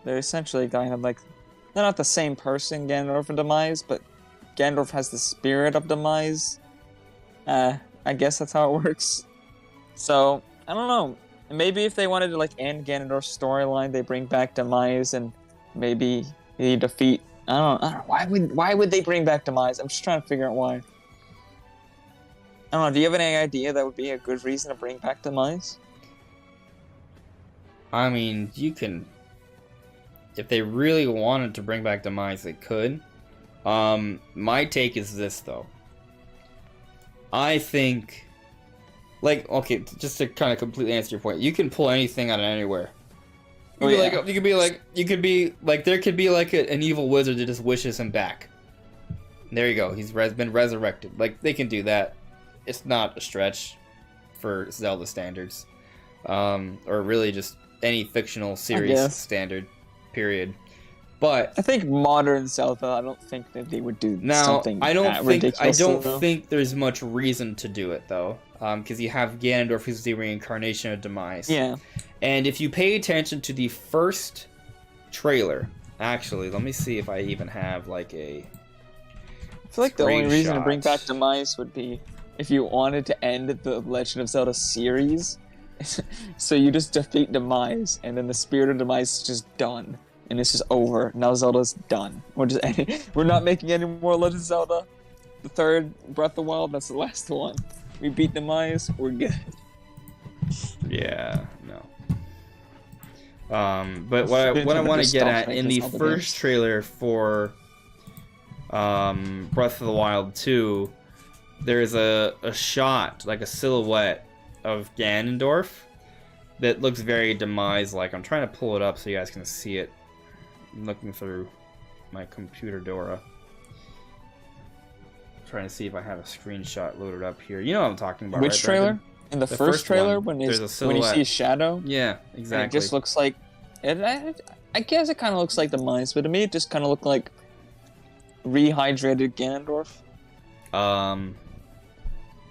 they're essentially kind of like... They're not the same person, Ganondorf and Demise, but Ganondorf has the spirit of Demise. I guess that's how it works. So, I don't know. Maybe if they wanted to like end Ganondorf's storyline, they bring back Demise and maybe he defeat... I don't know. Why would they bring back Demise? I'm just trying to figure out why. I don't know. Do you have any idea that would be a good reason to bring back Demise? I mean, you can... If they really wanted to bring back Demise, they could. My take is this, though. I think... Like, okay, just to kind of completely answer your point, you can pull anything out of anywhere. There could be like an evil wizard that just wishes him back. There you go, he's been resurrected. Like, they can do that. It's not a stretch for Zelda standards. Or really just any fictional series standard, period. But I think modern Zelda, I don't think that they would do something ridiculous. I don't think there's much reason to do it, though. Because you have Ganondorf, who's the reincarnation of Demise. Yeah. And if you pay attention to the first trailer... Actually, let me see if I even have, like, a... I feel like the only reason to bring back Demise would be if you wanted to end the Legend of Zelda series. So you just defeat Demise, and then the spirit of Demise is just done. And it's just over. Now Zelda's done. We're not making any more Legend of Zelda. The third Breath of the Wild, that's the last one. We beat Demise, we're good. Yeah, no. But what I want to get at, in the first trailer for Breath of the Wild 2, there's a shot, like a silhouette of Ganondorf that looks very Demise-like. I'm trying to pull it up so you guys can see it. I'm looking through my computer Dora. Trying to see if I have a screenshot loaded up here. You know what I'm talking about, Which right, trailer? Brandon? In the first trailer, when you see his shadow? Yeah, exactly. It just looks like... I guess it kind of looks like Demise, but to me it just kind of looked like rehydrated Ganondorf.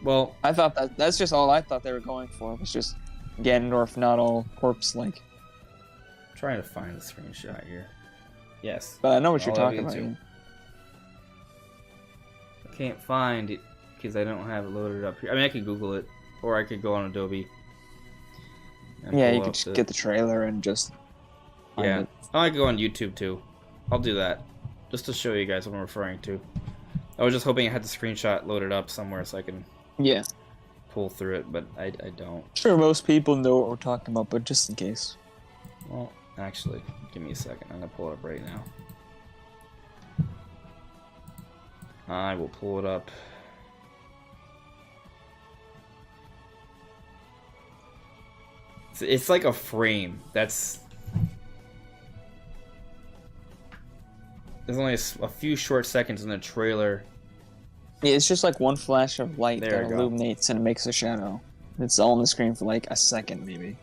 Well... I thought that's just all I thought they were going for, was just Ganondorf, not all corpse-like. I'm trying to find the screenshot here. Yes. But I know what you're talking about. I can't find it because I don't have it loaded up here. I mean, I can Google it. or I could go on Adobe. And Yeah, pull you up could just get the trailer and just find Yeah, it. I could go on YouTube too. I'll do that, just to show you guys what I'm referring to. I was just hoping I had the screenshot loaded up somewhere so I can Yeah. pull through it, but I don't. Sure, most people know what we're talking about, but just in case. Well, actually, give me a second. I'm gonna pull it up right now. I will pull it up. It's like a frame. There's only a few short seconds in the trailer. Yeah, it's just like one flash of light There that we go. illuminates and it makes a shadow. It's all on the screen for like a second, maybe.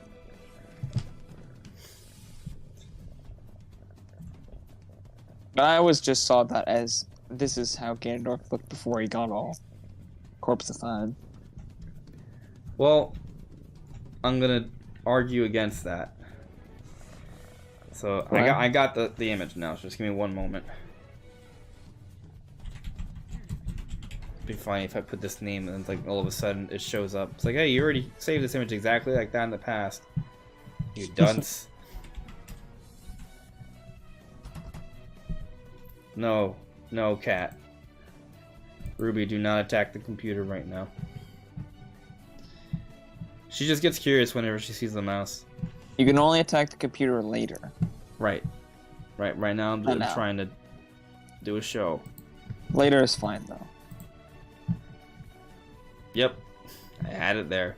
But I always just saw that as this is how Ganondorf looked before he got all corpseified. Well, I'm gonna argue against that. So Right. I got the image now. So just give me one moment. It'd be funny if I put this name and like all of a sudden it shows up. It's like, hey, you already saved this image exactly like that in the past. You dunce. No, cat. Ruby, do not attack the computer right now. She just gets curious whenever she sees the mouse. You can only attack the computer later. Right. Right now I'm Not now. trying to do a show. Later is fine, though. Yep. I had it there.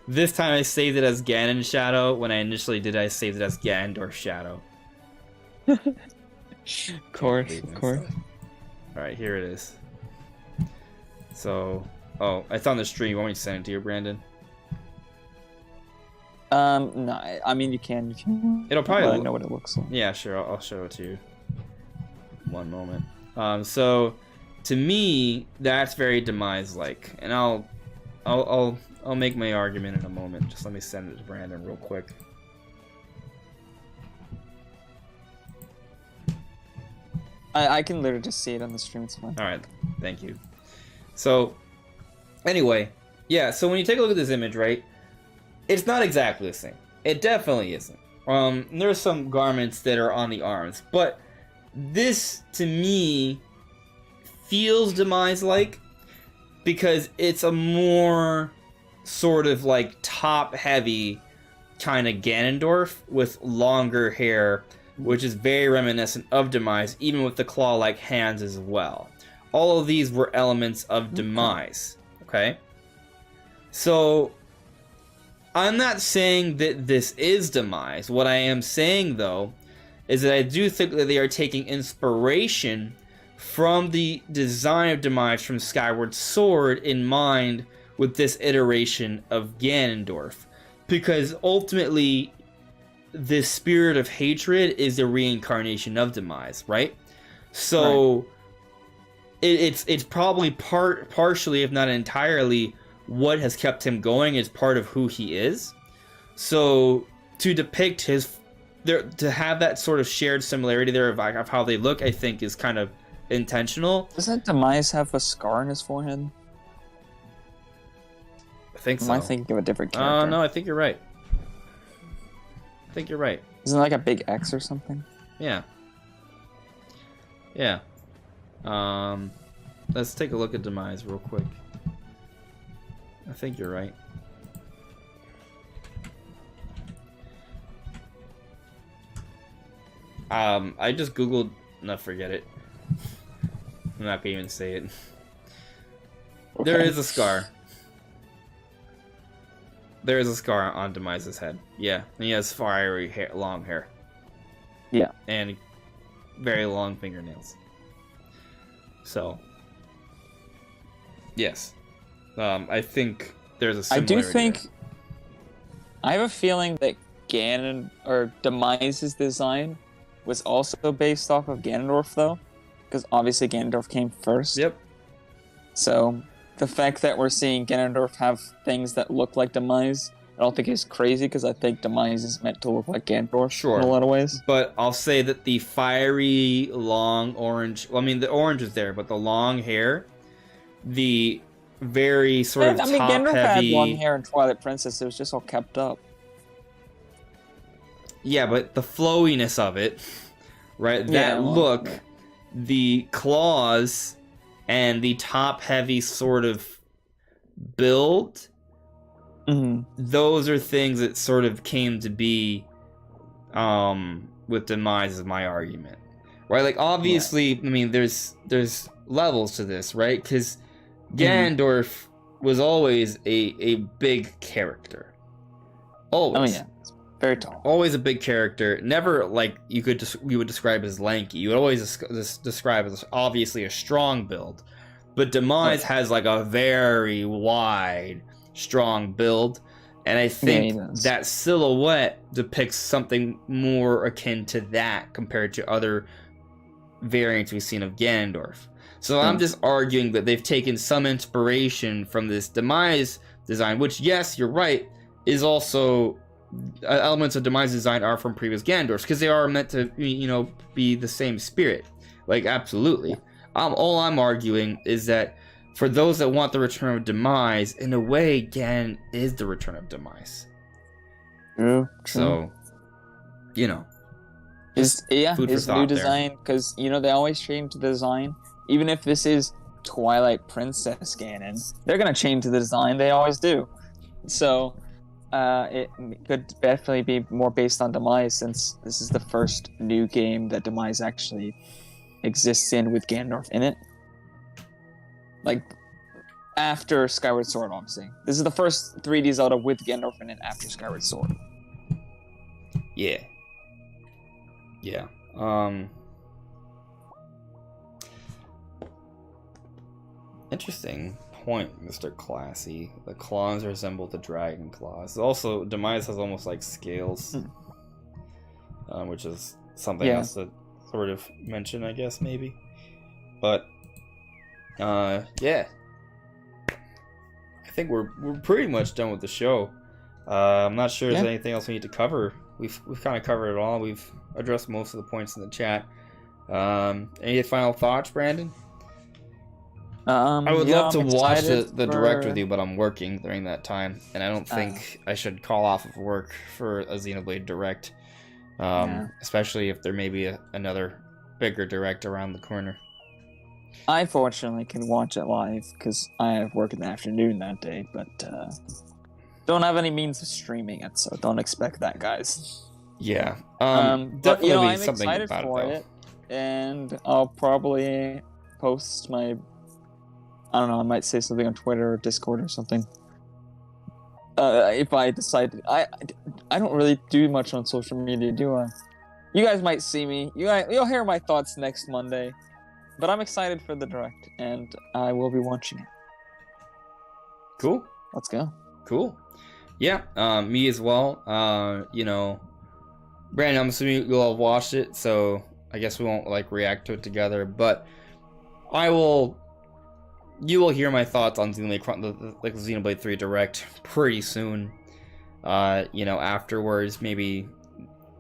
This time I saved it as Ganon Shadow. When I initially did, I saved it as Ganondorf Shadow. Of course, of course. Alright, here it is. So, oh, it's on the stream. You want me to send it to you, Brandon? No, I mean you can if you want. It'll probably But I know what it looks like. Yeah, sure. I'll show it to you. One moment. So to me, that's very Demise-like, and I'll make my argument in a moment. Just let me send it to Brandon real quick. I can literally just see it on the stream. It's fine. All right, thank you. So, anyway, yeah. So when you take a look at this image, right, it's not exactly the same. It definitely isn't. There's some garments that are on the arms, but this to me feels Demise-like because it's a more sort of like top-heavy kind of Ganondorf with longer hair, which is very reminiscent of Demise, even with the claw-like hands as well. All of these were elements of Demise, okay? So, I'm not saying that this is Demise. What I am saying, though, is that I do think that they are taking inspiration from the design of Demise from Skyward Sword in mind with this iteration of Ganondorf. Because ultimately, this spirit of hatred is the reincarnation of Demise, right? So, right. It's probably partially, if not entirely, what has kept him going is part of who he is. So, to depict to have that sort of shared similarity there of how they look, I think is kind of intentional. Doesn't Demise have a scar on his forehead? I think so. Am I thinking of a different character? No, I think you're right. Isn't it like a big X or something? Yeah. Yeah. Let's take a look at Demise real quick. I think you're right. I just googled. No, forget it. I'm not gonna even say it. Okay. There is a scar. There is a scar on Demise's head. Yeah, and he has fiery hair, long hair. Yeah, and very long fingernails. So, yes, I think there's a similarity. I do think. There. I have a feeling that Ganon or Demise's design was also based off of Ganondorf, though, because obviously Ganondorf came first. Yep. So the fact that we're seeing Ganondorf have things that look like Demise, I don't think is crazy, because I think Demise is meant to look like Ganondorf in a lot of ways. But I'll say that the fiery, long orange... Well, I mean, the orange is there, but the long hair, the very sort of I mean, top Gandalf had long heavy. hair in Twilight Princess. It was just all kept up. Yeah, but the flowiness of it, right? Yeah, That well, look, yeah. the claws, and the top heavy sort of build, those are things that sort of came to be with Demise is my argument. Right? Like obviously, I mean there's levels to this, right? Cuz Ganondorf was always a big character. Always. Oh yeah. Very tall. Always a big character. Never like you would describe as lanky. You would always describe as obviously a strong build. But Demise has like a very wide, strong build, and I think that silhouette depicts something more akin to that compared to other variants we've seen of Ganondorf. So I'm just arguing that they've taken some inspiration from this Demise design, which, yes, you're right, is also elements of Demise design are from previous Ganondorfs because they are meant to, be the same spirit. Like, absolutely. All I'm arguing is that for those that want the return of Demise, in a way, Gan is the return of Demise. True. So, his new design, there. because they always change the design. Even if this is Twilight Princess Ganon, they're gonna change the design. They always do. So, it could definitely be more based on Demise, since this is the first new game that Demise actually exists in with Ganondorf in it. Like, after Skyward Sword, obviously. This is the first 3D Zelda with Ganondorf in it after Skyward Sword. Yeah. Yeah. Interesting point, Mr. Classy. The claws resemble the dragon claws. Also, Demise has almost like scales, which is something else to sort of mention, I guess, maybe. But, yeah. I think we're pretty much done with the show. I'm not sure if there's anything else we need to cover. We've kind of covered it all. We've addressed most of the points in the chat. Any final thoughts, Brandon? I would love to watch the direct with you, but I'm working during that time, and I don't think I should call off of work for a Xenoblade direct, especially if there may be another bigger direct around the corner. I fortunately can watch it live because I have work in the afternoon that day, but don't have any means of streaming it, so don't expect that, guys. Yeah, definitely I'm something excited about for it, and I'll probably post my. I don't know. I might say something on Twitter or Discord or something. If I decide, I don't really do much on social media, do I? You guys might see me. You'll hear my thoughts next Monday. But I'm excited for the direct, and I will be watching it. Cool. Let's go. Cool. Yeah, me as well. Brandon, I'm assuming you'll have watched it, so I guess we won't react to it together. But you will hear my thoughts on Xenoblade 3 Direct pretty soon. Afterwards, maybe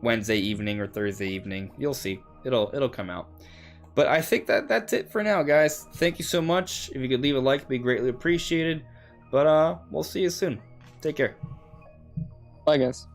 Wednesday evening or Thursday evening. You'll see. It'll come out. But I think that's it for now, guys. Thank you so much. If you could leave a like, it'd be greatly appreciated. But we'll see you soon. Take care. Bye, guys.